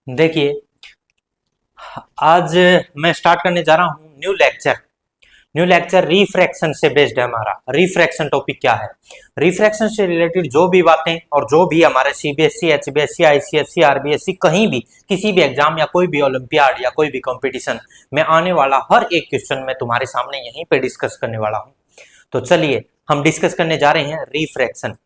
देखिए, आज मैं स्टार्ट करने जा रहा हूँ न्यू लेक्चर रिफ्रैक्शन से बेस्ड है हमारा। रिफ्रैक्शन टॉपिक क्या है? रिफ्रैक्शन से रिलेटेड जो भी बातें और जो भी हमारे सीबीएसई, एचबीएसई, आईसीएसई, आरबीएसई कहीं भी किसी भी एग्जाम या कोई भी ओलंपियाड या कोई भी कंपटीशन में आने वाला हर एक क्वेश्चन मैं तुम्हारे सामने यहीं पे डिस्कस करने वाला हूँ। तो चलिए हम डिस्कस करने जा रहे हैं रिफ्रैक्शन।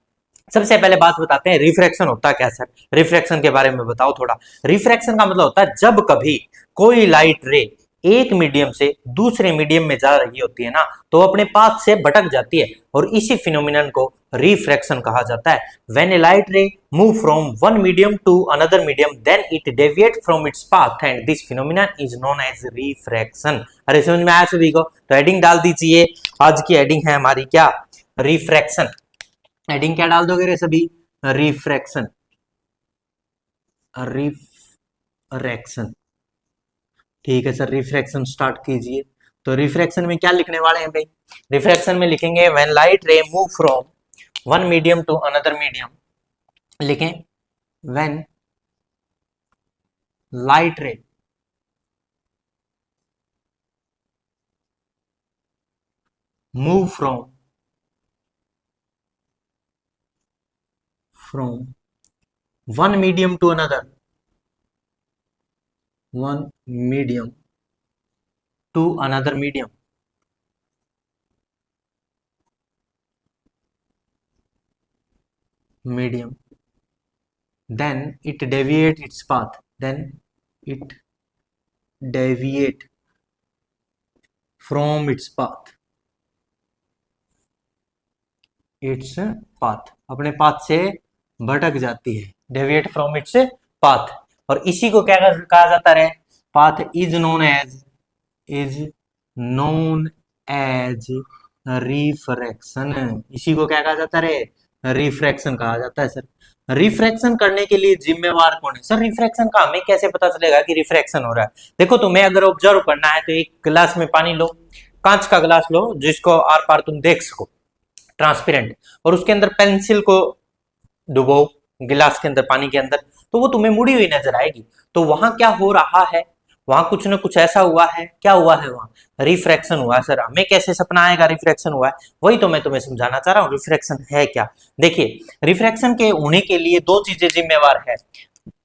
सबसे पहले बात बताते हैं रिफ्रैक्शन होता क्या है सर। रिफ्रैक्शन के बारे में बताओ थोड़ा। रिफ्रैक्शन का मतलब होता है जब कभी कोई लाइट रे एक मीडियम से दूसरे मीडियम में जा रही होती है ना, तो अपने पाथ से भटक जाती है और इसी फिनोमिनन को रिफ्रैक्शन कहा जाता है। When a light ray move from one medium to another medium then it deviate from its path and this phenomenon is known as refraction. अरे समझ में आया सभी को? तो हेडिंग डाल दीजिए। आज की हेडिंग है हमारी क्या? रिफ्रैक्शन। हेडिंग क्या डाल दोगे रे सभी? रिफ्रैक्शन। रिफ्रैक्शन, ठीक है सर। रिफ्रैक्शन स्टार्ट कीजिए। तो रिफ्रैक्शन में क्या लिखने वाले हैं भाई? रिफ्रैक्शन में लिखेंगे when light ray move from one medium to another medium. लिखें when light ray move from one medium to another, one medium to another medium then it deviate its path, then it deviate from its path, अपने path से भटक जाती है। Deviate from its path, और इसी को क्या कहा जाता है? Path is known as refraction. इसी को क्या कहा जाता है? रिफ्रैक्शन कहा जाता है सर। रिफ्रैक्शन करने के लिए जिम्मेवार कौन है सर? रिफ्रैक्शन का हमें कैसे पता चलेगा कि रिफ्रैक्शन हो रहा है? देखो, तुम्हें अगर ऑब्जर्व करना है तो एक गिलास में पानी लो, कांच का गिलास लो जिसको आर पार तुम देख सको, ट्रांसपेरेंट, और उसके अंदर पेंसिल को डुबो गिलास के अंदर, पानी के अंदर, तो वो तुम्हें मुड़ी हुई नजर आएगी। तो वहां क्या हो रहा है? वहां कुछ ना कुछ ऐसा हुआ है। क्या हुआ है? वहां रिफ्रैक्शन हुआ है सर। हमें कैसे सपना आएगा रिफ्रैक्शन हुआ है? वही तो मैं तुम्हें समझाना चाह रहा हूँ रिफ्रैक्शन है क्या। देखिए, रिफ्रैक्शन के होने के लिए दो चीजें जिम्मेवार है।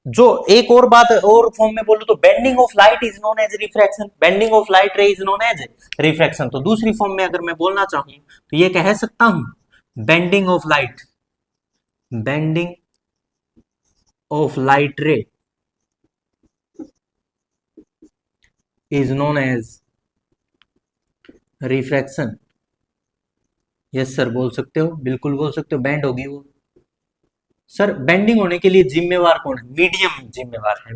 जो एक और बात और फॉर्म में बोलूं तो bending of light is known as refraction, bending of light ray is known as refraction. तो दूसरी फॉर्म में अगर मैं बोलना चाहूं तो ये कह सकता हूं bending of light ray is known as refraction. Yes sir, बोल सकते हो, बिल्कुल बोल सकते हो, बैंड होगी वो। सर बेंडिंग होने के लिए जिम्मेवार कौन है? मीडियम जिम्मेवार है।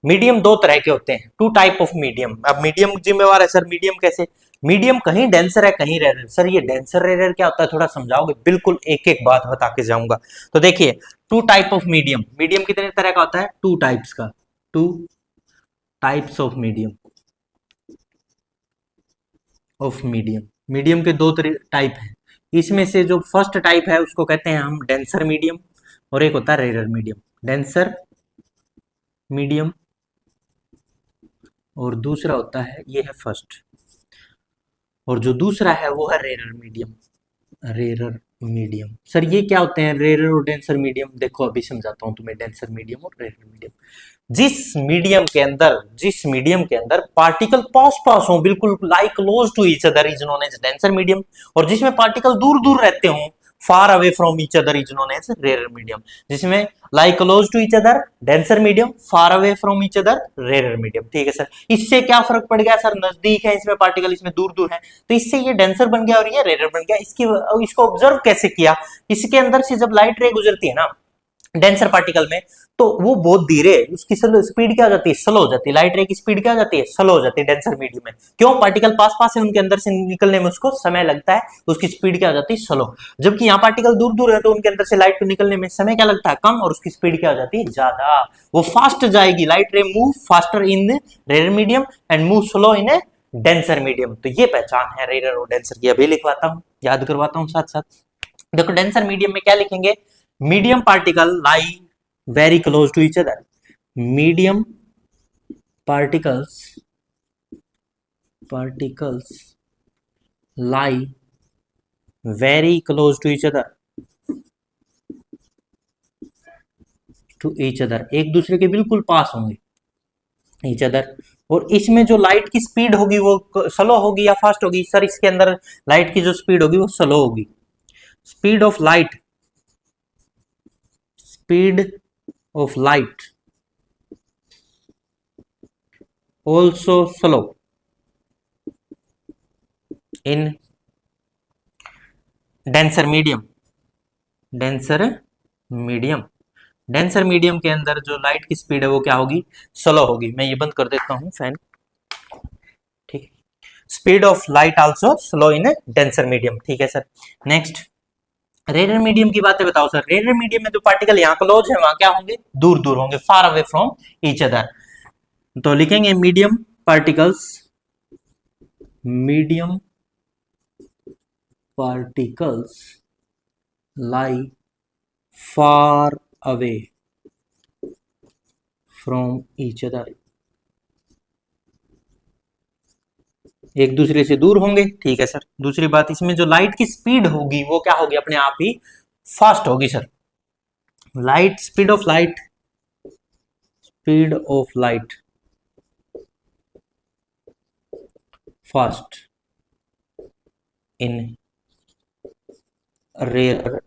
मीडियम दो तरह के होते हैं, टू टाइप ऑफ मीडियम। अब मीडियम जिम्मेवार है सर। मीडियम कैसे? मीडियम कहीं डेंसर है कहीं रेयर। सर ये डेंसर रेयर क्या होता है, थोड़ा समझाओगे? बिल्कुल, एक एक बात बता के जाऊंगा। तो देखिए, two type of medium. Medium कितने तरह का होता है? टू टाइप्स का। Two types of medium. Medium के दो टाइप हैं। इसमें से जो फर्स्ट टाइप है उसको कहते हैं हम डेंसर मीडियम, और एक होता है रेयर मीडियम। डेंसर मीडियम और दूसरा होता है, ये है फर्स्ट, और जो दूसरा है वो है rare medium. Rare medium sir ये क्या होते हैं? रेयर और डेंसर मीडियम देखो अभी समझाता हूं तुम्हें। डेंसर मीडियम और रेयर मीडियम, जिस मीडियम के अंदर पार्टिकल पास पास हो, बिल्कुल like close to each other, is known as denser medium. और जिसमें पार्टिकल दूर दूर रहते हो, far away from each other, is known as rare medium. जिसमें like close to each other denser medium, far away from each other rare medium. ठीक है sir, इससे क्या फर्क पड़ गया सर? नजदीक है इसमें पार्टिकल, इसमें दूर दूर है, तो इससे ये डेंसर बन गया और ये रेयर बन गया। इसको ऑब्जर्व कैसे किया? इसके अंदर से जब लाइट रे गुजरती है ना डेंसर पार्टिकल में, तो वो बहुत धीरे, उसकी स्पीड क्या हो जाती है? स्लो हो जाती है। लाइट रे की स्पीड क्या हो जाती है? स्लो हो जाती है डेंसर मीडियम में। क्यों? पार्टिकल पास पास है, उनके अंदर से निकलने में उसको समय लगता है, उसकी स्पीड क्या हो जाती है? स्लो। जबकि यहाँ पार्टिकल दूर दूर है तो उनके अंदर से लाइट को निकलने में समय क्या लगता है? कम, और उसकी स्पीड क्या हो जाती है? ज्यादा। वो फास्ट जाएगी। Light ray move faster in rare medium and move slow in a denser medium. तो ये पहचान है रेयर और डेंसर की। अभी लिखवाता हूँ, याद करवाता हूँ साथ साथ। देखो, डेंसर मीडियम में क्या लिखेंगे? Medium particle lie very close to each other. Medium particles lie very close to each other, एक दूसरे के बिल्कुल पास होंगे, each other। और इसमें जो लाइट की स्पीड होगी वो स्लो होगी या फास्ट होगी सर? इसके अंदर लाइट की जो स्पीड होगी वो स्लो होगी। Speed of light also slow in denser medium के अंदर जो लाइट की स्पीड है वो क्या होगी? स्लो होगी। मैं ये बंद कर देता हूं फैन, ठीक है। Speed of light also slow in denser medium, ठीक है सर। नेक्स्ट रेयर मीडियम की बातें बताओ सर। रेयर मीडियम में जो पार्टिकल यहाँ क्लोज है वहां क्या होंगे? दूर दूर होंगे, फार अवे फ्रॉम ईच अदर। तो लिखेंगे medium particles lie far away from each other, एक दूसरे से दूर होंगे, ठीक है सर। दूसरी बात, इसमें जो लाइट की स्पीड होगी वो क्या होगी? अपने आप ही फास्ट होगी sir. Speed of light fast in rare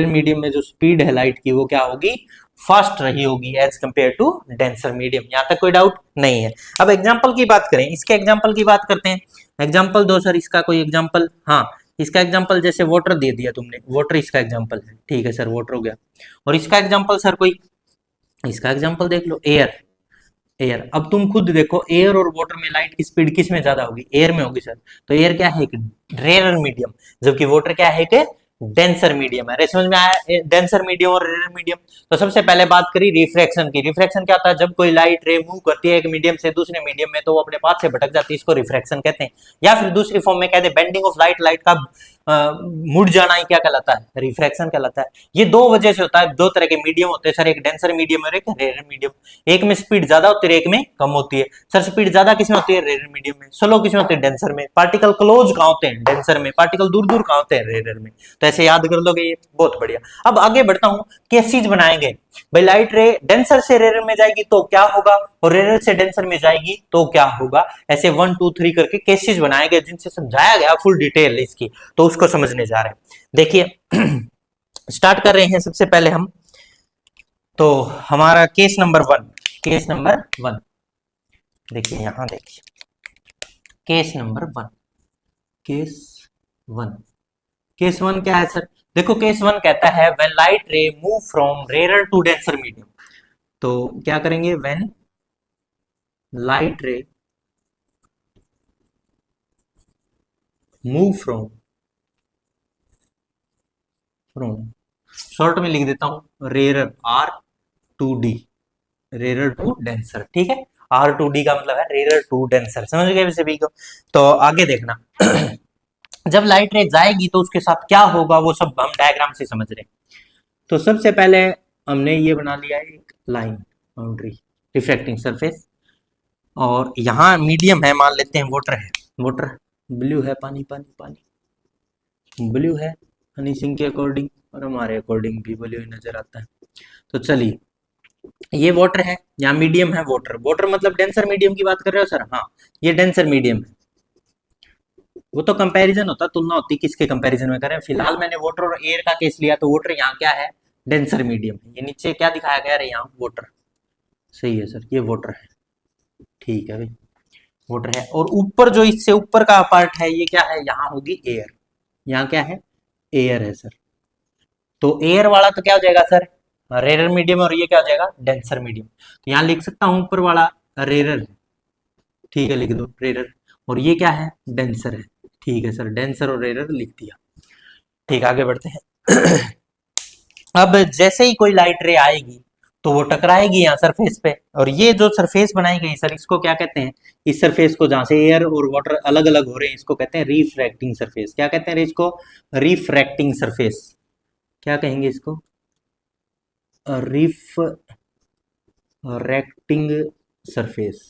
medium में जो स्पीड है लाइट की वो क्या होगी? फास्ट रही होगी as compare to denser medium. यहां तक कोई डाउट नहीं है। अब एग्जांपल की बात करें, इसके एग्जांपल की बात करते हैं। एग्जांपल दो सर, इसका कोई एग्जांपल? हाँ, इसका एग्जांपल जैसे वाटर दे दिया तुमने, वाटर इसका एग्जांपल है, ठीक है सर, वाटर हो गया। और इसका एग्जांपल सर कोई, इसका एग्जांपल देख लो, एयर। अब तुम खुद देखो, एयर और वाटर में लाइट की स्पीड किस में ज्यादा होगी? एयर में होगी सर। तो एयर क्या है? एक रेयर मीडियम, जबकि वाटर क्या है? एक डेंसर मीडियम है। समझ में आया डेंसर मीडियम और रेयर मीडियम? तो सबसे पहले बात करी रिफ्रैक्शन की। रिफ्रैक्शन क्या होता है? जब कोई लाइट रे मूव करती है एक मीडियम से दूसरे मीडियम में तो वो अपने पाथ से भटक जाती है, इसको रिफ्रैक्शन कहते हैं। या फिर दूसरी फॉर्म में कहते हैं बेंडिंग ऑफ लाइट का मुड़ जाना ही क्या कहलाता है? रिफ्रैक्शन कहलाता है। ये दो वजह से होता है। दो तरह के मीडियम होते हैं सर, एक डेंसर मीडियम और एक रेयर मीडियम। एक में स्पीड ज्यादा होती है, एक में कम होती है। सर स्पीड ज्यादा किसमें होती है? रेयर मीडियम में। स्लो किसमें होती है? डेंसर में। पार्टिकल क्लोज कहां होते हैं? डेंसर में। पार्टिकल दूर दूर कहां होते हैं? रेयर में। तो ऐसे याद कर लोगे, ये बहुत बढ़िया। अब आगे बढ़ता हूं, केसेस बनाएंगे भाई। लाइट रे डेंसर से रेयर में जाएगी तो क्या होगा, और रेयर से डेंसर में जाएगी तो क्या होगा। ऐसे 1 2 3 करके केसेस बनाए गए जिनसे समझाया गया फुल डिटेल इसकी, तो उसको समझने जा रहे हैं। देखिए स्टार्ट कर रहे हैं सबसे पहले हम। तो हमारा केस नंबर 1, देखिए यहां देखिए, केस नंबर 1, केस 1 क्या है सर? देखो केस 1 कहता है when light ray move from rare to denser medium. तो क्या करेंगे? When light ray move from short में लिख देता हूं rare R2D, rare to denser, ठीक है। R2D का मतलब है रेयर टू डेंसर, समझ गए सभी को? तो आगे देखना जब लाइट रे जाएगी तो उसके साथ क्या होगा वो सब हम डायग्राम से समझ रहे हैं। तो सबसे पहले हमने ये बना लिया है एक लाइन बाउंड्री, रिफ्लेक्टिंग सरफेस, और यहाँ मीडियम है, मान लेते हैं वाटर, ब्लू है पानी, ब्लू है हनी सिंह के अकॉर्डिंग, और हमारे अकॉर्डिंग भी ब्लू नजर आता है। तो चलिए ये वाटर है, यहाँ मीडियम है वाटर मतलब डेंसर मीडियम की बात कर रहे हो सर? हाँ, ये डेंसर मीडियम है। वो तो कंपैरिजन होता, तुलना होती, किसके कंपैरिजन में करें। फिलहाल मैंने वाटर और एयर का केस लिया, तो वाटर यहाँ क्या है? डेंसर मीडियम है। ये नीचे क्या दिखाया गया है? यहाँ वाटर, सही है सर, ये वाटर है, ठीक है भाई, वाटर है। और ऊपर जो इससे ऊपर का पार्ट है ये क्या है? यहाँ होगी एयर, यहाँ क्या है? एयर है सर। तो एयर वाला तो क्या हो जाएगा सर? रेयर मीडियम, और ये क्या हो जाएगा? Denser medium. तो यहाँ लिख सकता हूँ ऊपर वाला रेयर है, ठीक है, लिख दो रेयर, और ये क्या है? डेंसर है, ठीक है सर, डेंसर और रेयर लिख दिया। ठीक, आगे बढ़ते हैं अब जैसे ही कोई लाइट रे आएगी तो वो टकराएगी यहाँ सरफेस पे, और ये जो सरफेस बनाई गई सर इसको क्या कहते हैं? इस सरफेस को जहां से एयर और वाटर अलग अलग हो रहे हैं इसको कहते हैं रिफ्रैक्टिंग सरफेस। क्या कहते हैं इसको? Refracting surface. क्या कहेंगे इसको? रेक्टिंग सरफेस,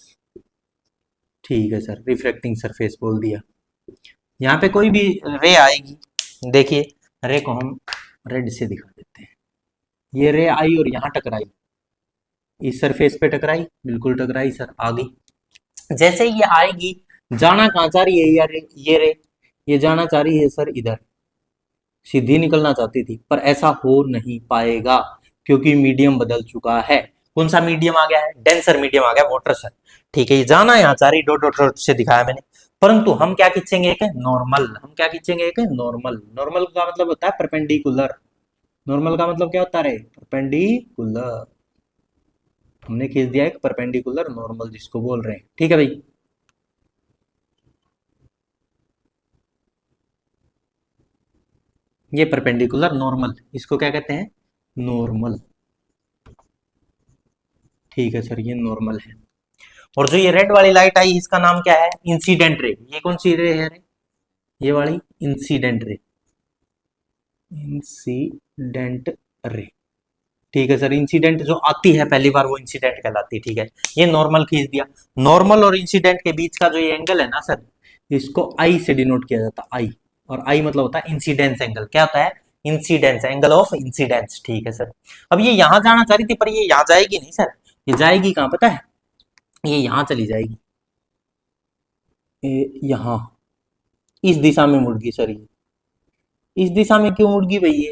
ठीक है सर, रिफ्रैक्टिंग सरफेस बोल दिया। यहाँ पे कोई भी रे आएगी, देखिए रे को हम रेड से दिखा देते हैं। ये रे आई और यहाँ टकराई, इस सरफेस पे टकराई, बिल्कुल टकराई सर, आ गई। जैसे ही ये आएगी, जाना कहाँ चाह रही है यार, ये रे ये जाना चाह रही है सर इधर, सीधी निकलना चाहती थी, पर ऐसा हो नहीं पाएगा क्योंकि मीडियम बदल चुका है। कौन सा मीडियम आ गया है? डेंसर मीडियम आ गया, वाटर सर। ठीक है, ये जाना यहाँ चाह रही, डॉट डॉट डॉट से दिखाया मैंने, परंतु हम क्या खींचेंगे? एक नॉर्मल। हम क्या खींचेंगे? एक नॉर्मल। नॉर्मल का मतलब होता है परपेंडिकुलर। नॉर्मल का मतलब क्या होता है? परपेंडिकुलर। हमने खींच दिया एक परपेंडिकुलर नॉर्मल, जिसको बोल रहे हैं। ठीक है भाई, ये परपेंडिकुलर नॉर्मल, इसको क्या कहते हैं? नॉर्मल। ठीक है सर, ये नॉर्मल है। और जो ये रेड वाली लाइट आई, इसका नाम क्या है? Incident ray. ये कौन सी रे है रे? ये वाली इंसिडेंट रे। इंसिडेंट रे, ठीक है सर। इंसिडेंट जो आती है पहली बार, वो इंसिडेंट कहलाती है। ठीक है, ये नॉर्मल खींच दिया। नॉर्मल और इंसिडेंट के बीच का जो ये एंगल है ना सर, इसको आई से डिनोट किया जाता है, आई। और आई मतलब होता है इंसिडेंस एंगल। क्या होता है? Incidence, angle of incidence. ठीक है सर। अब ये यहां जाना चाह रही थी, पर ये यहां जाएगी नहीं सर। ये जाएगी कहां पता है? ये यहां चली जाएगी, यहाँ इस दिशा में मुड़ गई सर। ये इस दिशा में क्यों मुड़ गई भाई? ये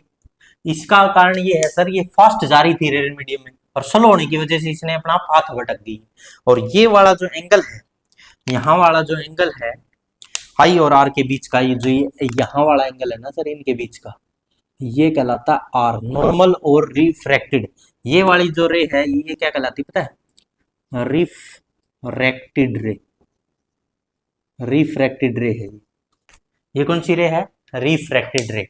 इसका कारण ये है सर, ये फास्ट जा रही थी रेड मीडियम में, और स्लो होने की वजह से इसने अपना पाथ भटक गई। और ये वाला जो एंगल है, यहाँ वाला जो एंगल है आई और आर के बीच का, ये जो ये यहाँ वाला एंगल है ना सर, इनके बीच का, ये कहलाता है आर, नॉर्मल और रिफ्रैक्टेड। ये वाली जो रे है, ये क्या कहलाती पता है? रिफ्रैक्टेड रे। रिफ्रैक्टेड रे है ये कौन सी रे है? रिफ्रैक्टेड रे।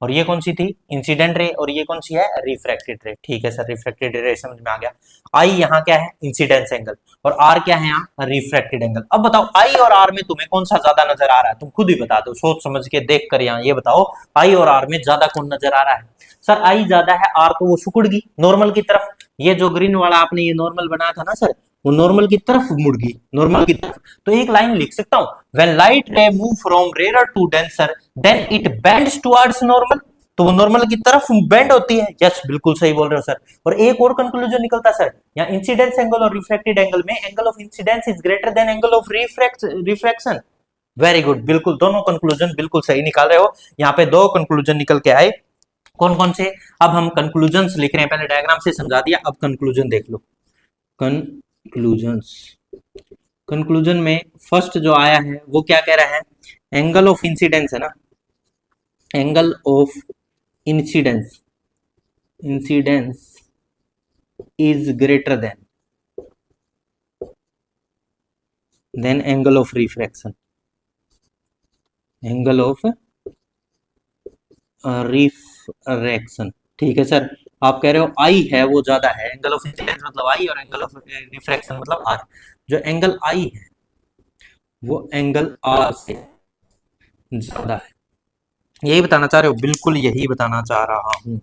और ये कौन सी थी? Incident ray. और ये कौन सी है? रिफ्रैक्टेड रे। ठीक है सर, रिफ्रैक्टेड रे समझ में आ गया। आई यहाँ क्या है? Incidence angle. और आर क्या है यहाँ? Refracted angle. अब बताओ, आई और आर में तुम्हें कौन सा ज्यादा नजर आ रहा है? तुम खुद ही बता दो, सोच समझ के देख कर। यहाँ ये बताओ, आई और आर में ज्यादा कौन नजर आ रहा है? सर आई ज्यादा है, आर को वो सिकुड़ गई नॉर्मल की तरफ। ये जो ग्रीन वाला आपने ये नॉर्मल बनाया था ना सर, वो नॉर्मल की तरफ मुड़ गई, नॉर्मल की तरफ। तो एक लाइन लिख सकता हूं, when light ray move from rare to denser then it bends towards normal. तो वो नॉर्मल की तरफ बेंड होती है। यस, बिल्कुल सही बोल रहे हो सर। और एक और कंक्लूजन निकलता है सर, यहाँ इंसिडेंस एंगल और रिफ्रैक्टेड एंगल में angle of incidence is greater than angle of refraction. Very good, बिल्कुल दोनों कंक्लूजन बिल्कुल सही निकाल रहे हो। यहाँ पे दो कंक्लूजन निकल के आए। कौन कौन से? अब हम कंक्लूजन्स लिख रहे हैं, पहले डायग्राम से समझा दिया, अब कंक्लूजन देख लो। कंक्लूजन्स, कंक्लूजन में फर्स्ट जो आया है वो क्या कह रहा है? एंगल ऑफ इंसिडेंस है ना, angle of incidence, incidence is greater than angle of refraction, angle of refraction। ठीक है सर, आप कह रहे हो आई है वो ज्यादा है, एंगल ऑफ इंसिडेंस मतलब आई और एंगल ऑफ रिफ्रैक्शन मतलब आर। जो एंगल आई है वो एंगल आर से ज्यादा है। यही बताना चाह रहे हो? बिल्कुल यही बताना चाह रहा हूं।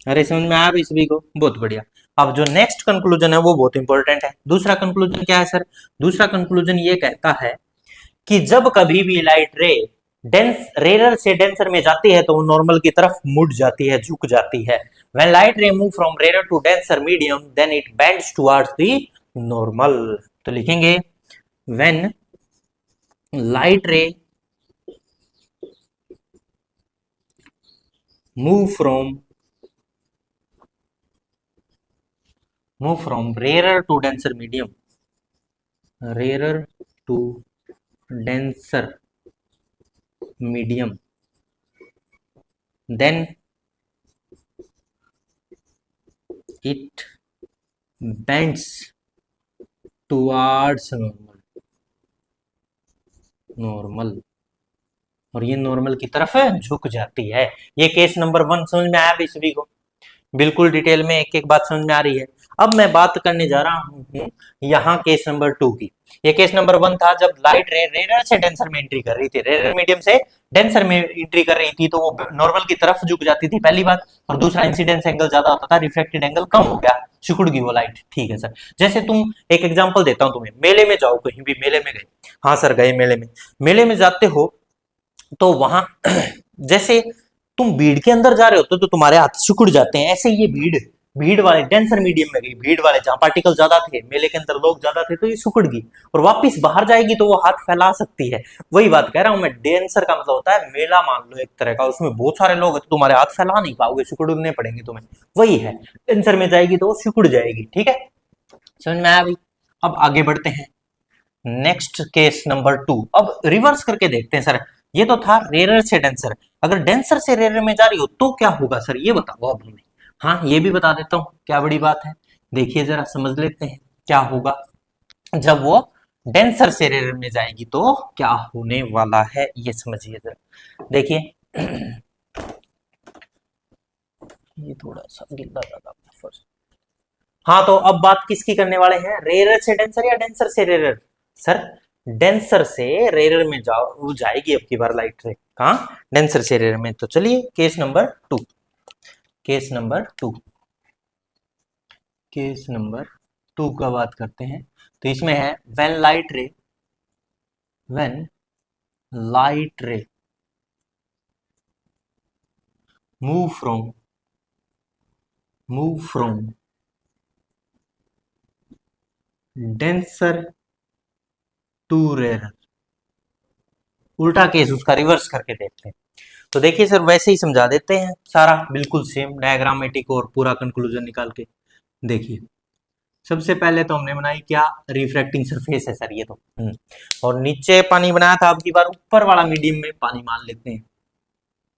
अरे समझ में आया भाई सभी को? बहुत बढ़िया। अब जो नेक्स्ट कंक्लूजन है वो बहुत इंपॉर्टेंट है। दूसरा कंक्लूजन क्या है सर? दूसरा कंक्लूजन ये कहता है कि जब कभी भी लाइट रे डेंस रेयर से डेंसर में जाती है तो वो नॉर्मल की तरफ मुड़ जाती है, झुक जाती है। When light ray move from rare to denser medium then it bends towards the normal. तो लिखेंगे, when light ray move from rarer to denser medium, rarer to denser medium, then it bends towards normal, और ये normal की तरफ झुक जाती है। ये केस नंबर 1 समझ में आया भाई सभी को? बिल्कुल डिटेल में एक एक बात समझ में आ रही है। अब मैं बात करने जा रहा हूँ यहाँ केस नंबर 2 की। ये केस नंबर 1 था जब लाइट रे रेयर से डेंसर में एंट्री कर रही थी, रेयर मीडियम से डेंसर में एंट्री कर रही थी, तो वो नॉर्मल की तरफ झुक जाती थी, पहली बात। और दूसरा, इंसिडेंस एंगल ज्यादा होता था, रिफ्लेक्टेड एंगल कम हो गया, सिकुड़ गई वो लाइट। ठीक है सर। जैसे तुम, एक एग्जांपल देता हूँ तुम्हें, मेले में जाओ, कहीं भी मेले में गए, हाँ सर गए मेले में, मेले में जाते हो तो वहां जैसे तुम भीड़ के अंदर जा रहे होते तो तुम्हारे हाथ सिकुड़ जाते हैं, ऐसे ये भीड़, भीड़ वाले डेंसर मीडियम में गई, भीड़ वाले जहां पार्टिकल ज्यादा थे, मेले के अंदर लोग ज्यादा थे, तो ये सिकुड़ गई और वापस बाहर जाएगी तो वो हाथ फैला सकती है। वही बात कह रहा हूं मैं, डेंसर का मतलब होता है मेला, मान लो एक तरह का, उसमें बहुत सारे लोग हैं तो तुम्हारे हाथ फैला नहीं पाओगे, सिकुड़ने पड़ेंगे तुम्हें। वही है, डेंसर में जाएगी तो वो सिकुड़ जाएगी। ठीक है, समझ में आया भाई? अब आगे बढ़ते हैं, नेक्स्ट केस नंबर 2। अब रिवर्स करके देखते हैं सर, ये तो था रेरर से डेंसर, अगर डेंसर से रेरर में जा रही हो तो क्या होगा सर, ये बताओ अब हमें। हाँ ये भी बता देता हूँ, क्या बड़ी बात है, देखिए जरा समझ लेते हैं क्या होगा जब वो डेंसर से रेरर में जाएगी, तो क्या होने वाला है ये समझिए जरा। देखिए ये थोड़ा सा गिल्ला लगा फर्स्ट। हाँ तो अब बात किसकी करने वाले हैं, रेरर से डेंसर या डेंसर से रेरर? सर डेंसर से रेरर में जाओ, वो जाएगी अब की बार लाइट रे कहाँ, डेंसर से रेरर में। तो चलिए case number 2, case number 2, case number 2 का बात करते हैं। तो इसमें है when light ray, when light ray move from, move from denser to rarer, उल्टा केस उसका रिवर्स करके देखते हैं। तो देखिए सर वैसे ही समझा देते हैं सारा, बिल्कुल सेम डायग्रामेटिक और पूरा कंक्लूजन निकाल के। देखिए सबसे पहले तो हमने बनाई क्या, रिफ्रैक्टिंग सरफेस है सर ये तो। और नीचे पानी बनाया था, अब की बार ऊपर वाला मीडियम में पानी मान लेते हैं,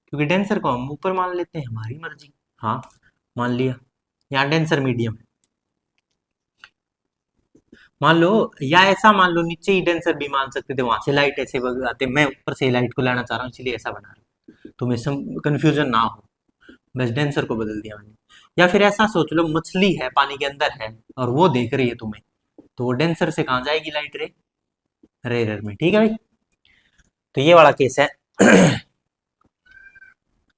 क्योंकि डेंसर को हम ऊपर मान लेते हैं, हमारी मर्जी। हाँ मान लिया, यहाँ डेंसर मीडियम है, मान लो, या ऐसा मान लो नीचे ही डेंसर भी मान सकते थे, वहां से लाइट ऐसे आते, मैं ऊपर से लाइट को लाना चाह रहा हूँ इसलिए ऐसा बना रहा हूँ, तुम्हें कंफ्यूजन ना हो, बस डेंसर को बदल दिया मैंने। या फिर ऐसा सोच लो, मछली है पानी के अंदर है और वो देख रही है तुम्हें, तो वो डेंसर से कहाँ जाएगी लाइट रे, रेयर में। ठीक है भाई, तो ये वाला केस है।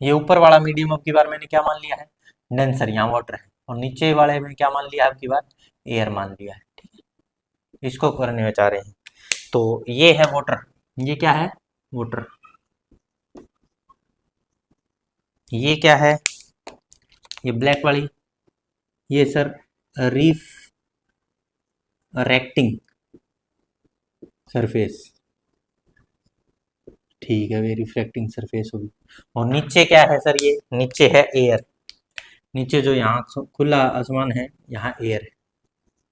ये ऊपर वाला मीडियम अब की बार मैंने क्या मान लिया है, डेंसर, यहाँ वाटर है, और नीचे वाले में क्या मान लिया अब की बार, एयर मान लिया है। ठीक है, इसको करने में चाह रहे हैं। तो ये है वाटर, ये क्या है, वाटर, ये क्या है, ये ब्लैक वाली, ये सर रिफ्रैक्टिंग सरफेस। ठीक है, वे रिफ्लेक्टिंग सरफेस होगी। और नीचे क्या है सर, ये नीचे है एयर, नीचे जो यहाँ खुला आसमान है यहाँ एयर है।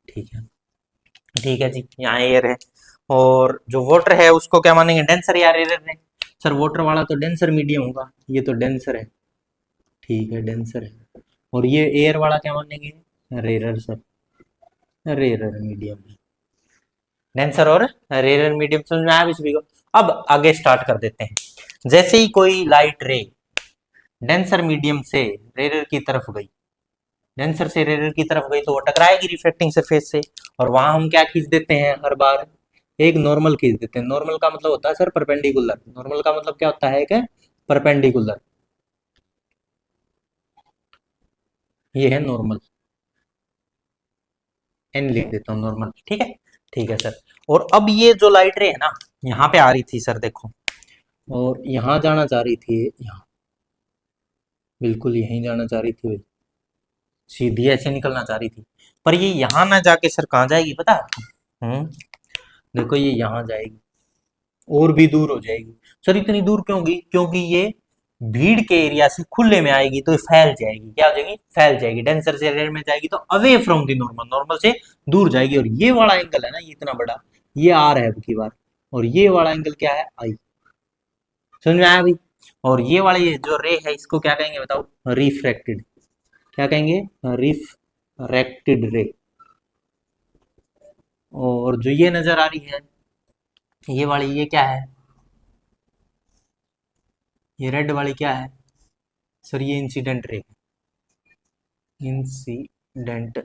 ठीक है, ठीक है जी, यहाँ एयर है। और जो वाटर है उसको क्या मानेंगे, डेंसर या रेयर है? सर वाटर वाला तो डेंसर मीडियम होगा, ये तो डेंसर है। ठीक है, डेंसर है। और ये एयर वाला क्या मानेंगे, rare sir, rare medium. Denser और रेयर मीडियम समझ में आया सभी को? अब आगे स्टार्ट कर देते हैं। जैसे ही कोई लाइट रे डेंसर मीडियम से रेयर की तरफ गई, डेंसर से रेयर की तरफ गई, तो वो टकराएगी रिफ्लेक्टिंग सरफेस से, और वहां हम क्या खींच देते हैं हर बार, एक नॉर्मल खींच देते हैं। नॉर्मल का मतलब होता है सर परपेंडिकुलर, नॉर्मल का मतलब क्या होता है, एक परपेंडिकुलर, ये है नॉर्मल, एन लिख देता हूँ नॉर्मल। ठीक है, ठीक है सर। और अब ये जो लाइट रे है ना, यहाँ पे आ रही थी सर देखो, और यहाँ जाना चाह रही थी, यहाँ बिल्कुल यहीं जाना चाह रही थी भाई, सीधी ऐसे निकलना चाह रही थी, पर ये यहाँ ना जाके सर कहाँ जाएगी पता है? देखो ये यहाँ जाएगी, और भी दूर हो जाएगी। सर इतनी दूर क्यों होगी, क्योंकि ये भीड़ के एरिया से खुले में आएगी तो फैल जाएगी, क्या हो जाएगी, फैल जाएगी। डेंसर से एरिया में जाएगी तो away from the normal, normal से दूर जाएगी। और ये वाला एंगल है ना, ये इतना बड़ा, ये आर है अब की बार, और ये वाला एंगल क्या है, आई। समझ में आया भाई? और ये वाला ये जो रे है इसको क्या कहेंगे बताओ, रिफ्रैक्टेड, क्या कहेंगे, रिफ्रैक्टेड रे। और जो ये नजर आ रही है, ये वाली, ये क्या है, ये रेड वाली क्या है सर, ये incident ray, incident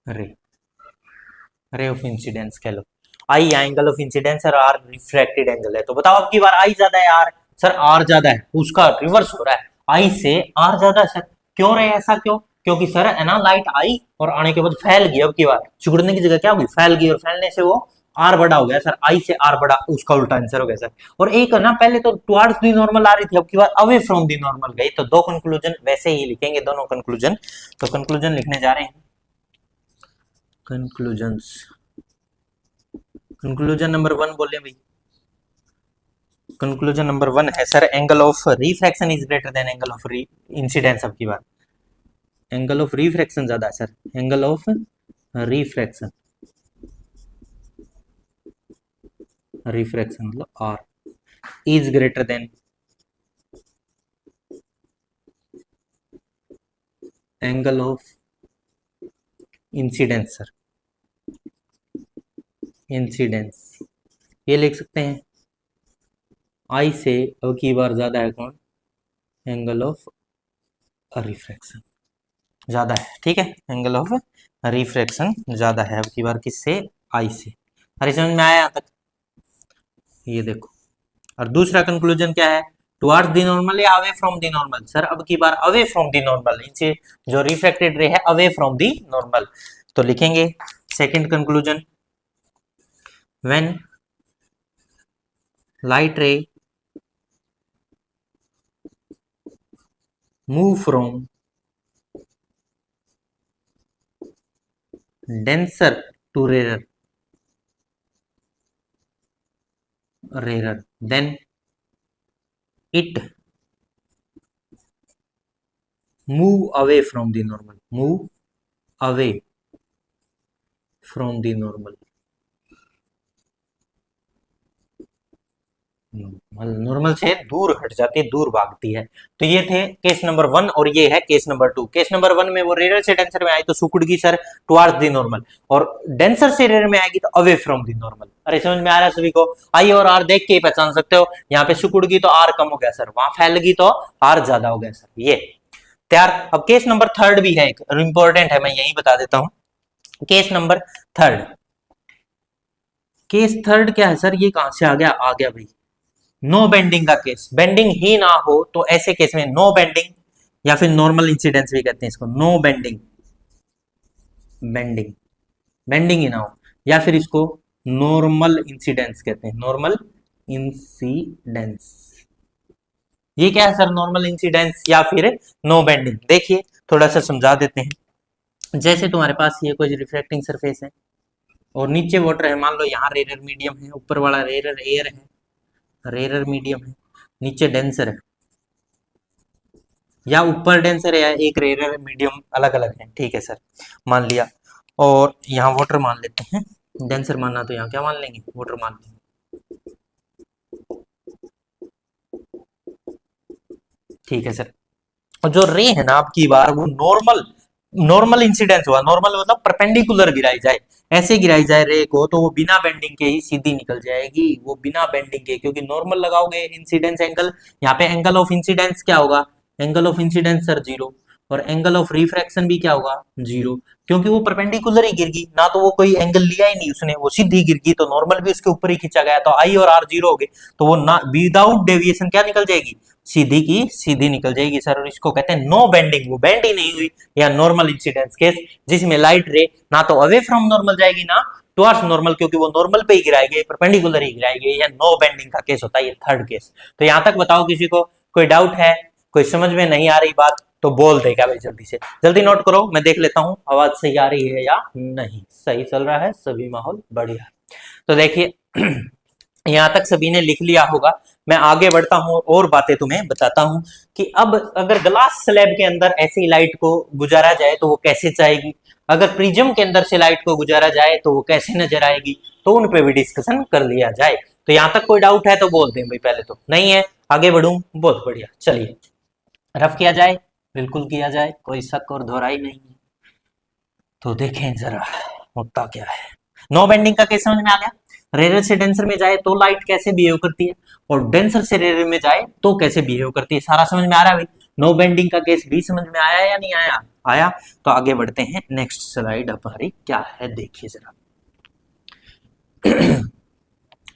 ray ray of incidence कह लो। आई एंगल ऑफ इंसिडेंस और आर रिफ्रैक्टेड एंगल है। तो बताओ अब की बार आई ज्यादा है आर, सर आर ज्यादा है, उसका रिवर्स हो रहा है, आई से आर ज्यादा है सर। क्यों रहे ऐसा, क्यों? क्योंकि सर है ना लाइट आई और आने के बाद फैल गई, अब की बार सिकुड़ने की जगह क्या होगी, फैल गई, और फैलने से वो आर बड़ा हो गया सर, आई से आर बड़ा, उसका उल्टा आंसर हो गया सर। और एक है ना पहले तो टुवर्ड्स दी नॉर्मल आ रही थी, अब की बार अवे फ्रॉम दी नॉर्मल गई। तो दो कंक्लूजन वैसे ही लिखेंगे, दोनों कंक्लूजन। तो कंक्लूजन लिखने जा रहे हैं, कंक्लूजन्स। कंक्लूजन नंबर 1 बोले भाई। कंक्लूजन नंबर 1 है sir, angle of refraction is greater than angle of incidence. अब की बार एंगल ऑफ रिफ्रैक्शन ज्यादा है sir, angle of refraction, refraction मतलब R is greater than angle of incidence sir, incidence ये लिख सकते हैं। आई से अब की बार ज्यादा है कौन, एंगल ऑफ रिफ्रैक्शन ज्यादा है, ठीक है, एंगल ऑफ रिफ्रैक्शन ज्यादा है अब की बार किससे, आई से। अरे समझ में आया यहाँ तक, ये देखो। और दूसरा कंक्लूजन क्या है, टुवर्ड्स दी नॉर्मल या away from the normal, sir अब की बार अवे फ्रॉम दी नॉर्मल, इनसे जो रिफ्रैक्टेड रे है अवे फ्रॉम दी नॉर्मल। तो लिखेंगे second conclusion, when light ray move from denser to rarer then it move away from the normal, move away from the normal, normal से दूर हट जाती है, दूर भागती है। तो ये थे केस नंबर 1 और ये है केस नंबर 2। केस नंबर 1 में वो रेयर से डेंसर में आई तो सिकुड़गी सर टुवर्ड्स दी नॉर्मल, और डेंसर से रेयर में आएगी तो अवे फ्रॉम दी नॉर्मल। अरे समझ में आ रहा है सभी को, आई और आर देख के ही पहचान सकते हो, यहाँ पे सिकुड़गी तो आर कम हो गया सर, वहां फैल गई तो आर ज्यादा हो गया सर, ये तैयार। अब केस नंबर 3 भी है, एक इंपॉर्टेंट है, मैं यही बता देता हूं। केस नंबर 3, केस 3 क्या है सर, ये कहां से आ गया भाई, नो बेंडिंग का केस, बेंडिंग ही ना हो तो ऐसे केस में नो बेंडिंग, या फिर नॉर्मल इंसिडेंस भी कहते हैं इसको, नो बेंडिंग, बेंडिंग बेंडिंग ही ना हो, या फिर इसको नॉर्मल इंसिडेंस कहते हैं, नॉर्मल इंसिडेंस। ये क्या है सर, नॉर्मल इंसिडेंस या फिर नो बेंडिंग। देखिए थोड़ा सा समझा देते हैं। जैसे तुम्हारे पास ये कोई रिफ्लेक्टिंग सरफेस है और नीचे वाटर है, मान लो यहाँ रेयर मीडियम है, ऊपर वाला रेयर एयर है, रेयर मीडियम है, नीचे डेंसर है, या ऊपर डेंसर है या एक रेयर मीडियम, अलग अलग है, ठीक है सर, मान लिया। और यहाँ वाटर मान लेते हैं, डेंसर मानना तो यहाँ क्या मान लेंगे, वाटर मान लेंगे, ठीक है सर। और जो रे है ना आपकी बार वो नॉर्मल, नॉर्मल इंसिडेंस हुआ, नॉर्मल मतलब परपेंडिकुलर गिराई जाए, ऐसे गिराई जाए रे को तो वो बिना बेंडिंग के ही सीधी निकल जाएगी, वो बिना बेंडिंग के, क्योंकि नॉर्मल लगाओगे इंसिडेंस एंगल, यहाँ पे एंगल ऑफ इंसिडेंस क्या होगा, एंगल ऑफ इंसिडेंस सर 0, और एंगल ऑफ रिफ्रैक्शन भी क्या होगा 0, क्योंकि वो परपेंडिकुलर ही गिर गई ना, तो वो कोई एंगल लिया ही नहीं उसने, वो सीधी गिर गई, तो नॉर्मल भी उसके ऊपर ही खींचा गया, तो आई और आर 0 हो गए, तो वो ना विदाउट डेविएशन क्या निकल जाएगी, सीधी की सीधी निकल जाएगी सर। और इसको कहते हैं नो बेंडिंग, वो बेंड ही नहीं हुई, या नॉर्मल इंसिडेंस केस, जिसमें लाइट रे ना तो अवे फ्रॉम नॉर्मल जाएगी ना टुवर्ड्स नॉर्मल, क्योंकि वो नॉर्मल पे ही गिराई गई, परपेंडिकुलर ही गिराई गई, या नो बेंडिंग का केस होता है ये थर्ड केस। तो यहां तक बताओ किसी को कोई डाउट है, कोई समझ में नहीं आ रही बात तो बोल देगा भाई, जल्दी से जल्दी नोट करो, मैं देख लेता हूं आवाज सही आ रही है या नहीं, सही चल रहा है सभी, माहौल बढ़िया। तो देखिए यहां तक सभी ने लिख लिया होगा, मैं आगे बढ़ता हूं और बातें तुम्हें बताता हूं कि अब अगर ग्लास स्लैब के अंदर ऐसी लाइट को गुजारा जाए तो वो कैसे जाएगी, अगर प्रिज्म के अंदर से लाइट को गुजारा जाए तो वो कैसे नजर आएगी, तो उन पे भी डिस्कशन कर लिया जाए। तो यहां तक कोई डाउट है तो बोल दें भाई, पहले तो नहीं है, आगे बढ़ूं, बहुत बढ़िया। चलिए रफ किया जाए, बिल्कुल किया जाए, कोई शक और दोहराई नहीं है। तो देखें जरा मुद्दा क्या है। नो बेंडिंग का केस समझ में आ गया, रेयर से डेंसर में जाए तो लाइट कैसे बिहेव करती है, और डेंसर से रेयर में जाए तो कैसे बिहेव करती है, सारा समझ में आ रहा है भाई। नो बेंडिंग का केस भी समझ में आया या नहीं आया, आया? तो आगे बढ़ते हैं, नेक्स्ट स्लाइड हमारी क्या है देखिए जरा।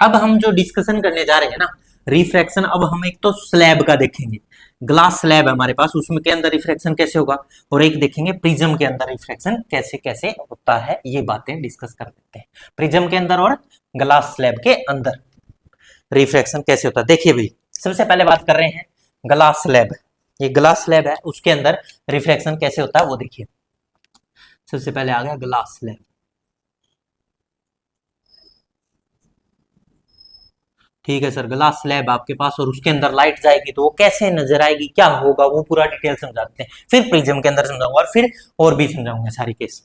अब हम जो डिस्कशन करने जा रहे हैं ना रिफ्रैक्शन, अब हम एक तो स्लैब का देखेंगे, ग्लास स्लैब है हमारे पास, उसमें के अंदर रिफ्रैक्शन कैसे होगा, और एक देखेंगे प्रिज्म के अंदर रिफ्रैक्शन कैसे कैसे होता है, ये बातें डिस्कस कर लेते हैं। प्रिज्म के अंदर और ग्लास स्लैब के अंदर रिफ्रैक्शन कैसे होता है। देखिए भाई, सबसे पहले बात कर रहे हैं ग्लास स्लैब, ये ग्लास स्लैब है, उसके अंदर रिफ्रैक्शन कैसे होता है वो देखिए। सबसे पहले आ गया ग्लास स्लैब, ठीक है सर, ग्लास स्लैब आपके पास और उसके अंदर लाइट जाएगी तो वो कैसे नजर आएगी, क्या होगा, वो पूरा डिटेल समझाते हैं, फिर प्रिज्म के अंदर समझाऊंगा और फिर और भी समझाऊंगा सारी केस।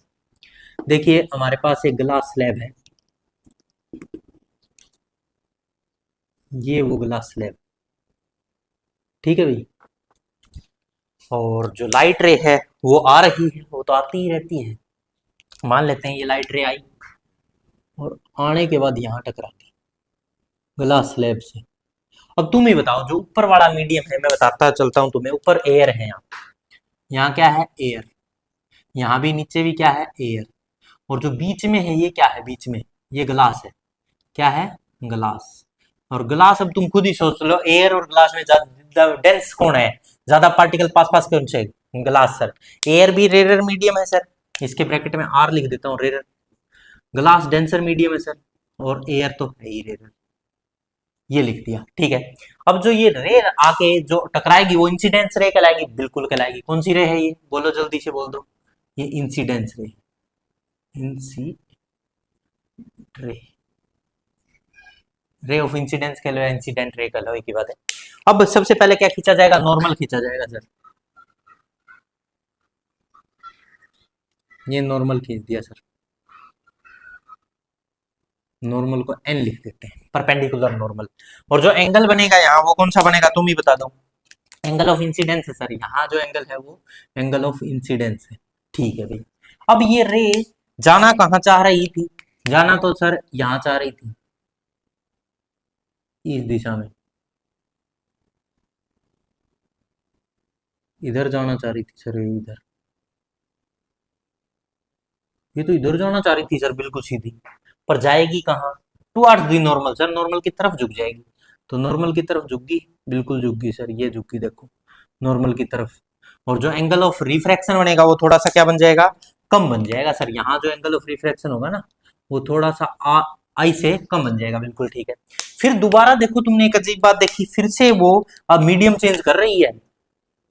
देखिए हमारे पास एक ग्लास स्लैब है, ये वो ग्लास स्लैब, ठीक है भाई, और जो लाइट रे है वो आ रही है, वो तो आती ही रहती है, मान लेते हैं ये लाइट रे आई और आने के बाद यहाँ टकराती ग्लास स्लैब से। अब तुम ही बताओ, जो ऊपर वाला मीडियम है, मैं बताता चलता हूँ तुम्हें, ऊपर एयर है, यहाँ क्या है एयर, यहाँ भी नीचे भी क्या है एयर, और जो बीच में है ये क्या है, बीच में ये ग्लास है, क्या है ग्लास। और ग्लास अब तुम खुद ही सोच लो, एयर और ग्लास में ज्यादा डेंस कौन है, ज्यादा पार्टिकल पास पास कौन से, ग्लास सर। एयर भी रेयर मीडियम है सर, इसके ब्रैकेट में आर लिख देता हूँ, रेयर। ग्लास डेंसर मीडियम है सर, और एयर तो है ही रेयर, ये लिख दिया, ठीक है। अब जो ये रे आके जो टकराएगी वो इंसिडेंस रे कहलाएगी, बिल्कुल कहलाएगी। कौन सी रे है ये, बोलो जल्दी से बोल दो, ये इंसिडेंस रे, इंसी रे, रे ऑफ इंसिडेंस कह लो या इंसिडेंट रे कह लो, एक ही बात है। अब सबसे पहले क्या खींचा जाएगा, नॉर्मल खींचा जाएगा सर, ये नॉर्मल खींच दिया सर, नॉर्मल को एन लिख देते हैं, परपेंडिकुलर नॉर्मल। और जो एंगल बनेगा यहाँ वो कौन सा बनेगा, तुम ही बता दो। एंगल ऑफ इंसिडेंस है सर, यहाँ जो एंगल है वो एंगल ऑफ इंसिडेंस है, ठीक है भाई। अब ये रे जाना कहाँ चाह रही थी, जाना तो सर यहाँ चाह रही थी, इस दिशा में, इधर जाना चाह रही थी सर, ये इधर, ये तो इधर जाना चाह रही थी सर बिल्कुल सीधी, पर जाएगी कहाँ, towards the normal sir, normal की तरफ झुक जाएगी, तो नॉर्मल की तरफ झुकगी, बिल्कुल झुकगी सर, ये झुकगी देखो नॉर्मल की तरफ। और जो एंगल ऑफ रिफ्रैक्शन बनेगा वो थोड़ा सा क्या बन जाएगा, कम बन जाएगा सर, यहाँ जो एंगल ऑफ रिफ्रैक्शन होगा ना वो थोड़ा सा आई से कम बन जाएगा, बिल्कुल ठीक है। फिर दोबारा देखो, तुमने एक अजीब बात देखी, फिर से वो अब मीडियम चेंज कर रही है,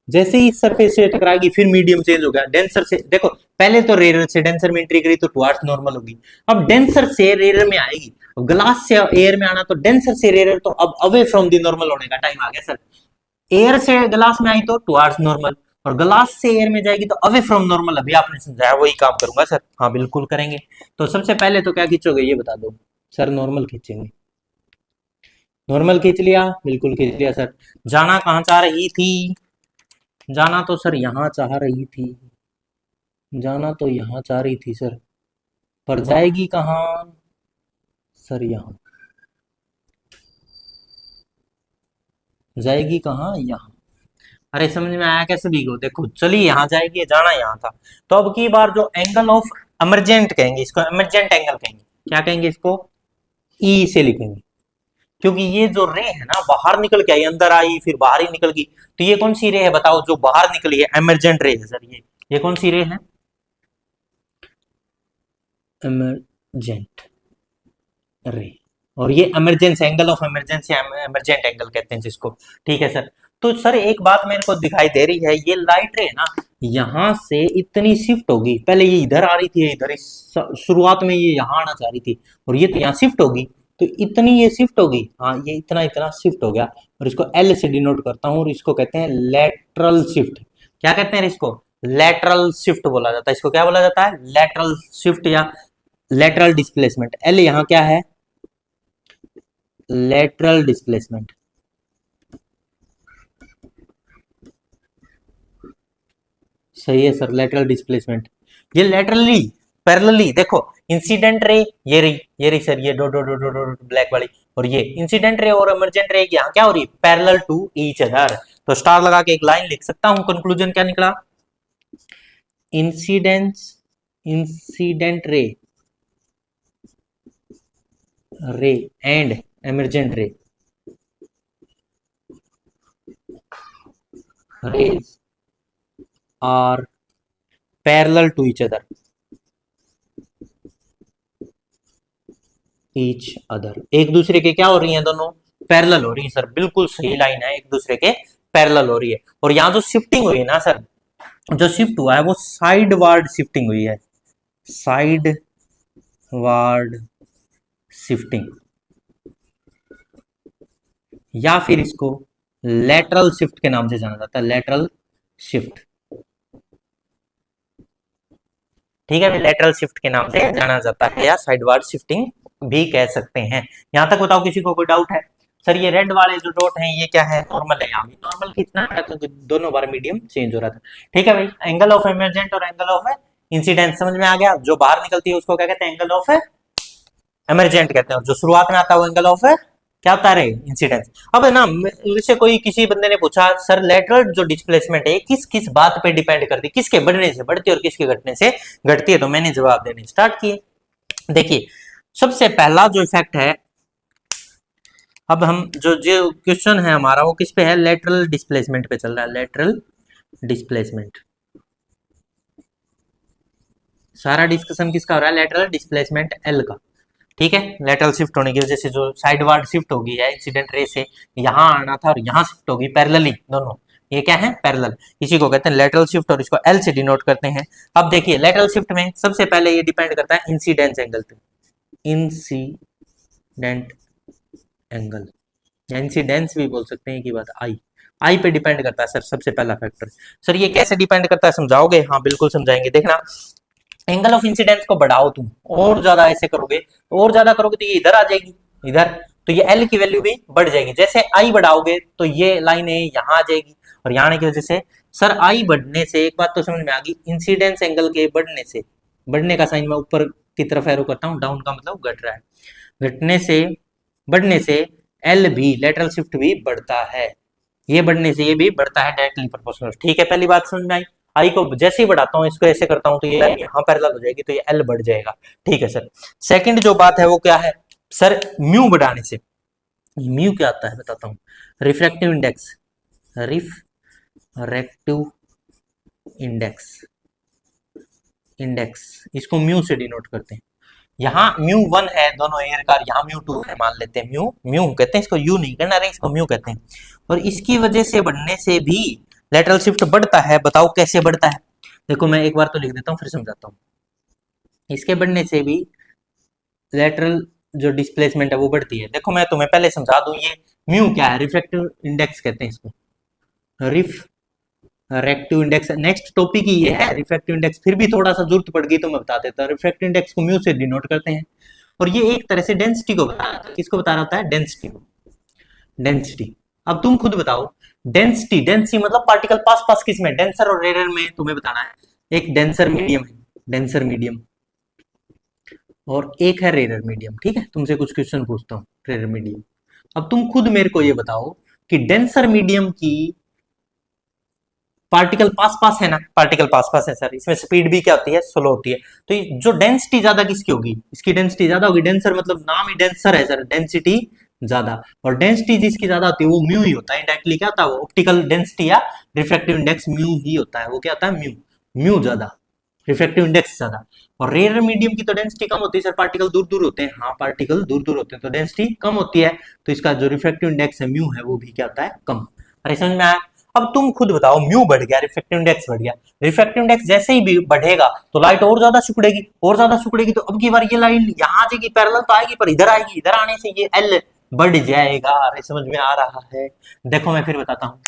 जैसे ही सरफेस से टकराएगी फिर मीडियम चेंज हो गया, डेंसर से देखो, पहले तो रेयर से डेंसर में एंट्री करी तो टुवर्ड्स नॉर्मल होगी, अब डेंसर से रेयर में आएगी, ग्लास से एयर में आना तो डेंसर से रेयर, तो अब अवे फ्रॉम दी नॉर्मल होने का टाइम आ गया सर। एयर से ग्लास में आई तो टुवर्ड्स नॉर्मल, और ग्लास से एयर में जाएगी तो अवे फ्रॉम नॉर्मल, अभी आपने समझाया वही काम करूंगा सर, हाँ बिल्कुल करेंगे। तो सबसे पहले तो क्या खींचोगे ये बता दो सर, नॉर्मल खींचेंगे, नॉर्मल खींच लिया, बिल्कुल खींच लिया सर। जाना कहाँ चाह रही थी, जाना तो सर यहाँ चाह रही थी, जाना तो यहाँ चाह रही थी सर, पर जाएगी कहाँ सर, यहाँ जाएगी कहाँ, यहाँ। अरे समझ में आया कैसे भीगो, देखो चलिए यहाँ जाएगी, जाना यहाँ था, तो अब की बार जो एंगल ऑफ एमरजेंट कहेंगे इसको, एमरजेंट एंगल कहेंगे, क्या कहेंगे इसको, ई से लिखेंगे, क्योंकि ये जो रे है ना बाहर निकल के आई, अंदर आई फिर बाहर ही निकल गई, तो ये कौन सी रे है बताओ, जो बाहर निकली है, एमरजेंट रे है सर, ये कौन सी रे है, इमरजेंट रे, और ये emergency, angle of emergency, emergent angle कहते हैं जिसको, ठीक है सर। तो सर एक बात मेरे को दिखाई दे रही है, ये लाइट रे ना यहाँ से इतनी शिफ्ट होगी, पहले ये इधर आ रही थी, इधर शुरुआत में ये यहाँ आना चाह रही थी, और ये तो यहाँ शिफ्ट होगी, तो इतनी ये शिफ्ट होगी, हाँ ये इतना इतना शिफ्ट हो गया, और इसको एल से डिनोट करता हूँ, और इसको कहते हैं लेटरल शिफ्ट। क्या कहते हैं इसको, लेटरल शिफ्ट बोला जाता है, इसको क्या बोला जाता है, लेटरल शिफ्ट या लेटरल डिस्प्लेसमेंट। एल यहाँ क्या है, लेटरल डिस्प्लेसमेंट, सही है सर, लेटरल डिस्प्लेसमेंट। ये लेटरली पैरेलली देखो, इंसिडेंट रे ये रही सर, ये dot dot dot dot black वाली, और ये इंसिडेंट रे और इमरजेंट रे यहाँ क्या हो रही है, पैरेलल टू ईच अदर, तो स्टार लगा के एक लाइन लिख सकता हूं, कंक्लूजन क्या निकला, incident ray and emergent rays are parallel to each other एक दूसरे के क्या हो रही हैं दोनों, पैरेलल हो रही है सर, बिल्कुल सही लाइन है, एक दूसरे के पैरेलल हो रही है। और यहाँ जो शिफ्टिंग हुई है ना सर, जो शिफ्ट हुआ है वो साइड वार्ड शिफ्टिंग हुई है, साइड वार्ड शिफ्टिंग, या फिर इसको लेटरल शिफ्ट के नाम से जाना जाता है, लेटरल शिफ्ट। ठीक है, लेटरल शिफ्ट के नाम से जाना जाता है या साइडवार्ड शिफ्टिंग भी कह सकते हैं। यहां तक बताओ किसी को कोई डाउट है? सर ये रेड वाले जो डॉट हैं ये क्या है, नॉर्मल है, यहाँ भी नॉर्मल कितना है तो दोनों बार मीडियम चेंज हो रहा था। ठीक है भाई, एंगल ऑफ इमरजेंट और एंगल ऑफ इंसिडेंट समझ में आ गया। जो बाहर निकलती है उसको क्या कहते हैं, एंगल ऑफ इमरजेंट कहते हैं, और जो शुरुआत में आता है वो एंगल ऑफ क्या होता है, इंसिडेंस। अब है ना, जैसे कोई किसी बंदे ने पूछा सर लेटरल जो डिस्प्लेसमेंट है किस किस बात पे डिपेंड करती है, किसके बढ़ने से बढ़ती है और किसके घटने से घटती है, तो मैंने जवाब देने स्टार्ट किए। देखिए सबसे पहला जो इफेक्ट है, अब हम जो क्वेश्चन है हमारा वो किस पे है, लेटरल डिस्प्लेसमेंट पे चल रहा है, लेटरल डिस्प्लेसमेंट। सारा डिस्कशन किसका हो रहा है, लेटरल डिस्प्लेसमेंट एल का। ठीक है, लेटरल शिफ्ट होने की वजह से जो साइडवार्ड शिफ्ट होगी है इंसिडेंट रे से यहां आना था और यहां शिफ्ट होगी पैरेलली दोनों, ये क्या है, पैरेलल, इसी को कहते हैं लेटरल शिफ्ट और इसको एल से डिनोट करते हैं। अब देखिए लेटरल शिफ्ट में सबसे पहले ये डिपेंड करता है इंसिडेंस एंगल पे, इंसिडेंट एंगल या इंसिडेंस भी बोल सकते हैं, की बात आई पे डिपेंड करता है सर, सबसे पहला फैक्टर। सर ये कैसे डिपेंड करता है समझाओगे? हाँ बिल्कुल समझाएंगे, देखना। एंगल ऑफ इंसिडेंस को बढ़ाओ तुम, और ज्यादा ऐसे करोगे, और ज्यादा करोगे तो ये इधर आ जाएगी, इधर, तो ये एल की वैल्यू भी बढ़ जाएगी। जैसे आई बढ़ाओगे तो ये लाइन है यहाँ आ जाएगी, और यहाँ आने की वजह से सर आई बढ़ने से एक बात तो समझ में आ गई, इंसिडेंस एंगल के बढ़ने से, बढ़ने का साइन मैं ऊपर की तरफ एरो करता हूँ, डाउन का मतलब घट रहा है, घटने से बढ़ने से एल भी लेटरल शिफ्ट भी बढ़ता है, ये बढ़ने से ये भी बढ़ता है, डायरेक्टली प्रोपोर्शनल। ठीक है, पहली बात समझ में आई। आई को जैसे ही बढ़ाता हूँ, इसको ऐसे करता हूँ तो ये यहाँ पैरेलल हो जाएगी, तो ये एल बढ़ जाएगा। ठीक है सर, सेकंड जो बात है वो क्या है सर, म्यू बढ़ाने से, म्यू क्या आता है बताता हूँ, refractive index, refractive index, index इसको म्यू से डिनोट करते हैं। यहाँ म्यू 1 है दोनों एयर का, यहाँ म्यू 2 है, मान लेते हैं म्यू म्यू कहते हैं, इसको यू नहीं करना है, इसको म्यू कहते हैं। और इसकी वजह से बढ़ने से भी लेटरल शिफ्ट बढ़ता है, बताओ कैसे बढ़ता है? देखो मैं एक बार तो लिख देता हूँ फिर समझाता हूँ। इसके बढ़ने से भी लेटरल जो डिस्प्लेसमेंट है वो बढ़ती है। देखो मैं तुम्हें पहले समझा दूं, ये म्यू क्या है, रिफ्रैक्टिव इंडेक्स कहते हैं इसको, रिफ्रैक्टिव इंडेक्स। नेक्स्ट टॉपिक ही ये है रिफ्रैक्टिव इंडेक्स, फिर भी थोड़ा सा जरूरत पड़ गई तो मैं बता देता हूँ। रिफ्रैक्टिव इंडेक्स को म्यू से डिनोट करते हैं, और ये एक तरह से डेंसिटी को बता रहा है, किसको बता रहा होता है, डेंसिटी को, डेंसिटी। अब तुम खुद बताओ, डेंसिटी, डेंसिटी मतलब पार्टिकल पास पास किसमें, डेंसर और रेयर में तुम्हें बताना है। एक डेंसर मीडियम है, डेंसर मीडियम, और एक है रेयर मीडियम। ठीक है, तुमसे कुछ क्वेश्चन पूछता हूँ रेयर मीडियम। अब तुम खुद मेरे को ये बताओ कि डेंसर मीडियम की पार्टिकल पास पास है ना, पार्टिकल पास पास है सर, इसमें स्पीड भी क्या होती है, स्लो होती है, तो जो डेंसिटी ज्यादा किसकी होगी, इसकी डेंसिटी ज्यादा होगी। डेंसर मतलब नाम ही डेंसर है सर, डेंसिटी ज्यादा, और डेंसिटी जिसकी ज्यादा होती है वो म्यू ही होता है। इनडायरेक्टली क्या होता है, वो ऑप्टिकल डेंसिटी या रिफ्रैक्टिव इंडेक्स म्यू ही होता है, वो क्या होता है, म्यू, म्यू ज्यादा, रिफ्रैक्टिव इंडेक्स ज्यादा। और रेयर मीडियम की तो डेंसिटी कम होती है सर, पार्टिकल दूर दूर होते हैं, हाँ पार्टिकल दूर दूर होते हैं तो डेंसिटी कम होती है, तो इसका जो रिफ्रैक्टिव इंडेक्स है म्यू है वो भी क्या होता है, कम। अरे समझ में आया? अब तुम खुद बताओ, म्यू बढ़ गया, रिफ्रैक्टिव इंडेक्स बढ़ गया, रिफ्रैक्टिव इंडेक्स जैसे ही भी बढ़ेगा तो लाइट और ज्यादा सिकुड़ेगी, और ज्यादा सिकुड़ेगी, तो अब की बार ये लाइन यहाँ आ जाएगी, पैरेलल तो आएगी पर इधर आएगी, इधर आने से ये एल बढ़ जाएगा। अरे समझ में आ रहा है? देखो मैं फिर बताता हूँ,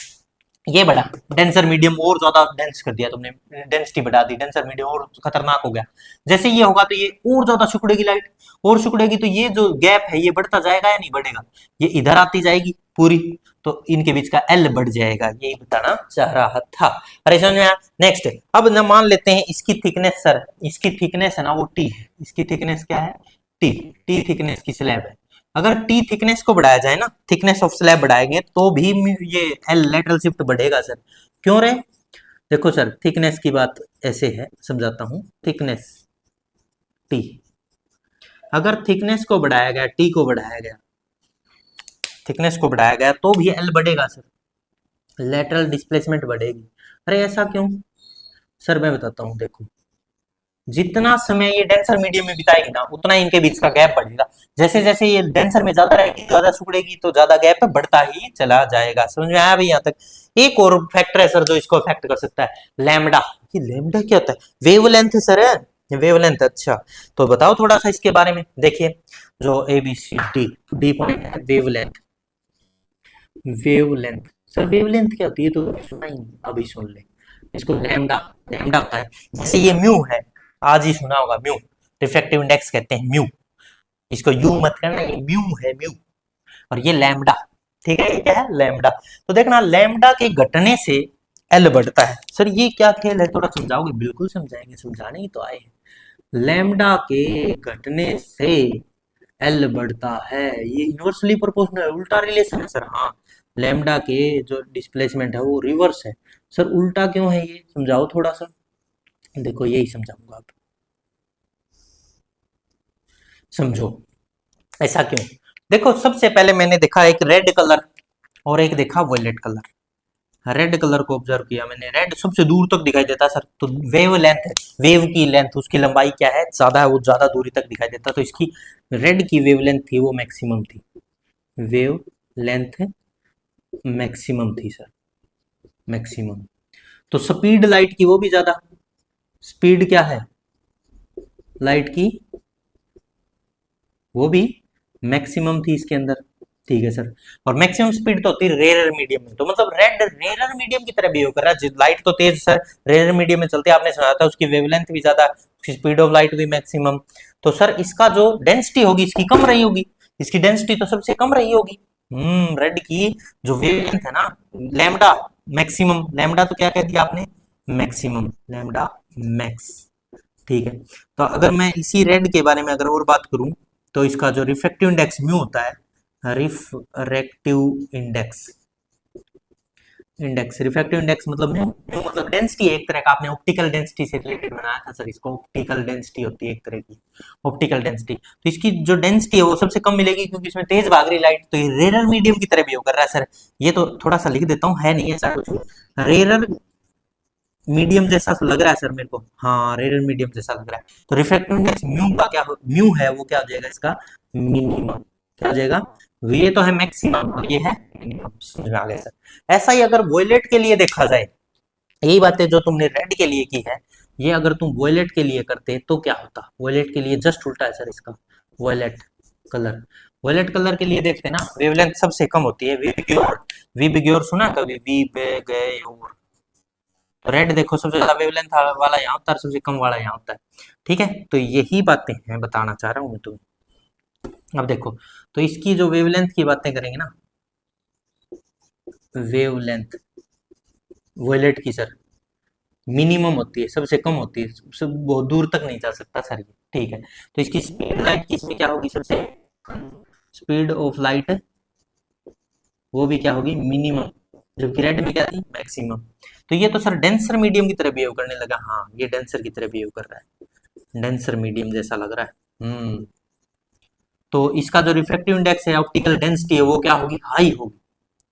ये बढ़ा, डेंसर मीडियम और ज्यादा डेंस कर दिया तुमने, डेंसिटी बढ़ा दी, डेंसर मीडियम और खतरनाक हो गया। जैसे ये होगा तो ये और ज्यादा सिकुड़ेगी लाइट, और सिकुड़ेगी तो ये जो गैप है ये बढ़ता जाएगा या नहीं बढ़ेगा, ये इधर आती जाएगी पूरी, तो इनके बीच का एल बढ़ जाएगा, यही बताना चाह रहा था। अरे समझ में आया? नेक्स्ट, अब न मान लेते हैं इसकी थिकनेस, सर इसकी थिकनेस है ना वो टी है, इसकी थिकनेस क्या है, टी, टी थिकनेस की स्लैब है। अगर टी थिकनेस को बढ़ाया जाए ना, थिकनेस ऑफ स्लैब बढ़ाएंगे तो भी ये एल लेटरल शिफ्ट बढ़ेगा सर। क्यों रे? देखो सर, थिकनेस की बात ऐसे है, समझाता हूं। थिकनेस टी, अगर थिकनेस को बढ़ाया गया, टी को बढ़ाया गया, थिकनेस को बढ़ाया गया तो भी एल बढ़ेगा सर, लेटरल डिस्प्लेसमेंट बढ़ेगी। अरे ऐसा क्यों? सर मैं बताता हूँ, देखो जितना समय ये डेंसर मीडियम में बिताएगी ना, उतना इनके बीच का गैप बढ़ेगा। जैसे जैसे ये डेंसर में ज्यादा रहेगी, ज्यादा सिकुड़ेगी, तो ज्यादा गैप बढ़ता ही चला जाएगा। समझ में आया भाई यहाँ तक? एक और फैक्टर है सर जो इसको अफेक्ट कर सकता है, लैम्डा। ये लैम्डा क्या होता है? वेवलेंथ सर है, वेवलेंथ। अच्छा, तो बताओ थोड़ा सा इसके बारे में। देखिए, जो A B C D, D point है वेवलेंथ। वेवलेंथ सर, वेवलेंथ क्या होती है तो सुना ही नहीं, अभी सुन ले। इसको लैम्डा, लैम्डा होता है। जैसे ये म्यू है, आज ही सुना होगा म्यू, रिफ्रैक्टिव इंडेक्स कहते हैं म्यू। इसको यू मत करना, ये म्यू है, म्यू। और ये लैम्डा, ठीक है, ये क्या है? लैम्डा। तो देखना, लैम्डा के घटने से एल बढ़ता है। सर ये क्या खेल है, थोड़ा समझाओगे? बिल्कुल समझाएंगे, समझाने ही तो आए हैं। लैम्डा के घटने से एल बढ़ता है, ये इनवर्सली प्रोपोर्शनल, उल्टा रिलेशन है सर। हाँ, लैम्डा के जो डिस्प्लेसमेंट है वो रिवर्स है। सर उल्टा क्यों है, ये समझाओ थोड़ा सा। देखो यही समझाऊंगा, आप समझो ऐसा क्यों। देखो, सबसे पहले मैंने देखा एक रेड कलर और एक देखा वॉयलेट कलर। रेड कलर को ऑब्जर्व किया मैंने, रेड सबसे दूर तक दिखाई देता है सर, तो वेव लेंथ है, वेव की लेंथ, उसकी लंबाई क्या है, ज्यादा है, वो ज्यादा दूरी तक दिखाई देता, तो इसकी रेड की वेव लेंथ थी वो मैक्सिमम थी, वेव लेंथ मैक्सिमम थी सर, मैक्सिमम। तो स्पीड लाइट की वो भी ज्यादा, स्पीड क्या है लाइट की, वो भी मैक्सिमम थी इसके अंदर। ठीक है सर, और मैक्सिमम स्पीड तो होती है रेयर मीडियम में, तो मतलब रेड रेयर मीडियम की तरह बिहेव कर रहा है। लाइट तो तेज सर रेयर मीडियम में चलती है, आपने सुना था, उसकी वेवलेंथ भी ज्यादा, उसकी स्पीड ऑफ लाइट भी मैक्सिमम। तो सर इसका जो डेंसिटी होगी इसकी कम रही होगी, इसकी डेंसिटी तो सबसे कम रही होगी। रेड की जो वेवलेंथ है ना, लैम्डा मैक्सिमम, लैम्डा तो क्या कह दिया आपने, मैक्सिमम, लैम्डा मैक्स। ठीक है, तो अगर मैं इसी रेड के बारे में अगर और बात करूं, तो इसका जो रिफ्रैक्टिव इंडेक्स म्यू होता है, refractive index, index refractive index मतलब म्यू, म्यू मतलब डेंसिटी है एक तरह का, आपने ऑप्टिकल डेंसिटी से रिलेटेड बनाया था सर इसको, ऑप्टिकल डेंसिटी होती है एक तरह की, ऑप्टिकल डेंसिटी। तो इसकी जो डेंसिटी है वो सबसे कम मिलेगी, क्योंकि इसमें तेज भाग रही लाइट, तो ये रेरर मीडियम की तरह बिहेव कर रहा है सर। ये तो थोड़ा सा लिख देता हूँ, है नहीं ऐसा कुछ, रेरर मीडियम जैसा लग रहा है सर मेरे को, हाँ रेडियल मीडियम जैसा लग रहा है। तो रिफ्रैक्टिव इंडेक्स म्यू का क्या, म्यू है वो क्या हो जाएगा इसका, मिनिमम। क्या हो जाएगा, ये तो है मैक्सिमम और ये है मिनिमम। समझ में आ गया सर। ऐसा ही अगर वॉयलेट के लिए देखा जाए, यही बातें जो तुमने रेड के लिए की है, ये अगर तुम वॉयलेट के लिए करते तो क्या होता। वॉयलेट के लिए जस्ट उल्टा है सर इसका, वॉयलेट कलर, वॉयलेट कलर के लिए देखते ना, वेवलेंथ सबसे कम होती है, वी बिग्योर सुना कभी, वी बिग्योर। तो रेड देखो सबसे ज्यादा वेवलेंथ वाला यहाँ होता है, सबसे कम वाला यहाँ होता है। ठीक है, तो यही बातें हैं बताना चाह रहा हूँ मैं तुम्हें। अब देखो, तो इसकी जो वेवलेंथ की बातें करेंगे ना, वेवलेंथ वोलेट की सर मिनिमम होती है, सबसे कम होती है, सबसे बहुत दूर तक नहीं जा सकता सर ये। ठीक है, तो इसकी स्पीड लाइट की इसमें क्या होगी, सबसे स्पीड ऑफ लाइट, वो भी क्या होगी, मिनिमम, जबकि रेड में क्या थी, मैक्सिमम। तो ये तो सर डेंसर मीडियम की तरह बिहेव करने लगा, हाँ ये डेंसर की तरह बिहेव कर रहा है, डेंसर मीडियम जैसा लग रहा है। तो इसका जो रिफ्रैक्टिव इंडेक्स है, ऑप्टिकल डेंसिटी है, वो क्या होगी, हाई होगी।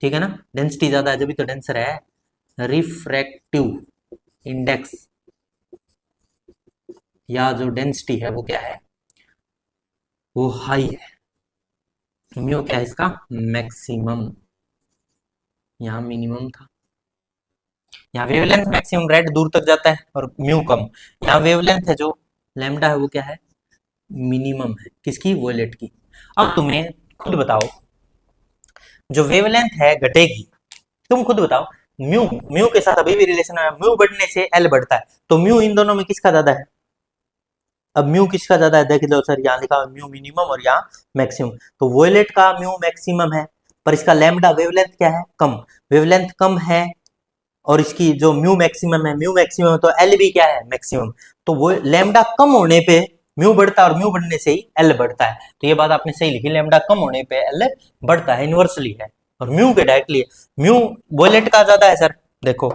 ठीक है ना, डेंसिटी ज्यादा है जब तो डेंसर है। रिफ्रैक्टिव इंडेक्स या जो डेंसिटी है वो क्या है, वो हाई है। म्यू क्या है इसका, मैक्सिमम, यहाँ मिनिमम था। यहाँ वेवलेंथ मैक्सिमम, रेड दूर तक जाता है और म्यू कम। यहाँ वेवलेंथ है जो लैम्डा है वो क्या है, मिनिमम है, किसकी, वॉयलेट की। अब तुम्हें खुद बताओ, जो वेवलेंथ है घटेगी, तुम खुद बताओ, म्यू, म्यू के साथ अभी भी रिलेशन है, म्यू बढ़ने से एल बढ़ता है, तो म्यू इन दोनों में किसका ज्यादा है। अब म्यू किसका ज्यादा है, देख लो सर, यहाँ लिखा हुआ म्यू मिनिमम और यहाँ मैक्सिमम, तो वॉयलेट का म्यू मैक्सिमम है, पर इसका लैम्डा वेवलेंथ क्या है, कम, वेवलेंथ कम है, और इसकी जो म्यू मैक्सिमम है, म्यू मैक्सिमम, तो एल भी क्या है, मैक्सिमम। तो वो लैम्डा कम होने पे म्यू बढ़ता है और म्यू बढ़ने से ही एल बढ़ता है। तो ये बात आपने सही लिखी, लैम्डा कम होने पे एल बढ़ता है, इनवर्सली है। और म्यू के डायरेक्टली म्यू वॉयलेट का ज्यादा है सर, देखो,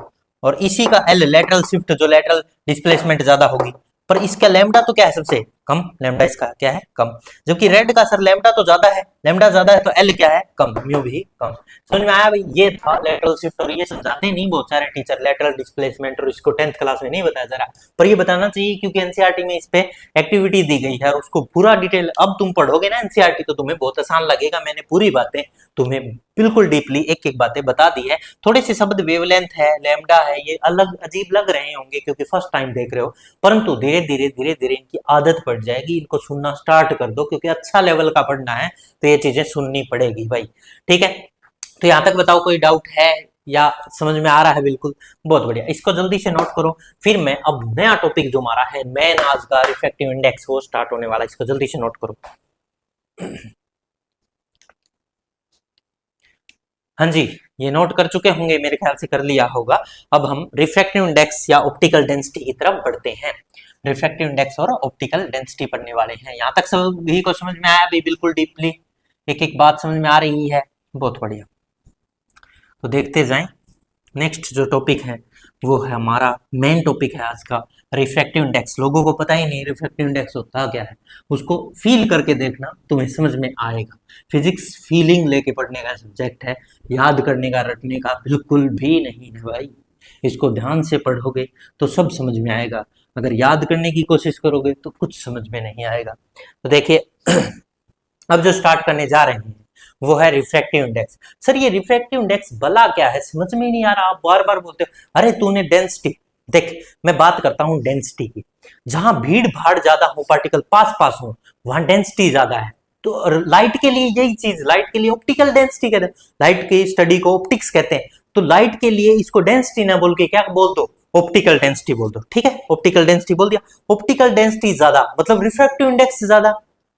और इसी का एल लेटरल शिफ्ट, जो लेटरल डिस्प्लेसमेंट ज्यादा होगी। पर इसका लैम्डा तो क्या है सबसे कम, लैम्डा इसका क्या है कम, जबकि रेड का सर लैम्डा तो ज्यादा है, लैम्डा ज्यादा है तो एल क्या है कम, म्यू भी कम। समझ में आया भाई, ये था लेटरल शिफ्ट। और ये समझाते नहीं बहुत सारे टीचर लेटरल डिस्प्लेसमेंट, और इसको 10th क्लास में नहीं बताया जरा, पर ये बताना चाहिए क्योंकि एनसीईआरटी में इस पे एक्टिविटी दी गई है और उसको पूरा डिटेल अब तुम पढ़ोगे ना एनसीईआरटी तो तुम्हें बहुत आसान लगेगा। मैंने पूरी बातें तुम्हें बिल्कुल डीपली एक एक बातें बता दी है। थोड़े से शब्द वेवलेंथ है, लैम्डा है, ये अलग अजीब लग रहे होंगे क्योंकि फर्स्ट टाइम देख रहे हो, परंतु धीरे धीरे इनकी आदत पड़ जाएगी, इनको सुनना स्टार्ट कर दो क्योंकि अच्छा लेवल का पढ़ना है तो ये चीजें सुननी पड़ेगी भाई, ठीक है। तो यहां तक बताओ कोई डाउट है या समझ में आ रहा है? बिल्कुल, बहुत बढ़िया, इसको जल्दी से नोट करो। फिर मैं अब नया टॉपिक जो हमारा है मेन आज का रिफ्रैक्टिव इंडेक्स वो स्टार्ट होने वाला है, इसको जल्दी से नोट करो। हाँ जी, ये नोट कर चुके होंगे, मेरे ख्याल से कर लिया होगा। अब हम रिफ्रैक्टिव इंडेक्स या ऑप्टिकल डेंसिटी की तरफ बढ़ते हैं। रिफ्रैक्टिव इंडेक्स और ऑप्टिकल डेंसिटी पढ़ने वाले हैं। यहाँ तक सभी को समझ में आया भी? बिल्कुल डीपली एक एक बात समझ में आ रही है? बहुत बढ़िया, तो देखते जाएं। नेक्स्ट जो टॉपिक है वो है हमारा मेन टॉपिक है आज का, रिफ्रैक्टिव इंडेक्स। लोगों को पता ही नहीं रिफ्रैक्टिव इंडेक्स होता क्या है, उसको फील करके देखना तुम्हें समझ में आएगा। फिजिक्स फीलिंग लेके पढ़ने का सब्जेक्ट है, याद करने का रटने का बिल्कुल भी नहीं है भाई। इसको ध्यान से पढ़ोगे तो सब समझ में आएगा, अगर याद करने की कोशिश करोगे तो कुछ समझ में नहीं आएगा। तो देखिए अब जो स्टार्ट करने जा रहे हैं वो है रिफ्रैक्टिव इंडेक्स। सर ये रिफ्रैक्टिव इंडेक्स भला क्या है, समझ में नहीं आ रहा, आप बार बार बोलते हो। अरे तूने डेंसिटी देख, मैं बात करता हूं डेंसिटी की, जहां भीड़ भाड़ ज्यादा हो, पार्टिकल पास पास हो, वहां डेंसिटी ज्यादा है। तो लाइट के लिए यही चीज, लाइट के लिए ऑप्टिकल डेंसिटी कहते हैं, लाइट की स्टडी को ऑप्टिक्स कहते हैं। तो लाइट के लिए इसको डेंसिटी ना बोल के क्या बोल दो, ऑप्टिकल डेंसिटी बोल दो, ठीक है। ऑप्टिकल डेंसिटी बोल दिया, ऑप्टिकल डेंसिटी ज्यादा मतलब रिफ्रैक्टिव इंडेक्स ज्यादा।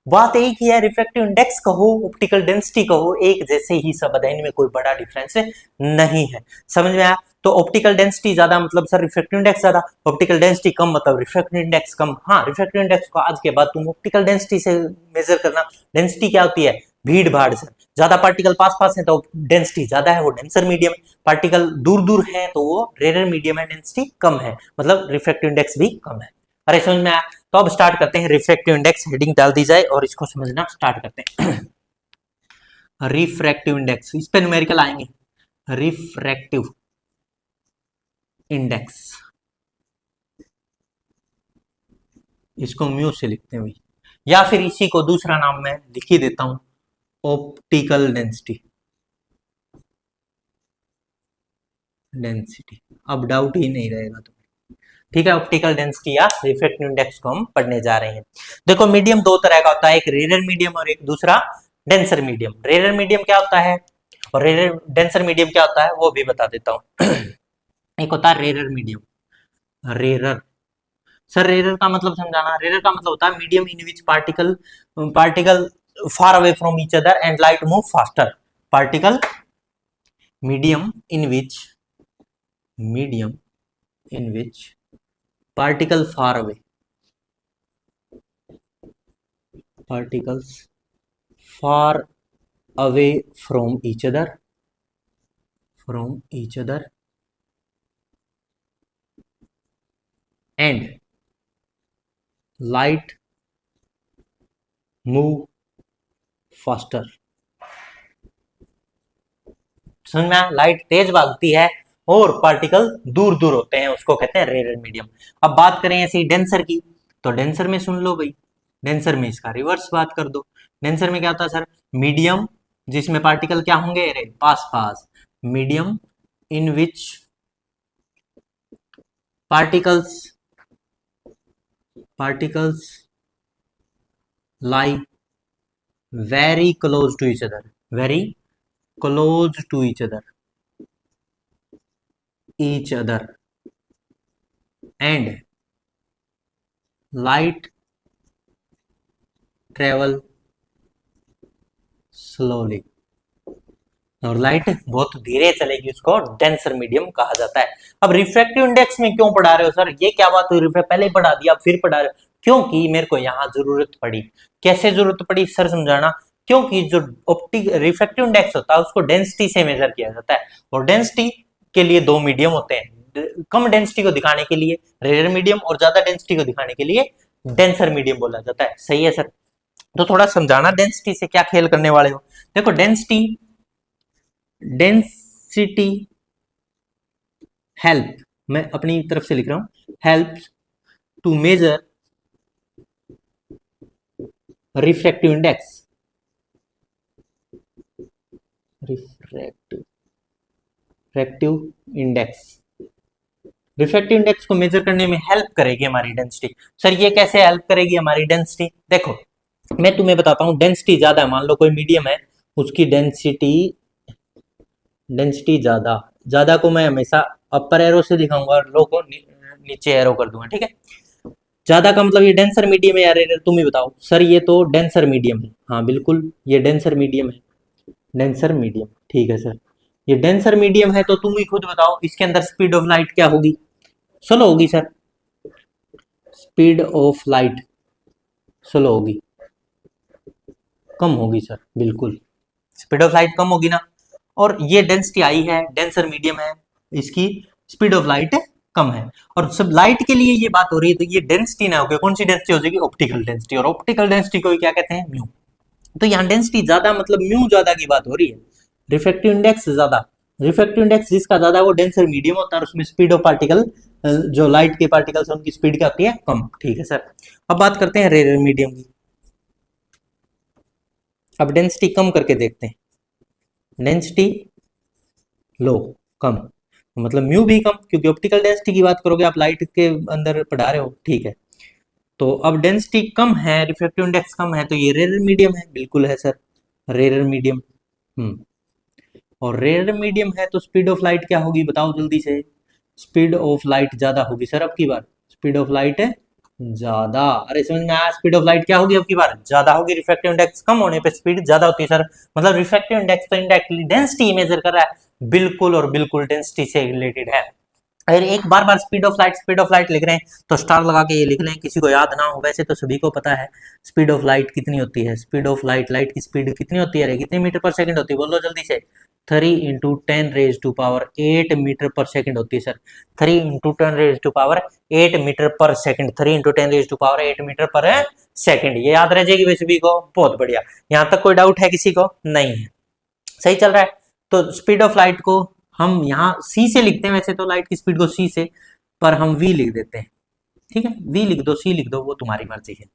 बात एक ही है, रिफ्रैक्टिव इंडेक्स कहो ऑप्टिकल डेंसिटी कहो एक जैसे ही शब्द है, इनमें कोई बड़ा डिफरेंस नहीं है। समझ में आया? तो ऑप्टिकल डेंसिटी ज्यादा मतलब सर रिफ्रैक्टिव इंडेक्स ज्यादा, ऑप्टिकल डेंसिटी कम मतलब रिफ्रैक्टिव इंडेक्स कम। हाँ, रिफ्रैक्टिव इंडेक्स को आज के बाद तुम ऑप्टिकल डेंसिटी से मेजर करना। डेंसिटी क्या होती है? भीड़ भाड़ से, ज्यादा पार्टिकल पास पास है तो डेंसिटी ज्यादा है, वो डेंसर मीडियम। पार्टिकल दूर दूर है तो वो रेयर मीडियम है, डेंसिटी कम है, मतलब रिफ्रैक्टिव इंडेक्स भी कम है। अरे समझ में आया? तो अब स्टार्ट करते हैं, रिफ्रैक्टिव इंडेक्स हेडिंग डाल दी जाए और इसको समझना स्टार्ट करते हैं। रिफ्रैक्टिव इंडेक्स, इस पे न्यूमेरिकल आएंगे। रिफ्रैक्टिव इंडेक्स, इसको म्यू से लिखते हैं भाई, या फिर इसी को दूसरा नाम मैं लिख ही देता हूं, ऑप्टिकल डेंसिटी। डेंसिटी अब डाउट ही नहीं रहेगा तो ठीक है। ऑप्टिकल डेंसिटी या रिफ्रैक्टिव इंडेक्स को हम पढ़ने जा रहे हैं। देखो मीडियम दो तरह का होता है, एक रेयर मीडियम और एक दूसरा डेंसर मीडियम। रेयर मीडियम क्या होता है और रेयर डेंसर मीडियम क्या होता है वो भी बता देता हूं। एक होता है rare medium, rare. Sir rare का मतलब समझाना। रेयर का मतलब होता है medium in which particle far away from each other and light move faster. Particle medium in which particle far away, particles far away from each other and light move faster। समझ में? Light तेज भागती है और particle दूर दूर होते हैं, उसको कहते हैं रेयर मीडियम। अब बात करें ऐसी डेंसर की, तो डेंसर में सुन लो भाई, डेंसर में इसका रिवर्स बात कर दो। डेंसर में क्या होता है सर? मीडियम जिसमें पार्टिकल क्या होंगे, अरे पास पास। Medium in which particles lie very close to each other, very close to each other and light travel slowly। और लाइट बहुत धीरे चलेगी, उसको डेंसर मीडियम कहा जाता है। अब रिफ्रैक्टिव इंडेक्स में क्यों पढ़ा रहे हो सर, ये क्या बात हुई, पहले ही पढ़ा दिया फिर पढ़ा रहे हो? क्योंकि मेरे को यहाँ जरूरत पड़ी। कैसे जरूरत पड़ी सर समझाना? क्योंकि जो रिफ्रैक्टिव इंडेक्स होता है उसको डेंसिटी से मेजर किया जाता है, और डेंसिटी के लिए दो मीडियम होते हैं, कम डेंसिटी को दिखाने के लिए रेयर मीडियम और ज्यादा डेंसिटी को दिखाने के लिए डेंसर मीडियम बोला जाता है। सही है सर। तो थोड़ा समझाना डेंसिटी से क्या खेल करने वाले हो। देखो डेंसिटी हेल्प, मैं अपनी तरफ से लिख रहा हूं, help to measure refractive index, refractive index को मेजर करने में हेल्प करेगी हमारी डेंसिटी। सर ये कैसे हेल्प करेगी हमारी डेंसिटी? देखो मैं तुम्हें बताता हूं, डेंसिटी ज्यादा है, मान लो कोई मीडियम है, उसकी डेंसिटी ज्यादा, ज्यादा को मैं हमेशा अपर एरो से दिखाऊंगा और लो को नीचे एरो कर दूंगा, ठीक है। ज्यादा का मतलब ये डेंसर मीडियम है यार, तुम ही बताओ सर। ये तो डेंसर मीडियम है, हाँ बिल्कुल ये डेंसर मीडियम है, डेंसर मीडियम, ठीक है सर। ये डेंसर मीडियम है तो तुम ही खुद बताओ इसके अंदर स्पीड ऑफ लाइट क्या होगी? स्लो होगी sir, speed of light slow होगी, कम होगी सर, बिल्कुल स्पीड ऑफ लाइट कम होगी ना। और ये डेंसिटी आई है, डेंसर मीडियम है, इसकी स्पीड ऑफ लाइट कम है। और सब लाइट के लिए ये बात हो रही है, तो ये डेंसिटी ना होगी, कौन सी डेंसिटी हो जाएगी? Optical density. और ऑप्टिकल डेंसिटी को क्या कहते हैं? म्यू। तो यहाँ डेंसिटी ज्यादा मतलब म्यू ज्यादा की बात हो रही है। रिफ्रैक्टिव इंडेक्स ज्यादा, रिफ्रैक्टिव इंडेक्स जिसका ज्यादा वो डेंसर मीडियम होता है, और उसमें स्पीड ऑफ पार्टिकल, जो लाइट के पार्टिकल्स उनकी स्पीड क्या होती है? कम, ठीक है सर। अब बात करते हैं रेयर मीडियम की। अब डेंसिटी कम करके देखते हैं, डेंसिटी लो, कम, मतलब म्यू भी कम, क्योंकि ऑप्टिकल डेंसिटी की बात करोगे आप, लाइट के अंदर पढ़ा रहे हो, ठीक है। तो अब डेंसिटी कम है, रिफ्रैक्टिव इंडेक्स कम है, तो ये रेयर मीडियम है, बिल्कुल है सर, रेयर मीडियम। और रेयर मीडियम है तो स्पीड ऑफ लाइट क्या होगी बताओ जल्दी से? स्पीड ऑफ लाइट ज्यादा होगी सर, अब की बार स्पीड ऑफ लाइट है ज्यादा। अरे समझ में आया? स्पीड ऑफ लाइट क्या होगी अब की बार? ज्यादा होगी। रिफ्रैक्टिव इंडेक्स कम होने पे स्पीड ज्यादा होती है सर, मतलब रिफ्रैक्टिव इंडेक्स तो इंडायरेक्टली डेंसिटी मेजर कर रहा है, बिल्कुल और बिल्कुल डेंसिटी से रिलेटेड है। अगर एक बार बार स्पीड ऑफ लाइट लिख रहे हैं तो स्टार लगा के ये लिख लें, किसी को याद ना हो, वैसे तो सभी को पता है स्पीड ऑफ लाइट कितनी होती है। स्पीड ऑफ लाइट, लाइट की स्पीड कितनी होती है? कितने मीटर पर सेकंड होती है? बोलो जल्दी से। 3 into 10 raise to power 8 meter पर सेकंड होती है sir. 3 into 10 raise to power 8 meter पर second, 3 into 10 raise to power 8 meter पर सेकंड, ये याद रह जाएगी वैसे भी को। बहुत बढ़िया, यहां तक कोई डाउट है किसी को? नहीं है, सही चल रहा है। तो स्पीड ऑफ लाइट को हम यहाँ c से लिखते हैं, वैसे तो लाइट की स्पीड को c से, पर हम v लिख देते हैं, ठीक है। v लिख दो, c लिख दो, वो तुम्हारी मर्जी है,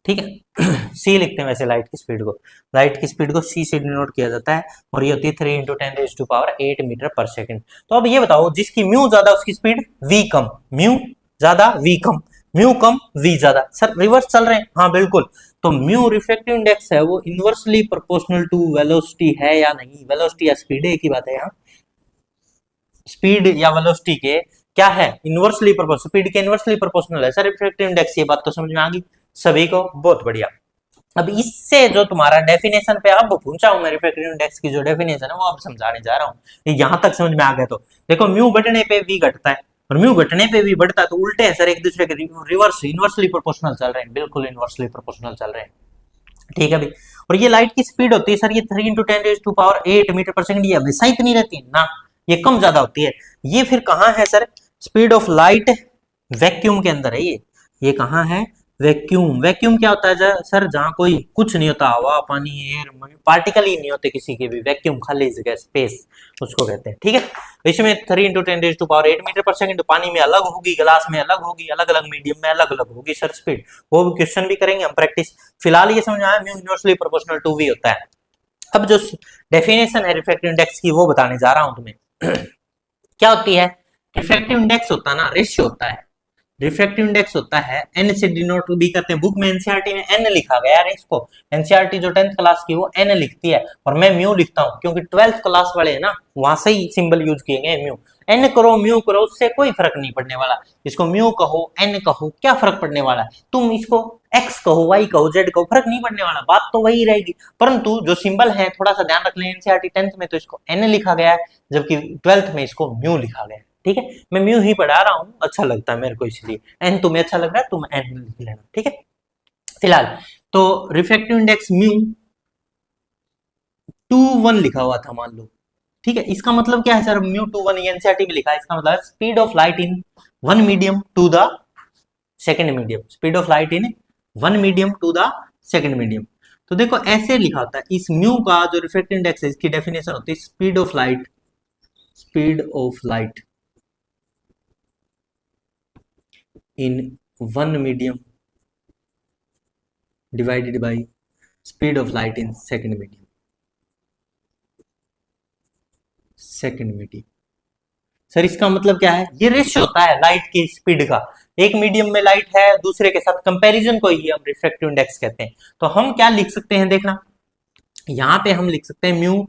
ठीक है। c लिखते हैं वैसे लाइट की स्पीड को, लाइट की स्पीड को c से डिनोट किया जाता है, और ये होती है 3 into 10 raise to power 8 meter पर सेकंड। तो अब ये बताओ, जिसकी म्यू ज्यादा उसकी स्पीड v कम, म्यू ज्यादा v कम, म्यू कम v ज्यादा। सर रिवर्स चल रहे हैं, हाँ बिल्कुल। तो म्यू रिफ्रैक्टिव इंडेक्स है, वो इनवर्सली प्रोपोर्शनल टू वेलोसिटी है या नहीं? वेलोसिटी या स्पीड एक ही बात है यहाँ, स्पीड या वेलोसिटी के क्या है? इनवर्सली प्रोपोर्शनल, स्पीड के इनवर्सली प्रोपोर्शनल है सर रिफ्रैक्टिव इंडेक्स। ये बात तो समझ में आ गई सभी को? बहुत बढ़िया। अब इससे जो तुम्हारा डेफिनेशन पे अब पूछा हूं मैं, रिफ्रैक्टिव इंडेक्स की जो डेफिनेशन है वो अब समझाने जा रहा हूं। यहां तक समझ में आ गया तो देखो, म्यू बढ़ने पे v घटता है, और म्यू घटने पे v बढ़ता है, तो उल्टे हैं सर, एक दूसरे के रिवर्स, इनवर्सली प्रोपोर्शनल चल रहे हैं, बिल्कुल इनवर्सली प्रोपोर्शनल चल रहे हैं, ठीक है भाई। और ये लाइट की स्पीड होती है सर, ये 3 into 10 raise to power 8 meter पर सेकंड, ये हमेशा इतनी रहती है ना, ये कम ज्यादा होती है। ये फिर कहाँ है sir? Speed of light vacuum के अंदर है ये कहाँ है? वैक्यूम। वैक्यूम क्या होता है सर? जहां कोई कुछ नहीं होता, हवा पानी एयर पार्टिकल ही नहीं होते किसी के भी, वैक्यूम, खाली जगह, स्पेस, उसको कहते हैं, ठीक है। तो इसमें 3 into 10 raise to power 8 meter पर सेकंड, पानी में अलग होगी, ग्लास में अलग होगी, अलग अलग मीडियम में अलग अलग होगी सर स्पीड। वो भी क्वेश्चन भी करेंगे हम प्रैक्टिस। फिलहाल ये समझ आया, mu inversely proportional to v होता है। अब जो डेफिनेशन है रिफ्रैक्टिव इंडेक्स की वो बताने जा रहा हूं तुम्हें। क्या होती है? रिफ्रैक्टिव इंडेक्स होता है ना, रेशियो होता है, रिफ्रैक्टिव इंडेक्स होता है n से डिनोट भी करते हैं। बुक में एनसीईआरटी में n लिखा गया है, इसको एनसीईआरटी जो 10th क्लास की वो n लिखती है, और मैं म्यू लिखता हूं क्योंकि 12th क्लास वाले है ना, वहां से ही सिंबल यूज किए गए म्यू। n करो म्यू करो, उससे कोई फर्क नहीं पड़ने वाला, इसको म्यू कहो n कहो, क्या फर्क पड़ने वाला है? तुम इसको x कहो y कहो z कहो, फर्क नहीं पड़ने वाला, बात तो वही रहेगी। परंतु जो सिंबल है थोड़ा सा ध्यान रख लें, एनसीईआरटी 10th में तो इसको n लिखा गया है, जबकि 12th में इसको म्यू लिखा गया है, ठीक है। मैं म्यू ही पढ़ा रहा हूं, अच्छा लगता है मेरे को, इसलिए एन तुम्हें अच्छा लग रहा है तुम एन लिख लेना, ठीक है। फिलहाल तो रिफ्रैक्टिव इंडेक्स म्यू 2 1 लिखा हुआ था मान लो, ठीक है, इसका मतलब क्या है sir, mu two one NCERT में लिखा है, इसका मतलब speed of light in one medium to the second medium, speed of light in one medium to the second medium. तो देखो ऐसे लिखा होता है, इस म्यू का जो रिफ्रैक्टिव इंडेक्स है इसकी डेफिनेशन होती है speed of light, speed of light in one medium divided by speed of light in second medium, second medium. Sir इसका मतलब क्या है, ये रेशियो होता है लाइट की स्पीड का, एक मीडियम में लाइट है दूसरे के साथ कंपैरिजन को ही हम रिफ्रैक्टिव इंडेक्स कहते हैं। तो हम क्या लिख सकते हैं, देखना यहां पे हम लिख सकते हैं mu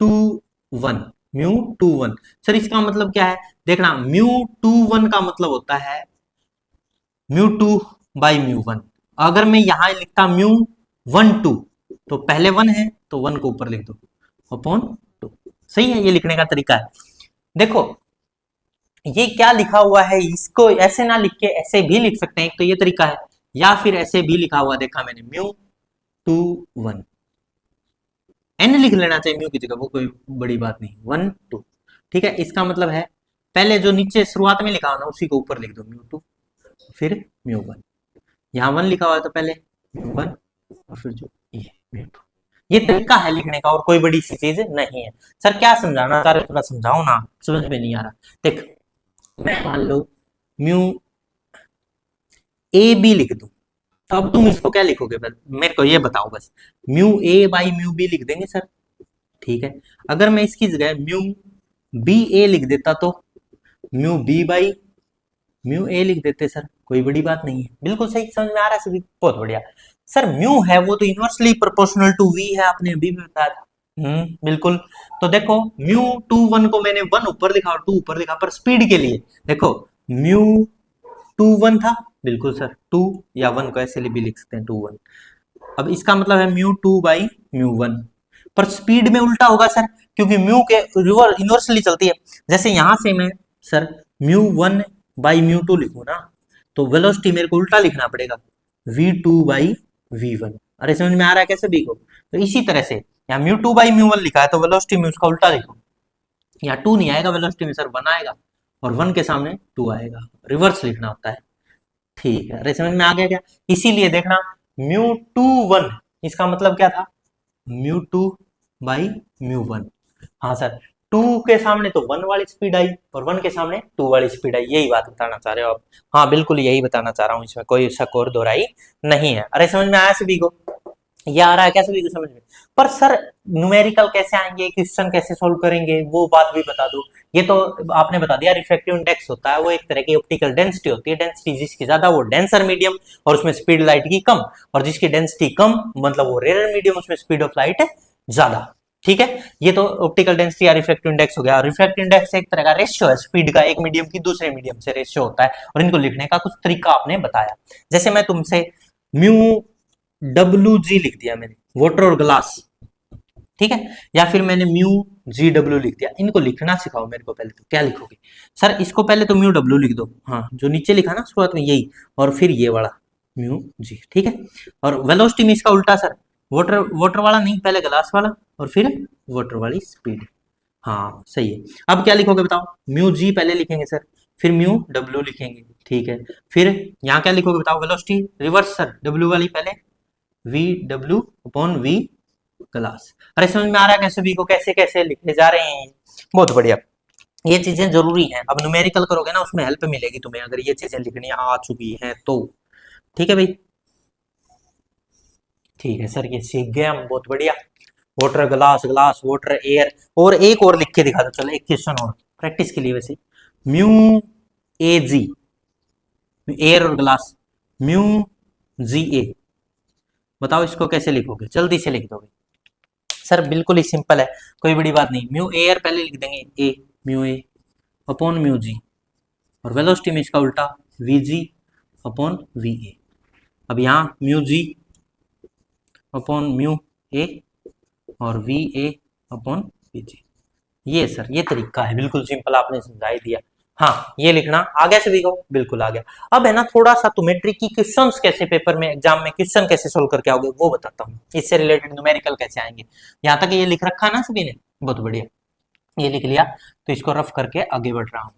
two one, mu two one. Sir इसका मतलब क्या है, देखना म्यू टू वन का मतलब होता है mu two by mu one. अगर मैं यहां लिखता म्यू वन टू, तो पहले वन है तो वन को ऊपर लिख दो अपॉन टू, सही है, ये लिखने का तरीका है। देखो ये क्या लिखा हुआ है, इसको ऐसे ना लिख के ऐसे भी लिख सकते हैं, एक तो ये तरीका है, या फिर ऐसे भी लिखा हुआ देखा मैंने म्यू टू वन, एन लिख लेना चाहिए म्यू की जगह, वो कोई बड़ी बात नहीं, वन टू। ठीक है, इसका मतलब है पहले जो नीचे शुरुआत में लिखा हुआ ना उसी को ऊपर लिख दो म्यू टू, फिर म्यू वन, यहाँ वन लिखा हुआ है तो पहले म्यू वन और फिर जो ये म्यू टू। ये तरीका है लिखने का और कोई बड़ी सी चीज नहीं है। सर क्या समझाना चाह रहे, थोड़ा समझाओ ना, समझ में नहीं आ रहा। देख मैं मान लो म्यू ए बी लिख दूं, तो अब तुम इसको क्या लिखोगे, बस मेरे को ये बताओ, बस mu A by mu B लिख देंगे सर, ठीक है। अगर मैं इसकी जगह म्यू बी ए लिख देता तो mu B by mu A लिख देते सर, कोई बड़ी बात नहीं है, बिल्कुल सही, समझ में आ रहा है सभी, बहुत बढ़िया। सर म्यू है वो तो इनवर्सली प्रोपोर्शनल टू वी है, आपने अभी भी बताया था। बिल्कुल। तो देखो म्यू टू वन को मैंने वन ऊपर लिखा और टू ऊपर लिखा, पर स्पीड के लिए देखो म्यू टू वन था, बिल्कुल सर टू या वन को ऐसे भी लिख सकते हैं टू वन। अब इसका मतलब है mu two by mu one, पर स्पीड में उल्टा होगा सर, क्योंकि म्यू के रिवर्स इनवर्सली चलती है। जैसे यहां से मैं sir mu one by mu two लिखू ना, तो वेलोसिटी मेरे को उल्टा लिखना पड़ेगा v two by V one. अरे समझ में आ रहा है कैसे भी को, तो इसी तरह से यहाँ mu two by mu one लिखा है तो वेलोसिटी में उसका उल्टा लिखो, यहाँ टू नहीं आएगा वेलोसिटी में सर, वन आएगा और वन के सामने टू आएगा, रिवर्स लिखना होता है। ठीक है, अरे समझ में आ गया क्या, इसीलिए देखना म्यू टू वन इसका मतलब क्या था, mu two by mu one. हाँ सर, टू के सामने तो वन वाली स्पीड आई और वन के सामने टू वाली स्पीड आई, यही बात बताना चाह रहे हो आप। हाँ बिल्कुल यही बताना चाह रहा हूँ, इसमें कोई शक और दोहराई नहीं है। अरे समझ में आया सभी को, ये आ रहा है क्या सभी को समझ में। पर सर न्यूमेरिकल कैसे आएंगे, क्वेश्चन कैसे सोल्व करेंगे, वो बात भी बता दो। ये तो आपने बता दिया, रिफ्रैक्टिव इंडेक्स होता है वो एक तरह की ऑप्टिकल डेंसिटी होती है, डेंसिटी जिसकी ज्यादा वो डेंसर मीडियम और उसमें स्पीड लाइट की कम, और जिसकी डेंसिटी कम मतलब वो रेयर मीडियम उसमें स्पीड ऑफ लाइट ज्यादा। ठीक है, ये तो ऑप्टिकल डेंसिटी या रिफ्रैक्टिव इंडेक्स हो गया। रिफ्रैक्टिव इंडेक्स एक तरह का रेशियो है स्पीड का, एक मीडियम की दूसरे मीडियम से रेशियो होता है, और इनको लिखने का कुछ तरीका आपने बताया। जैसे मैं तुमसे म्यू डब्ल्यू जी लिख दिया मैंने, वाटर और ग्लास, ठीक है, या फिर मैंने म्यू जी डब्ल्यू लिख दिया, इनको लिखना सिखाओ मेरे को पहले, तो क्या लिखोगे सर, इसको पहले तो म्यू डब्ल्यू लिख दो, हाँ जो नीचे लिखा ना शुरुआत में यही, और फिर ये वाला म्यू जी, ठीक है। और वेलोसिटी में इसका उल्टा सर, वाटर वाटर वाला नहीं, पहले ग्लास वाला और फिर वाटर वाली स्पीड, हाँ सही है। अब क्या लिखोगे बताओ, म्यू जी पहले लिखेंगे सर, फिर म्यू डब्ल्यू लिखेंगे, ठीक है, फिर यहाँ क्या लिखोगे बताओ, वेलोसिटी रिवर्स सर, डब्ल्यू वाली पहले, V W upon V class. अरे समझ में आ रहा है कैसे भी को कैसे कैसे लिखे जा रहे हैं, बहुत बढ़िया, ये चीजें जरूरी हैं। अब न्यूमेरिकल करोगे ना उसमें हेल्प मिलेगी तुम्हें, अगर ये चीजें लिखनी आ चुकी हैं तो, ठीक है भाई, ठीक है सर, ये सीख गए हम, बहुत बढ़िया। Water glass, glass water air, और एक और लिख के दिखा दो, चलो एक क्वेश्चन और प्रैक्टिस के लिए, वैसे म्यू ए जी, एयर और ग्लास, म्यू जी ए, बताओ इसको कैसे लिखोगे, जल्दी से लिख दोगे सर, बिल्कुल ही सिंपल है, कोई बड़ी बात नहीं। म्यू एयर पहले लिख देंगे ए, mu A upon mu G, और वेलोसिटी में इसका उल्टा we ji upon V A. अब यहाँ mu G upon mu A और वी ए अपॉन वी जी, ये सर ये तरीका है, बिल्कुल सिंपल, आपने समझा ही दिया। हाँ ये लिखना आ गया सभी को, बिल्कुल आ गया। अब है ना थोड़ा सा तुम्हें ट्रिकी क्वेश्चंस कैसे पेपर में एग्जाम में क्वेश्चन कैसे सोल्व करके आओगे वो बताता हूँ, इससे रिलेटेड न्यूमेरिकल कैसे आएंगे। यहाँ तक ये लिख रखा है ना सभी ने, बहुत बढ़िया। ये लिख लिया, तो इसको रफ करके आगे बढ़ रहा हूं।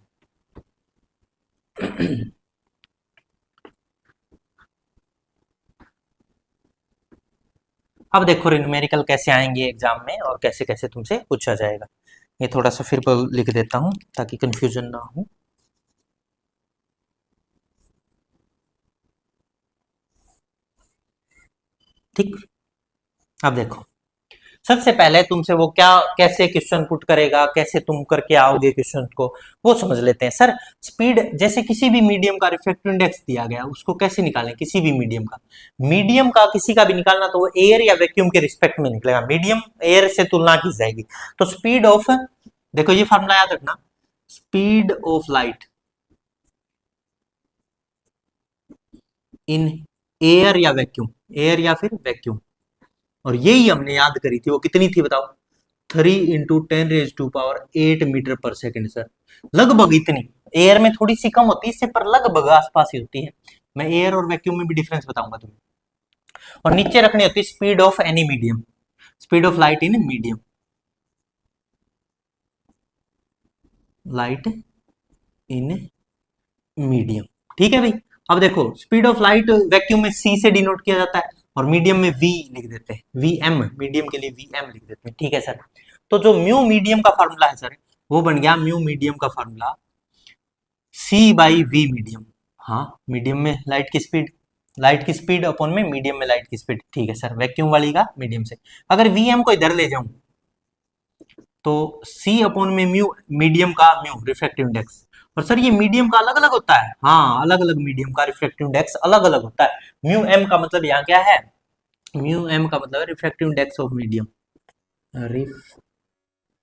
अब देखो न्यूमेरिकल कैसे आएंगे एग्जाम में और कैसे कैसे तुमसे पूछा जाएगा। ये थोड़ा सा फिर लिख देता हूं ताकि कंफ्यूजन ना हो। ठीक, अब देखो सबसे पहले तुमसे वो क्या कैसे क्वेश्चन पुट करेगा, कैसे तुम करके आओगे क्वेश्चन को, वो समझ लेते हैं। सर स्पीड, जैसे किसी भी मीडियम का रिफ्रैक्टिव इंडेक्स दिया गया, उसको कैसे निकालें? किसी भी मीडियम का किसी का भी निकालना तो वो एयर या वैक्यूम के रिस्पेक्ट में निकलेगा। मीडियम एयर से तुलना की जाएगी। तो स्पीड ऑफ, देखो ये फॉर्मूला याद रखना, speed of light in air या वैक्यूम, एयर या फिर वैक्यूम, और यही हमने याद करी थी। वो कितनी थी बताओ? 3 × 10⁸ 8 मीटर पर सेकेंड सर, लगभग इतनी। एयर में थोड़ी सी कम होती है इससे, पर लगभग आसपास ही होती है। मैं एयर और वैक्यूम में भी डिफरेंस बताऊंगा तुम्हें। और नीचे रखनी होती है speed of any medium, speed of light in medium, light in medium. ठीक है भाई। अब देखो स्पीड ऑफ लाइट वैक्यूम में सी से डिनोट किया जाता है और मीडियम में वी लिख देते हैं, वी एम, मीडियम के लिए वी एम लिख देते हैं। ठीक है सर। तो जो म्यू मीडियम का फॉर्मूला है सर, वो बन गया म्यू मीडियम का formula C by V medium. हाँ, मीडियम में लाइट की स्पीड अपॉन में मीडियम में लाइट की स्पीड। ठीक है सर, वैक्यूम वाली का मीडियम से। अगर वी एम को इधर ले जाऊं तो सी अपॉन में म्यू, मीडियम का म्यू रिफ्रैक्टिव इंडेक्स। और सर ये मीडियम का अलग अलग होता है? हाँ, अलग अलग मीडियम का रिफ्रैक्टिव इंडेक्स अलग अलग होता है। म्यू एम का मतलब यहाँ क्या है? म्यू एम का मतलब है refractive index of medium,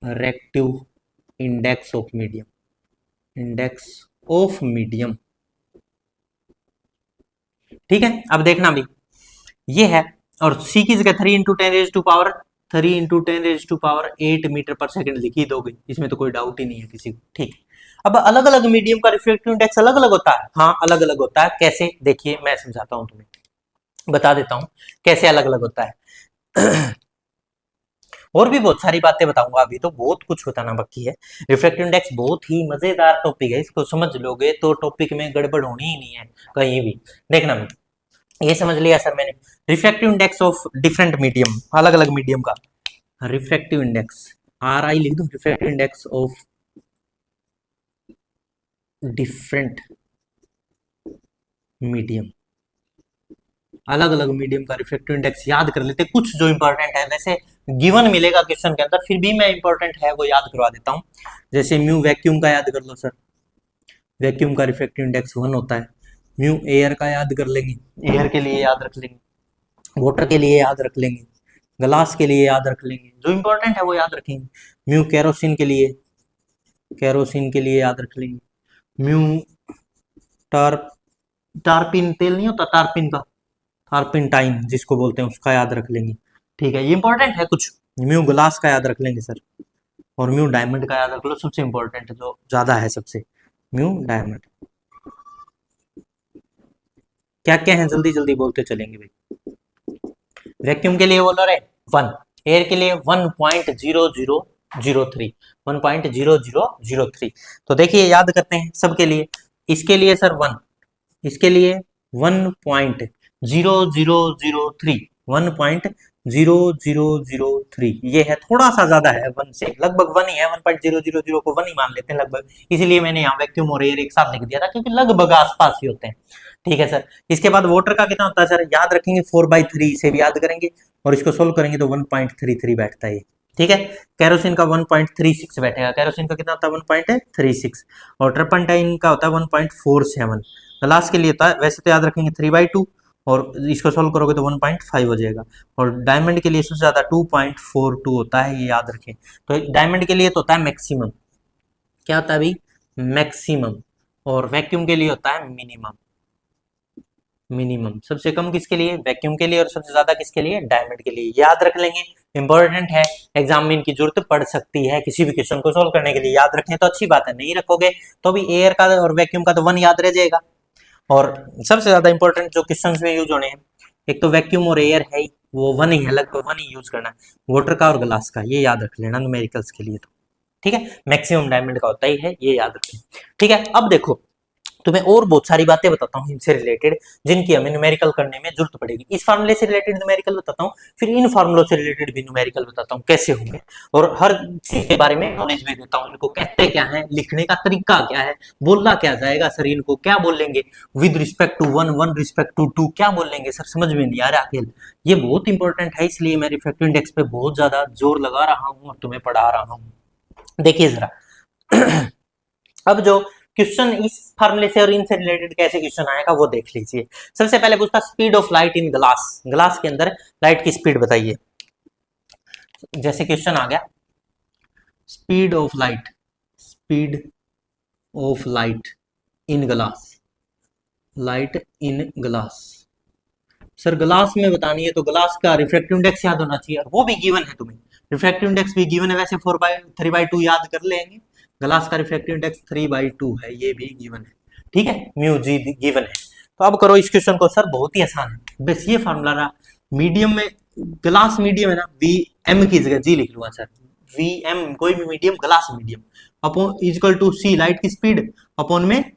refractive index of medium, index of medium. ठीक है, अब देखना भी ये है। और सी की जगह 3 × 10⁸ 8 मीटर पर सेकंड लिख ही दोगे, इसमें तो कोई डाउट ही नहीं है किसी को। ठीक। अब अलग अलग मीडियम का रिफ्रैक्टिव इंडेक्स अलग अलग होता है। हाँ, अलग अलग होता है। कैसे? देखिए मैं समझाता हूं तुम्हें, बता देता हूं कैसे अलग अलग होता है। और भी बहुत सारी बातें बताऊंगा, अभी तो बहुत कुछ बताना बाकी है। रिफ्रैक्टिव इंडेक्स बहुत ही मजेदार टॉपिक है, इसको समझ लोगे तो टॉपिक में गड़बड़ होनी ही नहीं है कहीं भी। देखना भी, ये समझ लिया सर मैंने, refractive index of different medium, अलग अलग मीडियम का रिफ्रैक्टिव इंडेक्स, आर आई लिख दो, refractive index of different medium, अलग अलग मीडियम का रिफ्रैक्टिव इंडेक्स याद कर लेते कुछ जो इंपॉर्टेंट है। वैसे गिवन मिलेगा क्वेश्चन के अंदर, फिर भी मैं इंपॉर्टेंट है वो याद करवा देता हूँ। जैसे म्यू वैक्यूम का याद कर लो सर, वैक्यूम का रिफ्रैक्टिव इंडेक्स 1 होता है। म्यू एयर का याद कर लेंगे, एयर के लिए याद रख लेंगे, वाटर के लिए याद रख लेंगे, ग्लास के लिए याद रख लेंगे, जो इंपॉर्टेंट है वो याद रखेंगे। म्यू केरोसिन के लिए, केरोसिन के लिए याद रख लेंगे। म्यू टार, टारपिन तेल नहीं होता, टारपिन का, टारपिन टाइम जिसको बोलते हैं, उसका याद रख लेंगे। ठीक है, ये इंपॉर्टेंट है कुछ। म्यू ग्लास का याद रख लेंगे सर, और म्यू डायमंड का याद रख लो, सबसे इंपॉर्टेंट है जो ज्यादा है सबसे, म्यू डायमंड। क्या क्या है जल्दी जल्दी बोलते चलेंगे भाई। वैक्यूम के लिए बोलो रे 1, एयर के लिए 1.0003, 1.0003। तो देखिए याद करते हैं सबके लिए। इसके लिए सर 1, इसके लिए 1.0003, 1.0003, ये है थोड़ा सा ज्यादा है 1 से, लगभग 1 ही है, 1.000 को 1 ही मान लेते हैं लगभग, इसलिए मैंने यहाँ वैक्यूम और एयर एक साथ लिख दिया था क्योंकि लगभग आसपास ही होते हैं। ठीक है सर। इसके बाद वाटर का कितना होता है सर, याद रखेंगे 4/3 से भी याद करेंगे, और इसको सोल्व करेंगे तो 1.33 बैठता है। ठीक है। कैरोसिन का 1.36 बैठेगा, कैरोसिन का कितना होता है 1.36, और ट्रपनटाइन का होता है 1.47। ग्लास के लिए होता है, वैसे तो याद रखेंगे 3/2, और इसको सोल्व करोगे तो 1.5 हो जाएगा। और डायमंड के लिए सबसे ज्यादा 2.42 होता है, ये याद रखें। तो डायमंड के लिए तो होता है मैक्सिमम, क्या होता है भाई, मैक्सिमम, और वैक्यूम के लिए होता है मिनिमम। मिनिमम सबसे कम किसके लिए, वैक्यूम के लिए, और सबसे ज्यादा किसके लिए, डायमंड के लिए। याद रख लेंगे, इंपॉर्टेंट है, एग्जाम में इनकी जरूरत पड़ सकती है किसी भी क्वेश्चन को सोल्व करने के लिए। याद रखें तो अच्छी बात है, नहीं रखोगे तो भी एयर का और वैक्यूम का तो 1 याद रह जाएगा। और सबसे ज्यादा इंपॉर्टेंट जो क्वेश्चन में यूज होने हैं, एक तो वैक्यूम और एयर है, वो 1 ही है, लगभग 1 ही यूज करना है। वाटर का और ग्लास का, ये याद रख लेना न्यूमेरिकल्स के लिए। तो ठीक है, मैक्सिमम डायमंड का होता ही है, ये याद रखें। ठीक है, अब देखो तुम्हें और बहुत सारी बातें बताता हूँ इनसे रिलेटेड, जिनकी हमें न्यूमेरिकल करने में जरूरत पड़ेगी। इस फार्मूले से रिलेटेड न्यूमेरिकल बताता हूँ, फिर इन फार्मूलों से रिलेटेड भी न्यूमेरिकल बताता हूँ कैसे होंगे, और हर चीज के बारे में नॉलेज भी देता हूँ। इनको कहते क्या है, लिखने का तरीका क्या है, बोलना क्या जाएगा सर, इनको क्या बोलेंगे, with respect to one, one respect to two, क्या बोलेंगे सर, समझ में नहीं आ रहा अकेले। ये बहुत इंपॉर्टेंट है, इसलिए मैं रिफ्रैक्टिव इंडेक्स पे बहुत ज्यादा जोर लगा रहा हूँ और तुम्हें पढ़ा रहा हूँ। देखिए जरा अब जो क्वेश्चन इस फार्मूले से और इनसे रिलेटेड कैसे क्वेश्चन आएगा वो देख लीजिए। सबसे पहले पूछता speed of light in glass, glass के अंदर लाइट की स्पीड बताइए। जैसे क्वेश्चन आ गया speed of light, speed of light in glass, light in glass. Sir glass में बतानी है तो ग्लास का रिफ्रैक्टिव इंडेक्स याद होना चाहिए, और वो भी गिवन है तुम्हें, रिफ्रैक्टिव इंडेक्स भी गिवन है, वैसे 3/2 याद कर लेंगे। ग्लास का रिफ्रैक्टिव इंडेक्स 3/2 है, ये भी गिवन है। ठीक है, म्यू जी गिवन है। तो अब करो इस क्वेश्चन को। सर बहुत ही आसान है, बस ये फार्मूला रहा। मीडियम में, ग्लास मीडियम है ना, वी एम की जगह जी लिख लूंगा सर, वी एम कोई भी medium, glass medium upon equal to C light की स्पीड अपॉन में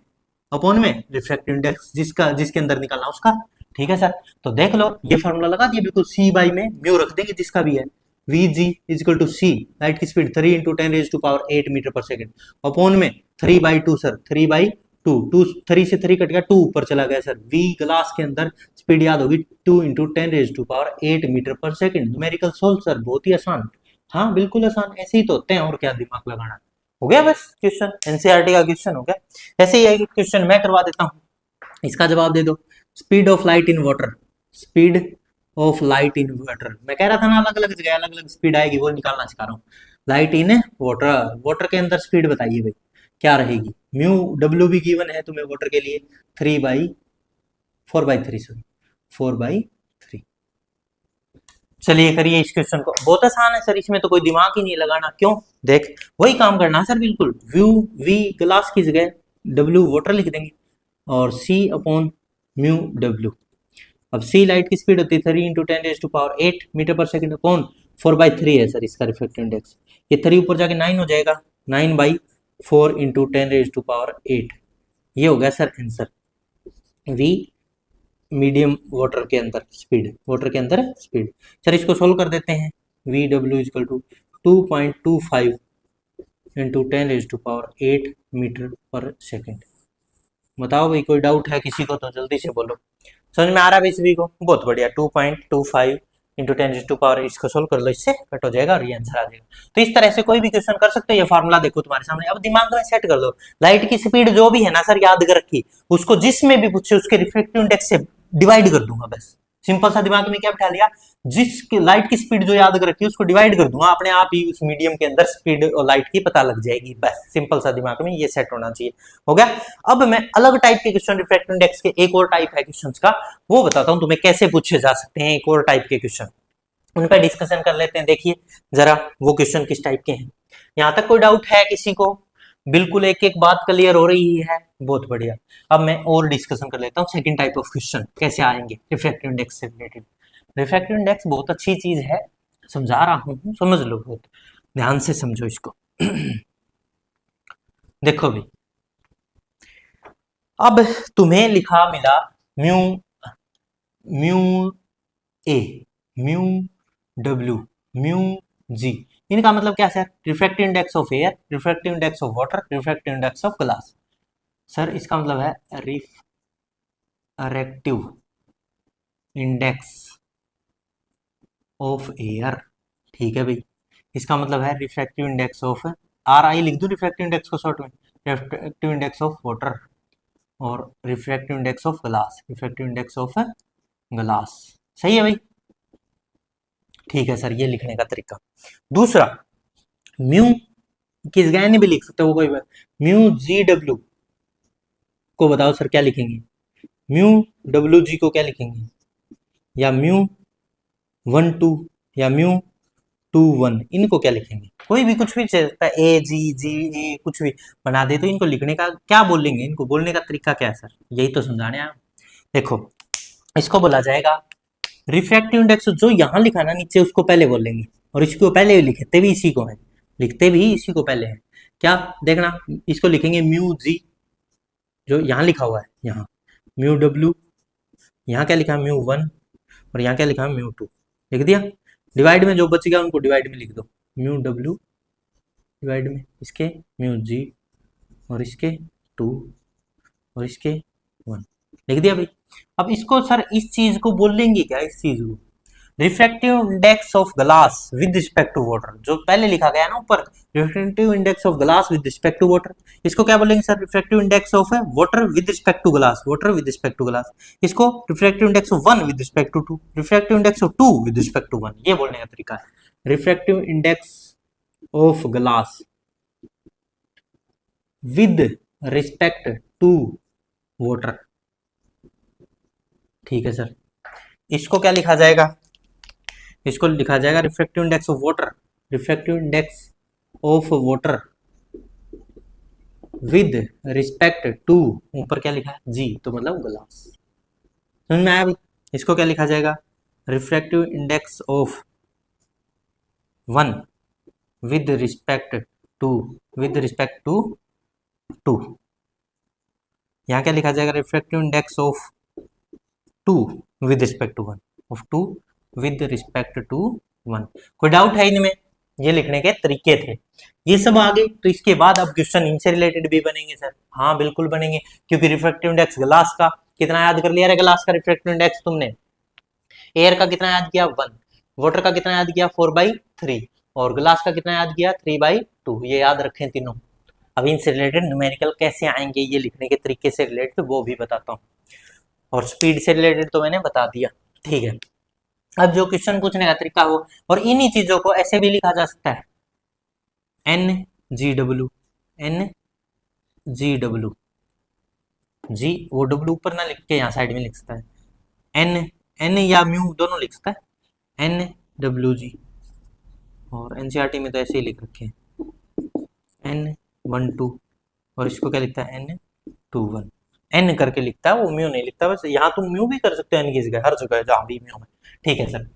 रिफ्रैक्टिव इंडेक्स जिसके अंदर निकालना उसका। ठीक है सर, तो देख लो ये फार्मूला लगा दिया बिल्कुल, सी बाई में म्यू रख देंगे जिसका भी है, V G equal to C light की स्पीड 3 × 10⁸ मीटर पर सेकंड अपॉन में 3/2 सर, 3/2, 3 से 3 कट गया, 2 ऊपर चला गया सर। वी ग्लास के अंदर स्पीड याद होगी 2 × 10⁸ मीटर पर सेकंड। न्यूमेरिकल सोल्व सर, बहुत ही आसान। हाँ बिल्कुल आसान, ऐसे ही तो होते हैं, और क्या दिमाग लगाना। हो गया बस क्वेश्चन, एनसीईआरटी का क्वेश्चन हो गया। ऐसे ही है क्वेश्चन मैं करवा देता हूँ, इसका जवाब दे दो। Speed of light in water, speed of light in water, मैं कह रहा था ना अलग अलग जगह अलग अलग स्पीड आएगी, वो निकालना सिखा रहा हूँ। लाइट इन वाटर, वाटर के अंदर स्पीड बताइए भाई क्या रहेगी। म्यू डब्ल्यू भी गिवन है तुम्हें वाटर के लिए, 4/3 सॉरी 4/3। चलिए करिए इस क्वेश्चन को, बहुत आसान है सर, इसमें तो कोई दिमाग ही नहीं लगाना। क्यों, देख वही काम करना है सर बिल्कुल। व्यू वी ग्लास की जगह डब्ल्यू वाटर लिख देंगे और सी अपॉन म्यू डब्ल्यू। अब सी लाइट की स्पीड होती है 3 × 10⁸ मीटर पर सेकंड अपॉन 4/3 है सर इसका रिफ्रैक्टिव इंडेक्स। ये 3 ऊपर जाके 9 हो जाएगा, 9/4 × 10⁸ ये हो गया sir answer. V medium water के अंदर स्पीड, वाटर के अंदर स्पीड। सर इसको सोल्व कर देते हैं। V W equal to 2.25 × 10⁸ metre पर सेकंड। बताओ भाई कोई डाउट है किसी को तो जल्दी से बोलो। समझ में आ रहा है भाई सभी को? बहुत बढ़िया। 2.25 × 10⁸, इसको सोल्व कर लो, इससे कट हो जाएगा और ये आंसर आ जाएगा। तो इस तरह से कोई भी क्वेश्चन कर सकते हो। ये फार्मूला देखो तुम्हारे सामने, अब दिमाग में सेट कर लो। लाइट की स्पीड जो भी है ना सर, याद कर रखी, उसको जिसमें भी पूछे उसके रिफ्रैक्टिव इंडेक्स से डिवाइड कर दूंगा बस। सिंपल सा दिमाग में क्या बिठा लिया, जिस लाइट की स्पीड जो याद कर रखी है उसको डिवाइड कर दूंगा, अपने आप ही उस मीडियम के अंदर स्पीड और लाइट की पता लग जाएगी। बस सिंपल सा दिमाग में ये सेट होना चाहिए। हो गया। अब मैं अलग टाइप के क्वेश्चन, रिफ्रैक्टिव इंडेक्स के एक और टाइप है क्वेश्चंस का, वो बताता हूं तुम्हें कैसे पूछे जा सकते हैं। एक और टाइप के क्वेश्चन, उन पर डिस्कशन कर लेते हैं। देखिए जरा वो क्वेश्चन किस टाइप के हैं। यहां तक कोई डाउट है किसी को? बिल्कुल एक एक बात क्लियर हो रही है, बहुत बढ़िया। अब मैं और डिस्कशन कर लेता हूँ सेकंड टाइप ऑफ क्वेश्चन कैसे आएंगे रिफ्रैक्टिव इंडेक्स से रिलेटेड। रिफ्रैक्टिव इंडेक्स बहुत अच्छी चीज है, समझा रहा हूँ, समझ लो, बहुत ध्यान से समझो इसको। देखो भाई, अब तुम्हें लिखा मिला mu A, mu W, mu G. इनका मतलब क्या sir? Refractive index of air, refractive index of water, refractive index of glass. Sir इसका मतलब है रिफ्रैक्टिव इंडेक्स ऑफ एयर। ठीक है भाई, इसका मतलब है रिफ्रैक्टिव इंडेक्स ऑफ, RI लिख दूं रिफ्रैक्टिव इंडेक्स को शॉर्ट में, रिफ्रैक्टिव इंडेक्स ऑफ वाटर और refractive index of glass, refractive index of glass. सही है भाई? ठीक है सर, ये लिखने का तरीका। दूसरा, म्यू किस गए ने भी लिख सकते हो कोई बात। म्यू जी डब्ल्यू को बताओ सर क्या लिखेंगे, म्यू डब्ल्यू जी को क्या लिखेंगे, या म्यू 1 2 या म्यू 2 1, इनको क्या लिखेंगे? कोई भी कुछ भी चलता है, ए जी जी ए कुछ भी बना दे, तो इनको लिखने का क्या बोलेंगे, इनको बोलने का तरीका क्या है सर? यही तो समझाने आप। देखो इसको बोला जाएगा रिफ्रैक्टिव इंडेक्स, जो यहां लिखा ना नीचे उसको पहले बोलेंगे, और इसको पहले लिखे भी इसी को है। लिखते भी इसी को पहले हैं। क्या देखना, इसको लिखेंगे म्यू जी, जो यहाँ लिखा हुआ है, यहाँ म्यू डब्ल्यू, यहाँ क्या लिखा है म्यू वन, और यहाँ क्या लिखा है म्यू टू, लिख दिया। डिवाइड में जो बच गया उनको डिवाइड में लिख दो, म्यू डब्ल्यू डिवाइड में इसके म्यू जी, और इसके टू, और इसके वन, लिख दिया भाई। अब इसको सर इस चीज को बोल लेंगे क्या, इस चीज को refractive index of glass with respect to water, जो पहले लिखा गया ना ऊपर, refractive index of glass with respect to water, इसको क्या बोलेंगे sir, refractive index of water with respect to glass, water with respect to glass. इसको refractive index of one with respect to two, refractive index of two with respect to one, ये बोलने का तरीका है। Refractive index of glass with respect to water, ठीक है sir. इसको क्या लिखा जाएगा, इसको लिखा जाएगा refractive index of water, refractive index of water with respect to, ऊपर क्या लिखा है जी, तो मतलब ग्लास, समझ में आया भाई। इसको क्या लिखा जाएगा, refractive index of one with respect to, with respect to two, यहाँ क्या लिखा जाएगा, refractive index of two with respect to one, of two with respect to one. कोई डाउट है इनमें, ये लिखने के तरीके थे, ये सब आ गए। तो इसके बाद अब क्वेश्चन इनसे रिलेटेड भी बनेंगे सर, हाँ बिल्कुल बनेंगे, क्योंकि रिफ्रैक्टिव इंडेक्स ग्लास का कितना याद कर लिया, ग्लास का रिफ्रैक्टिव इंडेक्स तुमने, एयर का कितना याद किया 1, वाटर का कितना याद किया 4/3, और ग्लास का कितना याद किया 3/2, ये याद रखें तीनों। अब इनसे रिलेटेड न्यूमेरिकल कैसे आएंगे, ये लिखने के तरीके से रिलेटेड वो भी बताता हूँ, और स्पीड से रिलेटेड तो मैंने बता दिया, ठीक है। अब जो क्वेश्चन पूछने का तरीका हो, और इन्हीं चीजों को ऐसे भी लिखा जा सकता है, N G W, N G W, G वो डब्ल्यू ऊपर ना लिख के यहाँ साइड में लिख सकता है, एन एन या म्यू दोनों लिख सकता है, एन डब्ल्यू जी, और एनसीईआरटी में तो ऐसे ही लिख रखे हैं N12, और इसको क्या लिखता है N21, एन करके लिखता है, वो म्यू नहीं लिखता। बस यहाँ तुम म्यू भी कर सकते हो एन की जगह, हर जगह जहाँ भी म्यू है, ठीक है सर।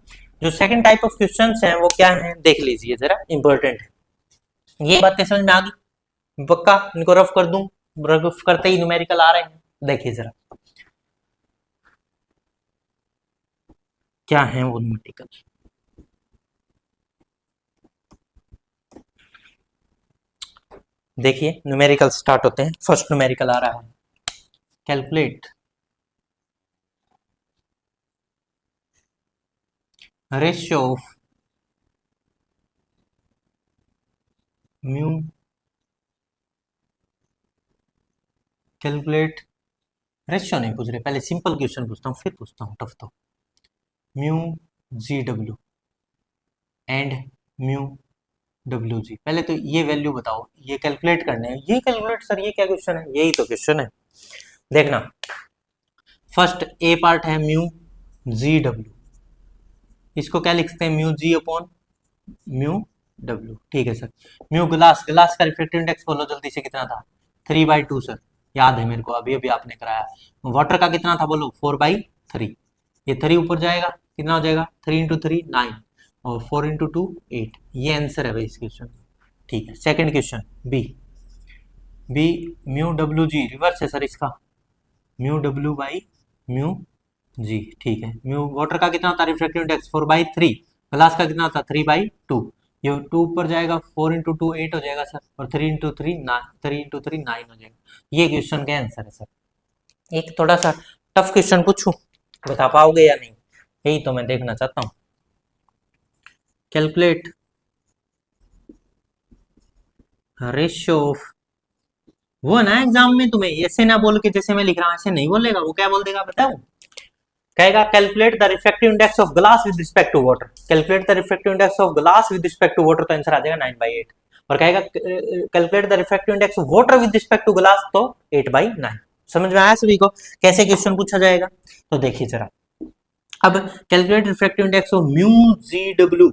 जो सेकंड टाइप ऑफ क्वेश्चंस हैं वो क्या है, देख लीजिए जरा, इंपॉर्टेंट है। ये बातें समझ में आ गई, पक्का इनको रफ कर दूं, रफ करते ही न्यूमेरिकल आ रहे हैं, देखिए जरा क्या है वो न्यूमेरिकल। देखिए न्यूमेरिकल स्टार्ट होते हैं, फर्स्ट न्यूमेरिकल आ रहा है, calculate ratio of mu, calculate ratio नहीं पूछ रहे, पहले सिंपल क्वेश्चन पूछता हूँ फिर पूछता हूँ टफ। तो mu G W and mu W जी, पहले तो ये वैल्यू बताओ, ये कैलकुलेट करने हैं, ये कैलकुलेट सर ये क्या क्वेश्चन है, यही तो क्वेश्चन है। देखना फर्स्ट ए पार्ट है म्यू जी डब्ल्यू, इसको क्या लिखते हैं mu G upon mu W, ठीक है सर। म्यू ग्लास, ग्लास का रिफ्रैक्टिव इंडेक्स बोलो जल्दी से, कितना था 3/2 सर, याद है मेरे को, अभी अभी आपने कराया। वाटर का कितना था बोलो 4/3, ये 3 ऊपर जाएगा कितना हो जाएगा 3 × 3 9, और 4 × 2 8, ये आंसर है भाई इस क्वेश्चन, ठीक है। Second question B, B mu W G reverse है सर इसका, mu W by mu G, ठीक है। म्यू वाटर का कितना था रिफ्रैक्टिव इंडेक्स 4/3, ग्लास का कितना था 3/2, ये 2 ऊपर जाएगा 4 × 2 8 हो जाएगा सर, और 3 × 3 9, 3 × 3 9 हो जाएगा, ये क्वेश्चन का आंसर है सर। एक थोड़ा सा टफ क्वेश्चन पूछूं, बता पाओगे या नहीं, यही तो मैं देखना चाहता हूं। कैलकुलेट रेशियो ऑफ, वो ना एग्जाम में तुम्हें ऐसे ना बोल के जैसे मैं लिख रहा हूं ऐसे नहीं बोलेगा, वो क्या बोल देगा बताओ, कहेगा calculate the refractive index of glass with respect to water, calculate the refractive index of glass with respect to water, तो आंसर आ जाएगा 9/8, और कहेगा calculate the refractive index of water with respect to glass, तो 8/9। समझ में आया सभी को कैसे क्वेश्चन पूछा जाएगा, तो देखिए जरा। अब calculate refractive index of mu G W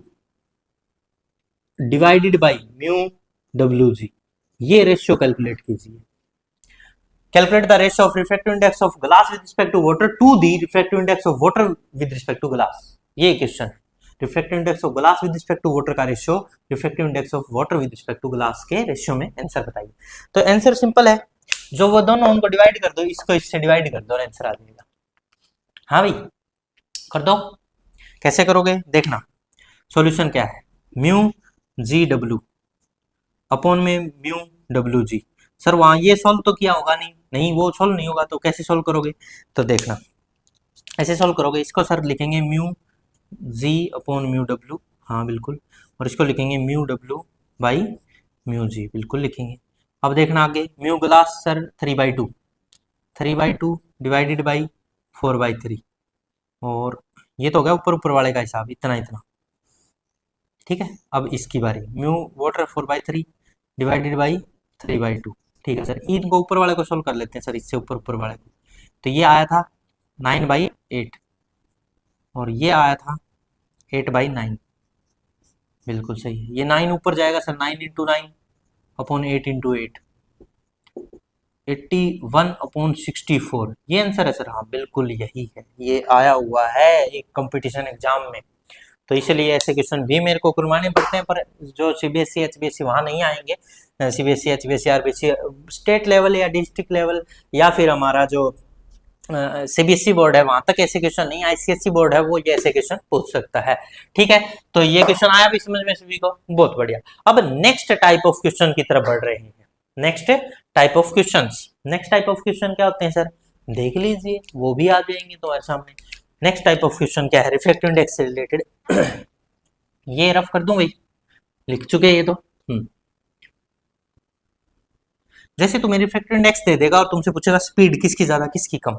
divided by mu W G, ये रेशियो कैलकुलेट कीजिए। Calculate the ratio of refractive index of glass with respect to water to the refractive index of water with respect to glass, ये question है। Refractive index of glass with respect to water का ratio refractive index of water with respect to glass के ratio में answer बताइए। तो answer simple है, जो वो दोनों उनको डिवाइड कर दो, इसको इससे डिवाइड कर दो और आंसर आ जाएगा। हाँ भाई कर दो। कैसे करोगे देखना, सॉल्यूशन क्या है, म्यू जी डब्ल्यू अपॉन में म्यू डब्ल्यू जी। सर वहां ये सॉल्व तो किया होगा नहीं, नहीं वो सॉल्व नहीं होगा, तो कैसे सॉल्व करोगे, तो देखना ऐसे सॉल्व करोगे, इसको सर लिखेंगे mu G upon mu W, हाँ बिल्कुल, और इसको लिखेंगे म्यू डब्ल्यू बाई म्यू जी, बिल्कुल लिखेंगे। अब देखना आगे, mu glass sir 3/2, 3/2 divided by 4/3, और ये तो हो गया ऊपर ऊपर वाले का हिसाब, इतना इतना, ठीक है। अब इसकी बारी, म्यू वाटर 4/3 डिवाइडेड बाई 3/2, ठीक है सर। इनको ऊपर वाले को सोल्व कर लेते हैं सर, इससे ऊपर ऊपर वाले को, तो ये आया था 9/8 और ये आया था 8/9, बिल्कुल सही है। ये 9 ऊपर जाएगा सर, 9 इंटू 9 अपॉन 8 इंटू 8, 81/64, ये आंसर है सर। हाँ बिल्कुल यही है, ये आया हुआ है एक कंपटीशन एग्जाम में, तो इसलिए ऐसे क्वेश्चन भी मेरे को करवाने पड़ते हैं, पर जो सीबीएसई एचबीएसई वहाँ नहीं आएंगे। CBSE HBSE RBSE state level या डिस्ट्रिक्ट लेवल या फिर हमारा जो सीबीएसई बोर्ड है वहां तक ऐसे क्वेश्चन नहीं, आईसीएसई बोर्ड है वो ये ऐसे क्वेश्चन पूछ सकता है, ठीक है। तो ये क्वेश्चन आया भी समझ में सभी को, बहुत बढ़िया। अब नेक्स्ट टाइप ऑफ क्वेश्चन की तरफ बढ़ रहे हैं, next type of questions. Next type of question क्या होते हैं सर, देख लीजिए, वो भी आ जाएंगे तुम्हारे सामने। नेक्स्ट टाइप ऑफ क्वेश्चन क्या है, रिफ्रैक्टिव इंडेक्स से रिलेटेड। ये रफ कर दूं भाई, लिख चुके ये तो। जैसे तुम्हें रिफ्रैक्टिव इंडेक्स दे देगा और तुमसे पूछेगा स्पीड किसकी ज्यादा किसकी कम,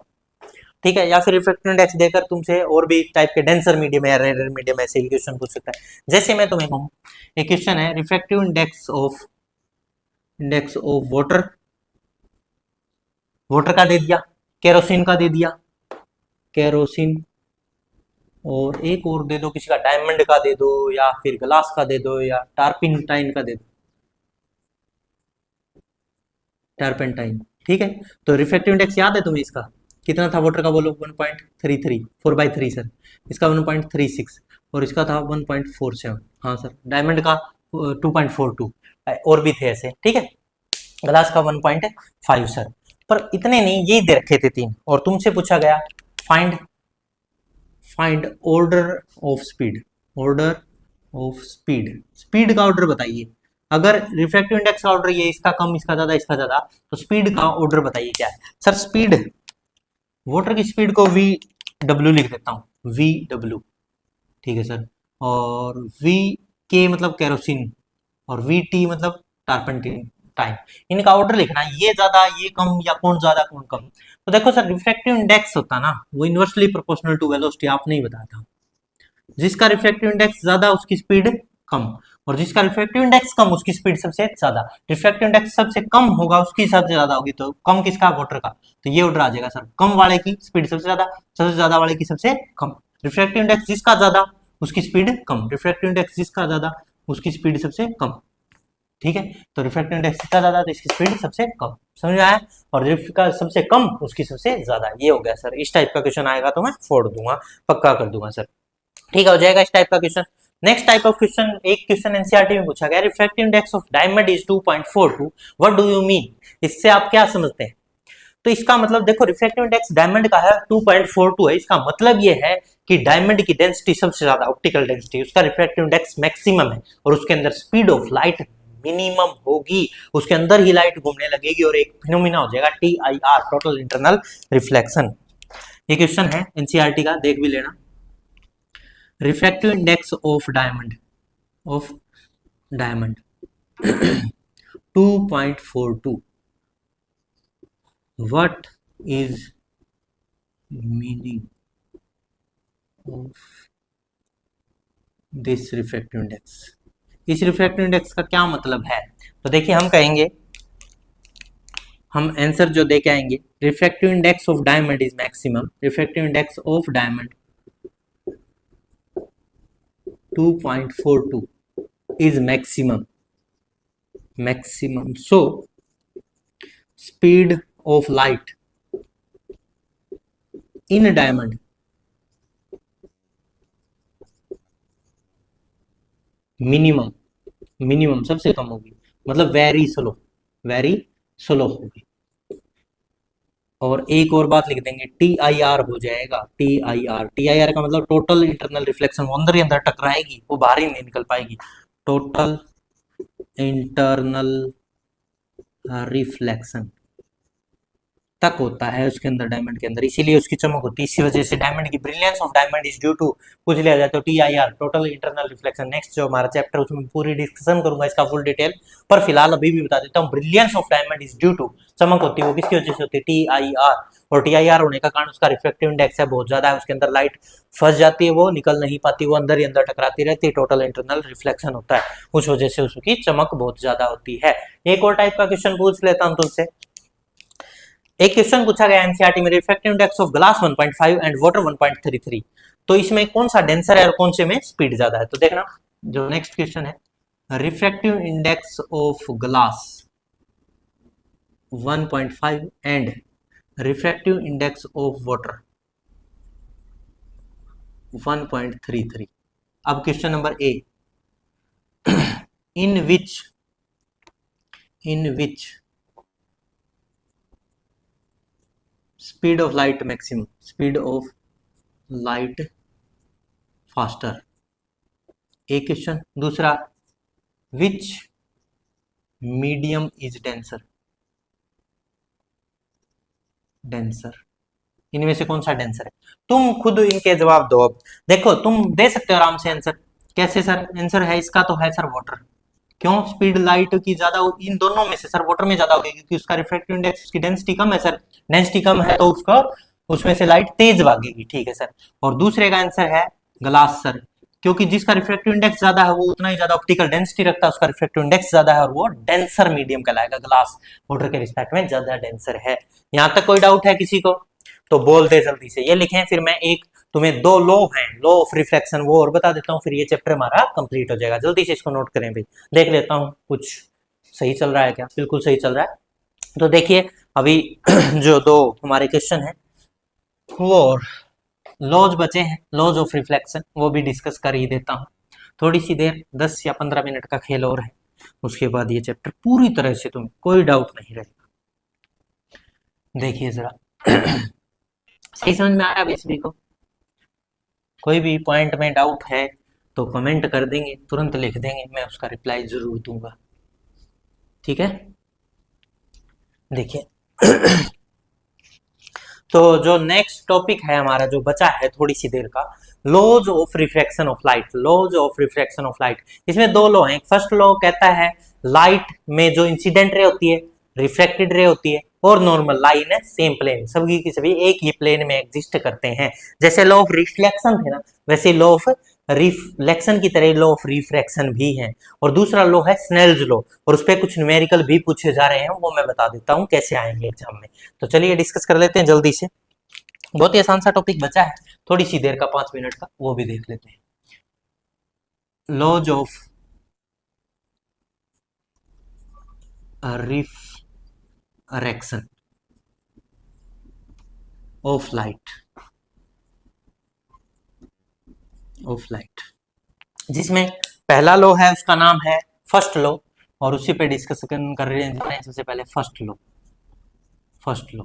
ठीक है, या फिर रिफ्रैक्टिव इंडेक्स देकर तुमसे और भी टाइप के डेंसर मीडियम या रेयर मीडियम ऐसे ही क्वेश्चन पूछ सकता है। जैसे मैं तुम्हें कहूँ, एक क्वेश्चन है refractive index of water, water का दे दिया, केरोसिन का दे दिया, केरोसिन, और एक और दे दो, किसी का डायमंड का दे दो, या फिर ग्लास का दे दो, या टारपेंटाइन का दे दो, टारपेंटाइन, ठीक है। तो रिफ्रैक्टिव इंडेक्स याद है तुम्हें इसका कितना था, वाटर का बोलो 1.33, 4/3 सर, इसका 1.36 और इसका था 1.47, हाँ सर। डायमंड का 2.42, और भी थे ऐसे, ठीक है। ग्लास का 1.5 सर, पर इतने नहीं, यही दे रखे थे तीन, और तुमसे पूछा गया find order of speed, order of speed, speed का ऑर्डर बताइए। अगर रिफ्रैक्टिव इंडेक्स का ऑर्डर ये इसका कम इसका ज्यादा इसका ज्यादा, तो स्पीड का ऑर्डर बताइए क्या है सर। स्पीड, वाटर की स्पीड को वी डब्ल्यू लिख देता हूँ, वी डब्ल्यू, ठीक है सर। और वी के मतलब केरोसिन, और वी टी मतलब टारपेंटाइन टाइम, इनका ऑर्डर लिखना है, ये ज्यादा ये कम, या कौन ज्यादा कौन कम। तो देखो सर, रिफ्रैक्टिव इंडेक्स होता ना वो इनवर्सली प्रोपोर्शनल टू वेलोसिटी, आप नहीं बताता, जिसका रिफ्रैक्टिव इंडेक्स ज्यादा उसकी स्पीड कम, और जिसका रिफ्रैक्टिव इंडेक्स कम उसकी स्पीड सबसे ज्यादा। रिफ्रैक्टिव इंडेक्स सबसे कम होगा उसकी सबसे ज्यादा होगी, तो कम किसका, वाटर का, तो ये ऑर्डर आ जाएगा सर, कम वाले की स्पीड सबसे ज्यादा वाले की सबसे कम। रिफ्रैक्टिव इंडेक्स जिसका ज्यादा उसकी स्पीड कम, रिफ्रैक्टिव इंडेक्स जिसका ज्यादा उसकी स्पीड सबसे कम, ठीक है। तो रिफ्रैक्टिव इंडेक्स जितना ज्यादा तो इसकी स्पीड सबसे कम, समझ में आया। और रिफ्रैक्टिव का सबसे कम उसकी सबसे ज्यादा, ये हो गया सर। इस टाइप का क्वेश्चन आएगा तो मैं फोड़ दूंगा, पक्का कर दूंगा सर, ठीक है, हो जाएगा इस टाइप का question. Next type of question, एक क्वेश्चन एनसीईआरटी में पूछा गया, refractive index of diamond is 2.42, what do you mean, इससे आप क्या समझते हैं। तो इसका मतलब देखो, रिफ्रैक्टिव इंडेक्स डायमंड का है 2.42 है, इसका मतलब ये है कि डायमंड की डेंसिटी सबसे ज्यादा, ऑप्टिकल डेंसिटी, उसका रिफ्रैक्टिव इंडेक्स मैक्सिमम है, और उसके अंदर स्पीड ऑफ लाइट मिनिमम होगी, उसके अंदर ही लाइट घूमने लगेगी और एक फिनोमिना हो जाएगा TIR, टोटल इंटरनल रिफ्लेक्शन। ये क्वेश्चन है एनसीईआरटी का, देख भी लेना। Refractive index of diamond 2.42, what is meaning of this refractive index, इस रिफ्रैक्टिव इंडेक्स का क्या मतलब है। तो देखिए हम कहेंगे, हम आंसर जो दे के आएंगे, refractive index of diamond is maximum, refractive index of diamond 2.42 is maximum, so speed of light in diamond minimum, minimum सबसे कम होगी, मतलब वेरी स्लो, वेरी स्लो होगी। और एक और बात लिख देंगे, टी आई आर हो जाएगा, T I are, T I are का मतलब टोटल इंटरनल रिफ्लेक्शन, वो अंदर ही अंदर टकराएगी, वो बाहर ही नहीं निकल पाएगी। टोटल इंटरनल रिफ्लेक्शन तक होता है उसके अंदर, डायमंड के अंदर, इसीलिए उसकी चमक होती है। इसी वजह से डायमंड की brilliance of diamond is due to, कुछ लिया जाए तो T I R, total internal reflection. Next जो हमारा चैप्टर उसमें पूरी डिस्कशन करूंगा इसका फुल डिटेल, पर फिलहाल अभी भी बता देता हूँ, brilliance of diamond is due to, चमक होती है वो किसकी वजह से होती है, टी आई आर। और टी आई आर होने का कारण उसका रिफ्लेक्टिव इंडेक्स है बहुत ज्यादा है, उसके अंदर लाइट फंस जाती है, वो निकल नहीं पाती, वो अंदर ही अंदर टकराती रहती है, टोटल इंटरनल रिफ्लेक्शन होता है, उस वजह से उसकी चमक बहुत ज्यादा होती है। एक और टाइप का क्वेश्चन पूछ लेता हूं तुमसे। एक क्वेश्चन पूछा गया एनसीईआरटी में, refractive index of glass 1.5 and water 1.33, तो इसमें कौन सा डेंसर है और कौन से में स्पीड ज्यादा है। तो देखना जो नेक्स्ट क्वेश्चन है, refractive index of glass 1.5 and refractive index of water 1.33। अब question number A, in which speed of light maximum, speed of light faster, एक क्वेश्चन। दूसरा, विच मीडियम इज डेंसर, डेंसर, इनमें से कौन सा डेंसर है। तुम खुद इनके जवाब दो। अब देखो तुम दे सकते हो आराम से आंसर, कैसे सर, आंसर है इसका तो है सर वाटर। क्यों, स्पीड लाइट की ज्यादा, इन दोनों में से सर वाटर में ज्यादा होगी, क्योंकि उसका रिफ्रैक्टिव इंडेक्स, उसकी डेंसिटी कम है सर, डेंसिटी कम है तो उसका, उसमें से लाइट तेज भागेगी, ठीक है सर। और दूसरे का आंसर है ग्लास सर, क्योंकि जिसका रिफ्रैक्टिव इंडेक्स ज्यादा है वो उतना ही ज्यादा ऑप्टिकल डेंसिटी रखता है, उसका रिफ्रैक्टिव इंडेक्स ज्यादा है और वो डेंसर मीडियम कहलाएगा, ग्लास वाटर के रिस्पेक्ट में ज्यादा डेंसर है। यहां तक कोई डाउट है किसी को तो बोल दे जल्दी से, ये लिखें, फिर मैं एक तुम्हें दो लॉ हैं, लॉ ऑफ रिफ्लेक्शन वो और बता देता हूँ, फिर ये चैप्टर हमारा कंप्लीट हो जाएगा। जल्दी से इसको नोट करें भाई, देख लेता हूँ कुछ सही चल रहा है क्या, बिल्कुल सही चल रहा है। तो देखिए अभी जो दो हमारे क्वेश्चन है वो और लॉज बचे हैं, लॉज ऑफ रिफ्लेक्शन, वो भी डिस्कस कर ही देता हूँ। थोड़ी सी देर 10 या 15 मिनट का खेल और है, उसके बाद ये चैप्टर पूरी तरह से तुम्हें कोई डाउट नहीं रहेगा। देखिए जरा सही समझ में आया सभी को, कोई भी पॉइंट में डाउट है तो कमेंट कर देंगे, तुरंत लिख देंगे, मैं उसका रिप्लाई जरूर दूंगा, ठीक है। देखिए तो जो नेक्स्ट टॉपिक है हमारा जो बचा है थोड़ी सी देर का, laws of refraction of light, laws of refraction of light. इसमें दो लॉ हैं, फर्स्ट लॉ कहता है लाइट में जो इंसिडेंट रे होती है, रिफ्रैक्टेड रे होती है, और नॉर्मल लाइन है सेम प्लेन, सभी की सभी एक ही प्लेन में एग्जिस्ट करते हैं। जैसे लॉ ऑफ रिफ्लेक्शन थे ना, वैसे लॉ ऑफ रिफ्लेक्शन की तरह लॉ ऑफ रिफ्रैक्शन भी है। और दूसरा लॉ है स्नेल्स लॉ, और उस पर कुछ न्यूमेरिकल भी पूछे जा रहे हैं, वो मैं बता देता हूँ कैसे आएंगे एग्जाम में। तो चलिए डिस्कस कर लेते हैं जल्दी से, बहुत ही आसान सा टॉपिक बचा है, थोड़ी सी देर का 5 मिनट का, वो भी देख लेते हैं। Laws of refraction of light, of light, जिसमें पहला लॉ है उसका नाम है फर्स्ट लॉ, और उसी पे डिस्कशन कर रहे हैं सबसे पहले first law. First law,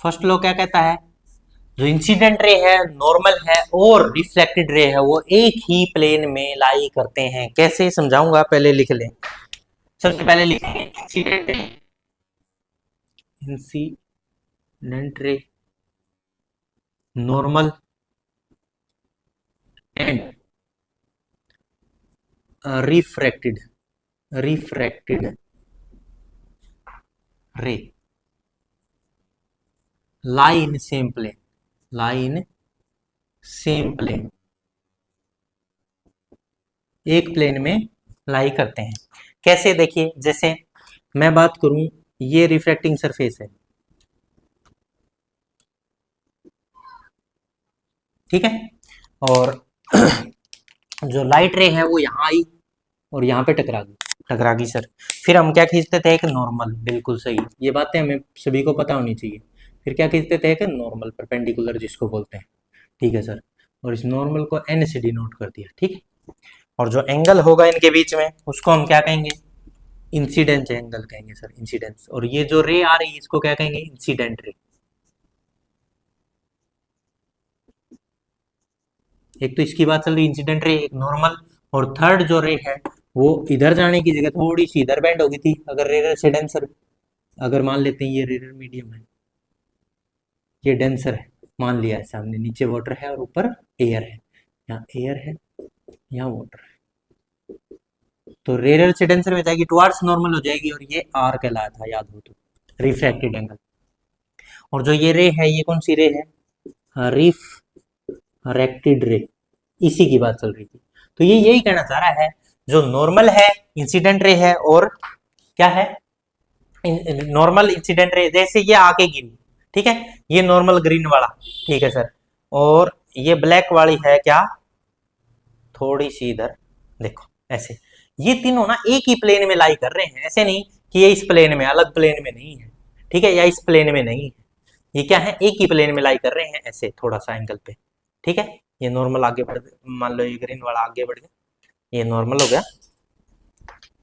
first law क्या कहता है, जो इंसिडेंट रे है, नॉर्मल है और रिफ्लेक्टेड रे है, वो एक ही प्लेन में लाई करते हैं। कैसे समझाऊंगा, पहले लिख लें। सबसे पहले लिखेंगे incident ray, incident ray, normal and refracted, refracted ray lie in same plane, lie in same plane, एक प्लेन में लाई करते हैं। कैसे, देखिए जैसे मैं बात करूं, ये रिफ्रैक्टिंग सरफेस है, ठीक है, और जो लाइट रे है वो यहाँ आई और यहाँ पे टकरा गई, टकरा गई सर। फिर हम क्या खींचते थे, एक नॉर्मल, बिल्कुल सही, ये बातें हमें सभी को पता होनी चाहिए। फिर क्या खींचते थे, एक नॉर्मल परपेंडिकुलर जिसको बोलते हैं, ठीक है सर। और इस नॉर्मल को एन से डिनोट कर दिया, ठीक है। और जो एंगल होगा इनके बीच में उसको हम क्या कहेंगे, इंसिडेंट एंगल कहेंगे सर, इंसिडेंस। और ये जो रे आ रही है इसको क्या कहेंगे, इंसिडेंट रे। एक तो इसकी बात चल रही इंसिडेंट रे, एक नॉर्मल, और थर्ड जो रे है वो इधर जाने की जगह थोड़ी सी इधर बेंड होगी थी, अगर रेयर से डेंसर, अगर मान लेते हैं ये रेयर मीडियम है, ये डेंसर है, मान लिया है, सामने नीचे वाटर है और ऊपर एयर है, यहाँ एयर है, यहाँ वाटर है, तो रेयर से डेंसर में जाएगी, टुवार्ड्स नॉर्मल हो जाएगी, और ये आर कहलाया था याद हो तो, रिफ्रैक्टेड एंगल। और जो ये रे है ये कौन सी रे है, रिफ्रैक्टेड रे, इसी की बात चल रही थी। तो ये यही कहना चाह रहा है, जो नॉर्मल है इंसिडेंट रे है, और क्या है, नॉर्मल इंसिडेंट रे, जैसे ये आके गिरी, ठीक है, ये नॉर्मल ग्रीन वाला, ठीक है सर, और ये ब्लैक वाली है क्या, थोड़ी सी इधर देखो ऐसे, ये तीनों ना एक ही प्लेन में लाई कर रहे हैं, ऐसे नहीं कि ये इस प्लेन में, अलग प्लेन में नहीं है, ठीक है, या इस प्लेन में नहीं है, ये क्या है, एक ही प्लेन में लाई कर रहे हैं ऐसे थोड़ा सा एंगल पे, ठीक है। ये नॉर्मल आगे बढ़, मान लो ये ग्रीन वाला आगे बढ़ गया, ये नॉर्मल हो गया,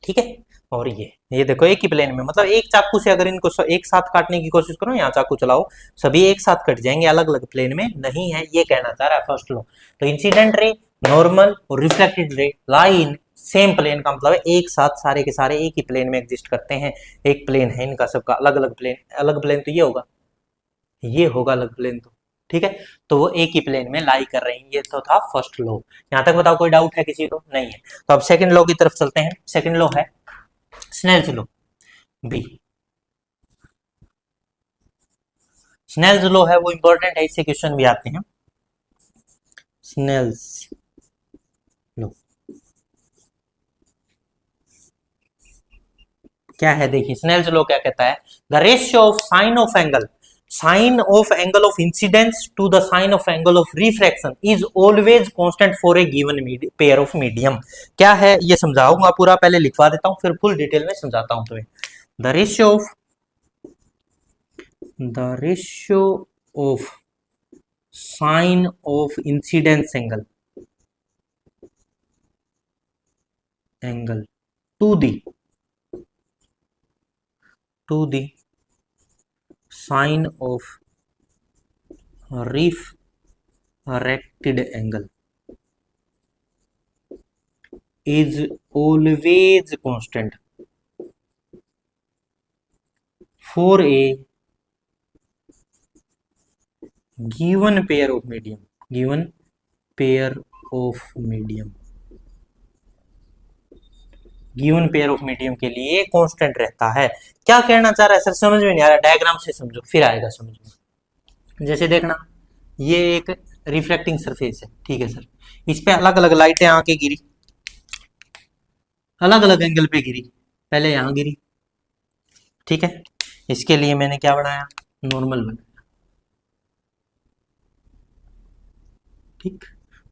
ठीक है। और ये देखो एक ही प्लेन में, मतलब एक चाकू से अगर इनको एक साथ काटने की कोशिश करो, यहाँ चाकू चलाओ, सभी एक साथ कट जाएंगे, अलग अलग प्लेन में नहीं है, ये कहना चाह रहा है फर्स्ट लॉ। तो इंसिडेंट रे, नॉर्मल और reflected ray lie in same plane, का मतलब है एक साथ सारे के सारे एक ही प्लेन में एग्जिस्ट करते हैं, एक प्लेन है इनका सबका, अलग अलग प्लेन, अलग प्लेन तो ये होगा, ये होगा अलग प्लेन तो, ठीक है। तो वो एक ही प्लेन में लाई कर रही हैं, ये तो था फर्स्ट लॉ। यहां तक बताओ कोई डाउट है किसी को, नहीं है। तो अब सेकंड लॉ की तरफ चलते हैं। सेकंड लॉ है Snell's law, B. Snell's law है वो इंपॉर्टेंट है, इससे क्वेश्चन भी आते हैं। स्नेल्स लॉ क्या है, देखिए स्नेल्स लॉ क्या कहता है, the ratio of sine of angle of incidence to the sine of angle of refraction is always constant for a given pair of medium. क्या है ये समझाऊंगा पूरा, पहले लिखवा देता हूं फिर फुल डिटेल में समझाता हूं तुम्हें। The ratio of sine of incidence angle to the sine of refracted angle is always constant for a given pair of medium, given pair of medium के लिए कांस्टेंट रहता है। क्या कहना चाह रहा है सर, समझ में नहीं आ रहा, डायग्राम से समझो फिर आएगा समझ में। जैसे देखना, ये एक रिफ्लेक्टिंग सरफेस है, ठीक है सर, इस पे अलग अलग लाइटें आके गिरी, अलग अलग एंगल पे गिरी, पहले यहां गिरी, ठीक है, इसके लिए मैंने क्या बनाया, नॉर्मल बनाया, ठीक,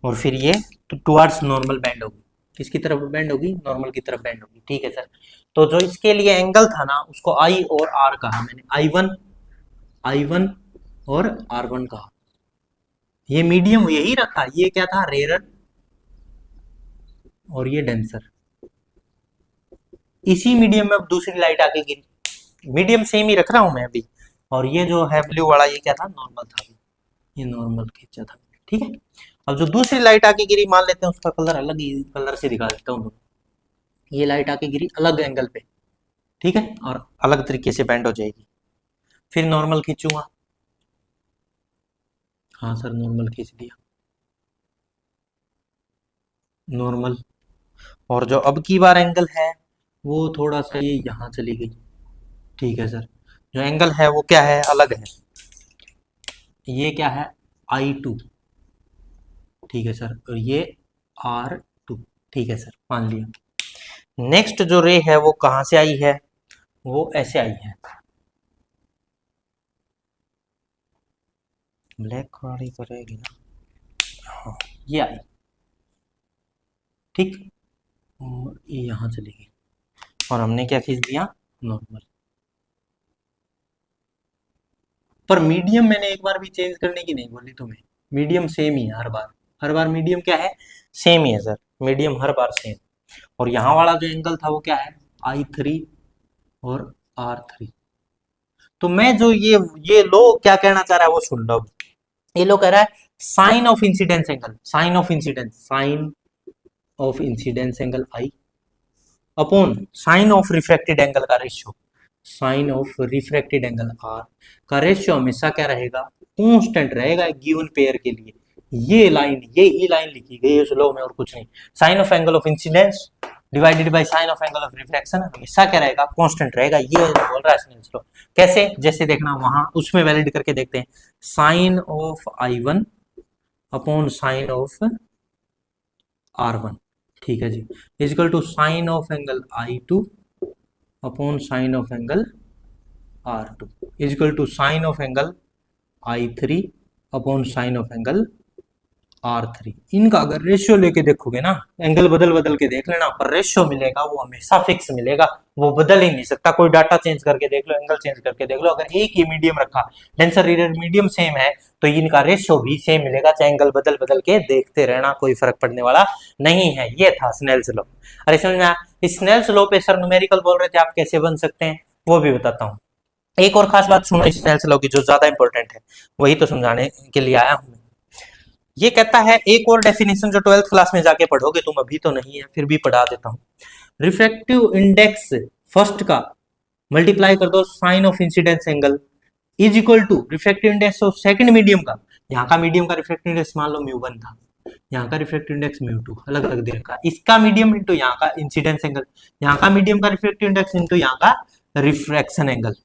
और फिर ये टुवर्ड्स नॉर्मल बेंड होगी, किसकी तरफ बेंड होगी, नॉर्मल की तरफ बेंड होगी, ठीक है सर। तो जो इसके लिए एंगल था ना उसको आई और आर कहा मैंने, आई वन और R1 कहा, ये मीडियम यही रखा, ये क्या था, रेयर, और ये डेंसर, इसी मीडियम में अब दूसरी लाइट आके गिरी, मीडियम सेम ही रख रहा हूं मैं अभी, और ये जो है ब्लू वाला ये क्या था, नॉर्मल था, ये नॉर्मल खींचा था, ठीक है। अब जो दूसरी लाइट आके गिरी, मान लेते हैं उसका कलर अलग ही कलर से दिखा देता हूँ, ये लाइट आके गिरी अलग एंगल पे, ठीक है, और अलग तरीके से बेंड हो जाएगी, फिर नॉर्मल खींचूंगा, हाँ सर नॉर्मल खींच दिया, नॉर्मल, और जो अब की बार एंगल है वो थोड़ा सा ये यहाँ चली गई, ठीक है सर, जो एंगल है वो क्या है, अलग है, ये क्या है, I2, ठीक है सर, और ये R2, ठीक है सर, मान लिया। नेक्स्ट जो रे है वो कहां से आई है, वो ऐसे आई है, ब्लैक वाली तो रहेगी ना, हाँ ये आई, ठीक, और ये यहां चली गई, और हमने क्या खींच दिया, नॉर्मल। पर मीडियम मैंने एक बार भी चेंज करने की नहीं बोली तुम्हें, मीडियम सेम ही है हर बार, मीडियम क्या है, सेम ही है सर, मीडियम हर बार सेम। और यहाँ वाला जो एंगल था वो क्या है, I3 और R3। तो मैं जो ये लो क्या कहना चाह रहा है वो सुन लो। ये लो कह रहा है sine of incidence angle, sine of incidence angle I upon sine of refracted angle का ratio, sine of refracted angle R का रेशियो हमेशा क्या रहेगा, कांस्टेंट रहेगा गिवन पेयर के लिए। ये लाइन, ये लाइन लिखी गई है उस लॉ में और कुछ नहीं। Sine of angle of incidence divided by sine of angle of reflection हमेशा क्या रहेगा, कांस्टेंट रहेगा। ये बोल रहा है स्नेल्स लॉ। कैसे, जैसे देखना वहां उसमें वैलिड करके देखते हैं। Sine of I1 upon sine of R1, ठीक है जी, equal to sine of angle I2 upon sine of angle R2 equal to sine of angle I3 upon sine of angle R3। इनका अगर रेशियो लेके देखोगे ना, एंगल बदल बदल के देख लेना, पर रेशियो मिलेगा वो हमेशा फिक्स मिलेगा, वो बदल ही नहीं सकता। कोई डाटा चेंज करके देख लो, एंगल चेंज करके देख लो, अगर एक ही मीडियम रखा, डेंसर रीडर मीडियम सेम है, तो इनका रेशियो भी सेम मिलेगा, चाहे एंगल बदल बदल के देखते रहना, कोई फर्क पड़ने वाला नहीं है। ये था स्नेल्स लॉ। अरे समझ में आया? स्नेल्स लॉ पे सर न्यूमेरिकल बोल रहे थे, आप कैसे बन सकते हैं वो भी बताता हूँ। एक और खास बात सुनो स्नेल्स लॉ की जो ज्यादा इंपॉर्टेंट है, वही तो समझाने के लिए आया हूं। ये कहता है एक और डेफिनेशन जो 12th क्लास में जाके पढ़ोगे तुम, अभी तो नहीं है फिर भी पढ़ा देता हूं। रिफ्रैक्टिव इंडेक्स फर्स्ट का मल्टीप्लाई कर दो sine of incidence angle is equal to refractive index of second medium का। यहाँ का मीडियम का रिफ्रैक्टिव इंडेक्स मान लो μ1 था, यहाँ का रिफ्रैक्टिव इंडेक्स μ2, अलग अलग दे रखा। इसका मीडियम इंटू यहाँ का इंसिडेंस एंगल, यहाँ का मीडियम का रिफ्रैक्टिव इंडेक्स इंटू यहाँ का refraction angle,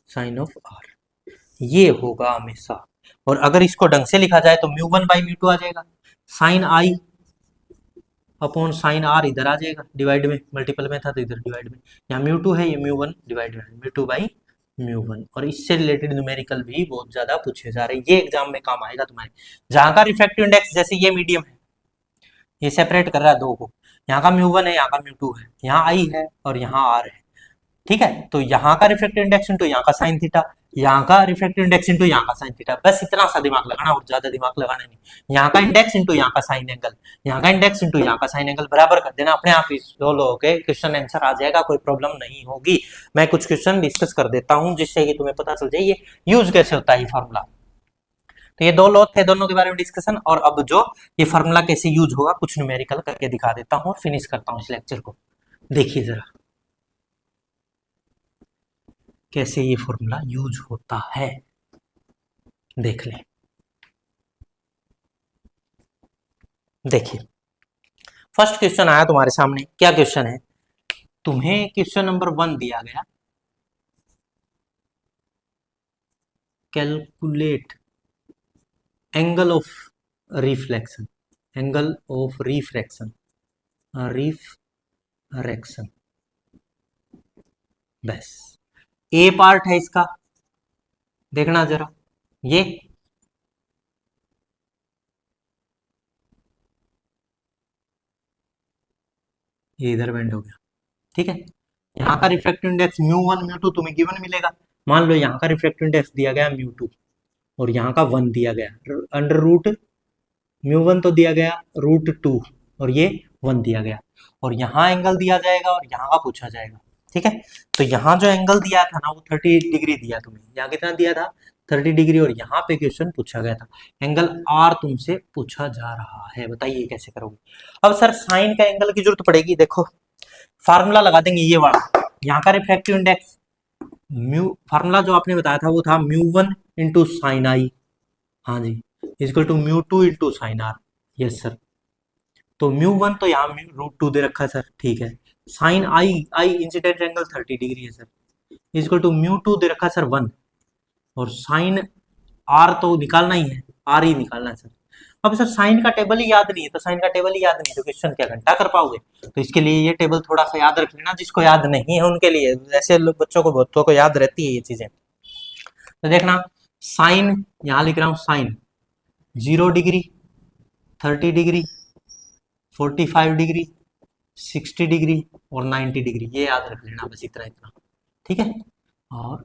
sine of R. ये होगा हमेशा। और अगर इसको ढंग से लिखा जाए तो μ1 बाई μ2 आ जाएगा, sine I upon sine R इधर आ जाएगा, डिवाइड में, मल्टीपल में था तो इधर डिवाइड में, यहाँ μ2 है, ये μ1 डिवाइड में μ2 बाई μ1। और इससे रिलेटेड न्यूमेरिकल भी बहुत ज्यादा पूछे जा रहे हैं, ये एग्जाम में काम आएगा तुम्हारे। जहां का रिफ्रैक्टिव इंडेक्स, जैसे ये मीडियम है, ये सेपरेट कर रहा है दो को, यहाँ का μ1 है, यहाँ का μ2 है, यहाँ आई है और यहाँ आर है, ठीक है। तो यहाँ का रिफ्रैक्टिव इंडेक्स इंटू यहाँ का साइन थीटा, यहाँ का रिफ्रैक्टिव इंडेक्स इंटू यहाँ का साइन थीटा, बस इतना सा दिमाग लगाना और ज्यादा दिमाग लगाना नहीं। यहाँ का इंडेक्स इंटू यहाँ का साइन एंगल, यहाँ का इंडेक्स इंटू यहाँ का साइन एंगल बराबर कर देना, अपने आप इस दो लोगों के क्वेश्चन आंसर आ जाएगा, कोई प्रॉब्लम नहीं होगी। मैं कुछ क्वेश्चन डिस्कस कर देता हूँ जिससे कि तुम्हें पता चल जाए ये यूज कैसे होता है ये फॉर्मूला। तो ये दो लॉ थे, दोनों के बारे में डिस्कशन, और अब जो ये फॉर्मूला कैसे यूज होगा कुछ न्यूमेरिकल करके दिखा देता हूँ और फिनिश करता हूँ इस लेक्चर को। देखिए जरा कैसे ये फॉर्मूला यूज होता है, देख लें। देखिए फर्स्ट क्वेश्चन आया तुम्हारे सामने, क्या क्वेश्चन है, तुम्हें क्वेश्चन नंबर 1 दिया गया, calculate angle of reflection, angle of refraction, refraction, बस ए पार्ट है इसका, देखना जरा, ये इधर बेंड हो गया, ठीक है। यहाँ का रिफ्रैक्टिव इंडेक्स μ1 μ2 तुम्हें गिवन मिलेगा। मान लो यहाँ का रिफ्रैक्टिव इंडेक्स दिया गया μ2 और यहाँ का 1 दिया गया, अंडर रूट μ1 तो दिया गया √2 और ये 1 दिया गया, और यहाँ एंगल दिया जाएगा और यहाँ का पूछा जाएगा, ठीक है। तो यहाँ जो एंगल दिया था ना वो 30 डिग्री दिया तुम्हें, यहाँ कितना दिया था 30 डिग्री, और यहाँ पे क्वेश्चन पूछा गया था एंगल आर तुमसे पूछा जा रहा है, बताइए कैसे करोगे। अब सर साइन का एंगल की जरूरत पड़ेगी, देखो फार्मूला लगा देंगे ये वाला, यहाँ का रिफ्रैक्टिव इंडेक्स फार्मूला जो आपने बताया था वो था μ1 इंटू साइन आई, हाँ जी, equal to μ2 into sine R, yes sir. तो μ1 तो यहाँ √2 दे रखा है सर, ठीक है। साइन आई इंसिडेंट एंगल 30 डिग्री है सर, इक्वल टू μ2 दे रखा है सर 1, और साइन आर तो निकालना ही है, आर ही निकालना है सर। अब सर साइन का टेबल ही याद नहीं है, तो साइन का टेबल ही याद नहीं है तो क्वेश्चन क्या घंटा कर पाओगे। तो इसके लिए ये टेबल थोड़ा सा याद रख लेना, जिसको याद नहीं है उनके लिए, ऐसे बच्चों को बहुतों को याद रहती है ये चीजें। तो देखना साइन, यहां लिख रहा हूं sine 0 degree, 30 degree, 45 degree, 60 degree और 90 डिग्री, ये याद रख लेना, बस इतना इतना, ठीक है। और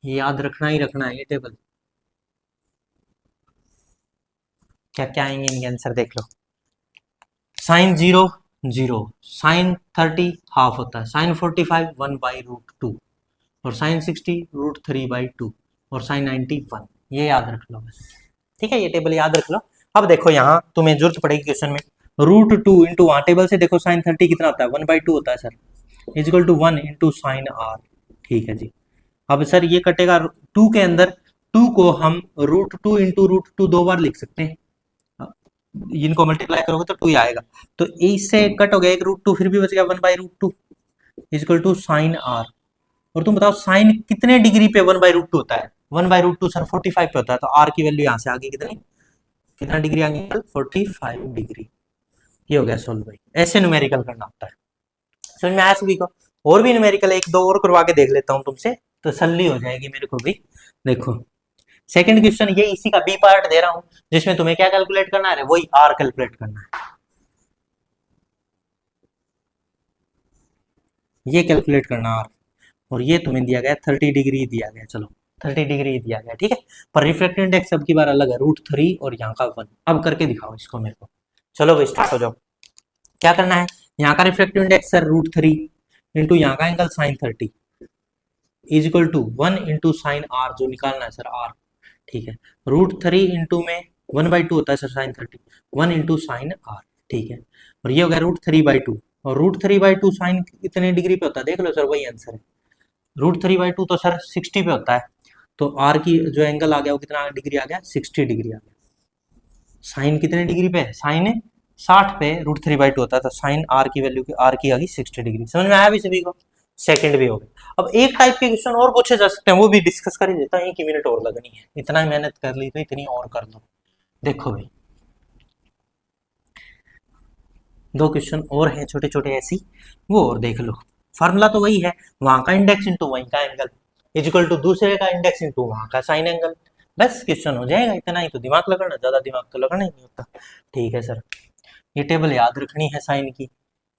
ये याद रखना ही रखना है ये टेबल, क्या क्या आएंगे इनके आंसर देख लो। साइन 0 0, साइन 30 हाफ होता है, साइन 45 1/√2, और साइन 60 √3/2, और साइन 90 1। ये याद रख लो बस, ठीक है, ये टेबल याद रख लो। अब देखो यहाँ तुम्हें जरूरत पड़ेगी क्वेश्चन में, √2 इंटू वहाँ टेबल से देखो साइन 30 कितना होता है 1/2 होता है sir, equal to 1 into sine r। ठीक है जी। अब सर ये कटेगा 2 के अंदर, 2 को हम √2 इंटू √2 दो बार लिख सकते हैं, इनको मल्टीप्लाई करोगे तो 2 ही आएगा, तो इससे कट हो गया एक √2, फिर भी बच गया 1/√2 इजिकल टू साइन r। और तुम बताओ साइन कितने डिग्री पे 1/√2 होता है, 1/√2 सर 45 पे होता है, तो r की वैल्यू यहाँ से आगे कितनी, कितना डिग्री आ गई 45 डिग्री। ये हो गया सोल्व भाई, ऐसे न्यूमेरिकल करना होता है। समझ में आया सभी को? और भी न्यूमेरिकल एक दो और करवा के देख लेता हूं तुमसे, तसल्ली हो जाएगी मेरे को भी। देखो सेकंड क्वेश्चन, ये इसी का बी पार्ट दे रहा हूं, जिसमें तुम्हें क्या कैलकुलेट करना है, वही आर कैलकुलेट करना है। ये कैलकुलेट करना आर, और ये तुम्हें दिया गया 30 डिग्री दिया गया, चलो 30 डिग्री दिया गया, ठीक है। पर रिफ्लेक्टिव इंडेक्स अब की बार अलग है, √3 और यहाँ का 1। अब करके दिखाओ इसको मेरे को। चलो भाई स्टार्ट हो जाओ। क्या करना है, यहाँ का रिफ्लेक्टिव इंडेक्स सर √3 इंटू यहाँ का angle sine 30 is equal to 1 into sine R, जो निकालना है सर आर, ठीक है। √3 इंटू में 1/2 होता है sir sine 30, 1 into sine R, ठीक है। और ये हो गया √3/2, और √3/2 साइन कितने डिग्री पे होता है देख लो सर, वही आंसर है। √3/2 तो सर 60 पे होता है, तो आर की जो एंगल आ गया वो कितना डिग्री आ गया, 60 डिग्री आ गया। साइन कितने डिग्री पे है, साइन 60 पे √3/2 होता है, तो साइन आर की वैल्यू की आर की आ गई 60 डिग्री। समझ में आया भी सभी को? सेकंड भी हो गया। अब एक टाइप के क्वेश्चन और पूछे जा सकते हैं, वो भी डिस्कस कर ही देता हूँ, 1 मिनट और लगनी है, इतना मेहनत कर ली तो इतनी और कर दो। देखो भाई दो क्वेश्चन और हैं छोटे छोटे ऐसी, वो और देख लो। फार्मूला तो वही है, वहां का इंडेक्स इंटू वहीं का एंगल इजिकल टू दूसरे का इंडेक्स इंटू वहां का साइन एंगल, बस क्वेश्चन हो जाएगा। इतना ही तो दिमाग लगाना, ज्यादा दिमाग तो लगाना ही नहीं होता। ठीक है सर, ये टेबल याद रखनी है साइन की,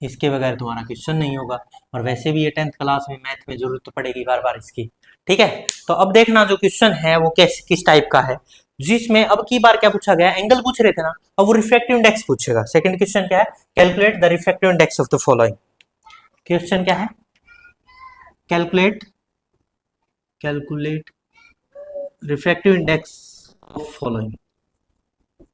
इसके बगैर तुम्हारा क्वेश्चन नहीं होगा। और वैसे भी ये 10th क्लास में मैथ में जरूरत तो पड़ेगी बार बार इसकी, ठीक है। तो अब देखना जो क्वेश्चन है वो किस टाइप का है, जिसमें अब की बार क्या पूछा गया, एंगल पूछ रहे थे ना, अब वो रिफ्रैक्टिव इंडेक्स पूछेगा। सेकंड क्वेश्चन क्या है, calculate the refractive index of the following. Question क्या है, calculate refractive index of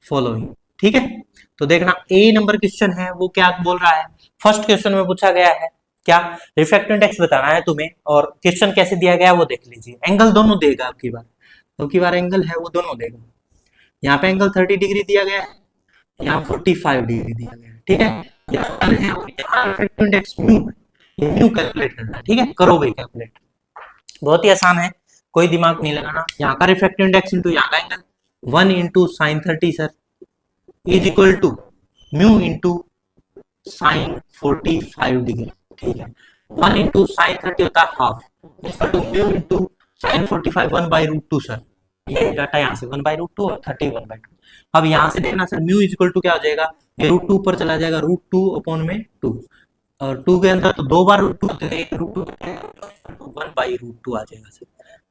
following, ठीक है। तो देखना ए नंबर क्वेश्चन है वो क्या बोल रहा है, फर्स्ट क्वेश्चन में पूछा गया है क्या, रिफ्रैक्टिव इंडेक्स बताना है तुम्हें, और क्वेश्चन कैसे दिया गया है वो देख लीजिए। एंगल दोनों देगा आपकी बार, तो की बार एंगल है वो दोनों देगा। यहाँ पे एंगल 30 डिग्री दिया गया है, यहाँ 45 डिग्री दिया गया है, ठीक है। रिफ्रैक्टिव इंडेक्स म्यू कैलकुलेट करना है, ठीक है। करो भाई कैलकुलेट, बहुत ही आसान है, कोई दिमाग नहीं लगाना। यहाँ का रिफ्रैक्टिव इंडेक्स इंटू यहाँ का angle, 1 into sine 30 sir is equal to mu into sine 45 degree, ठीक है। 1 इंटू साइन 30 होता है half, equal to mu into sine 45 1/√2 sir, ये डाटा यहाँ से 1/√2 और 30 1/2। अब यहाँ से देखना sir mu is equal to क्या हो जाएगा, ये √2 ऊपर चला जाएगा, √2 अपॉन में 2, और 2 के अंदर तो 2 बार √2 होता है, एक √2 1/√2 आ जाएगा सर।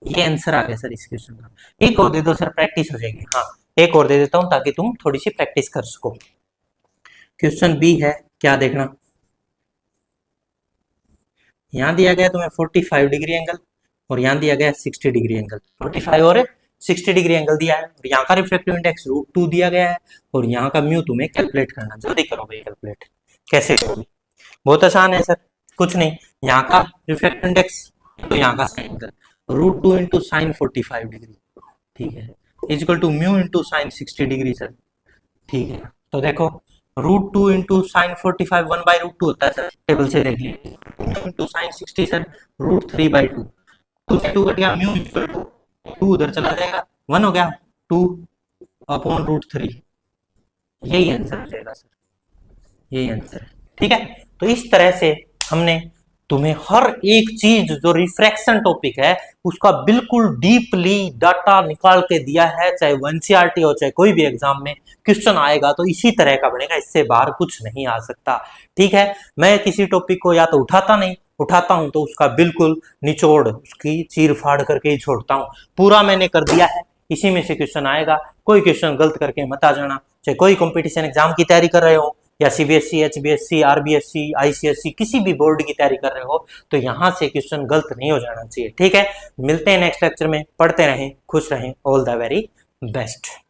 ये आंसर आ गया सर इस क्वेश्चन का। एक और दे दो सर, प्रैक्टिस हो जाएगी। हाँ एक और दे देता हूं ताकि तुम थोड़ी सी प्रैक्टिस कर सको। क्वेश्चन बी है, क्या देखना, यहां दिया गया तुम्हें 45 डिग्री एंगल, और यहां दिया गया 60 डिग्री एंगल, 45 और 60 डिग्री एंगल दिया है, और यहाँ का रिफ्लेक्टिव इंडेक्स √2 दिया गया है, और यहाँ का म्यू तुम्हें कैलकुलेट करना। जल्दी करो भाई कैलकुलेट, कैसे करोगे, बहुत आसान है सर, कुछ नहीं, यहाँ का रिफ्लेक्टिव इंडेक्स तो यहाँ का sine angle, √2 into sine 45 degree, ठीक है, is equal to mu into sine 60 degree sir, ठीक है। तो देखो √2 इंटू साइन 45 1/√2 होता है सर, टेबल से देख लीजिए, इंटू साइन 60 सर √3/2, 2 से 2 कट गया, म्यू इक्वल टू 2 उधर चला जाएगा, 1 हो गया, 2 अपॉन √3, यही आंसर हो जाएगा सर, यही आंसर है, ठीक है। तो इस तरह से हमने तुम्हें हर एक चीज जो रिफ्रैक्शन टॉपिक है उसका बिल्कुल डीपली डाटा निकाल के दिया है, चाहे वो एनसीईआरटी हो चाहे कोई भी एग्जाम में क्वेश्चन आएगा तो इसी तरह का बनेगा, इससे बाहर कुछ नहीं आ सकता, ठीक है। मैं किसी टॉपिक को या तो उठाता हूं तो उसका बिल्कुल निचोड़, उसकी चीर फाड़ करके ही छोड़ता हूं, पूरा मैंने कर दिया है, इसी में से क्वेश्चन आएगा, कोई क्वेश्चन गलत करके मत आ जाना। चाहे कोई कंपटीशन एग्जाम की तैयारी कर रहे हो या सीबीएसई, एचबीएससी, आरबीएससी, आईसीएसई, किसी भी बोर्ड की तैयारी कर रहे हो, तो यहाँ से क्वेश्चन गलत नहीं हो जाना चाहिए। ठीक है, मिलते हैं नेक्स्ट लेक्चर में, पढ़ते रहें, खुश रहें, ऑल द वेरी बेस्ट।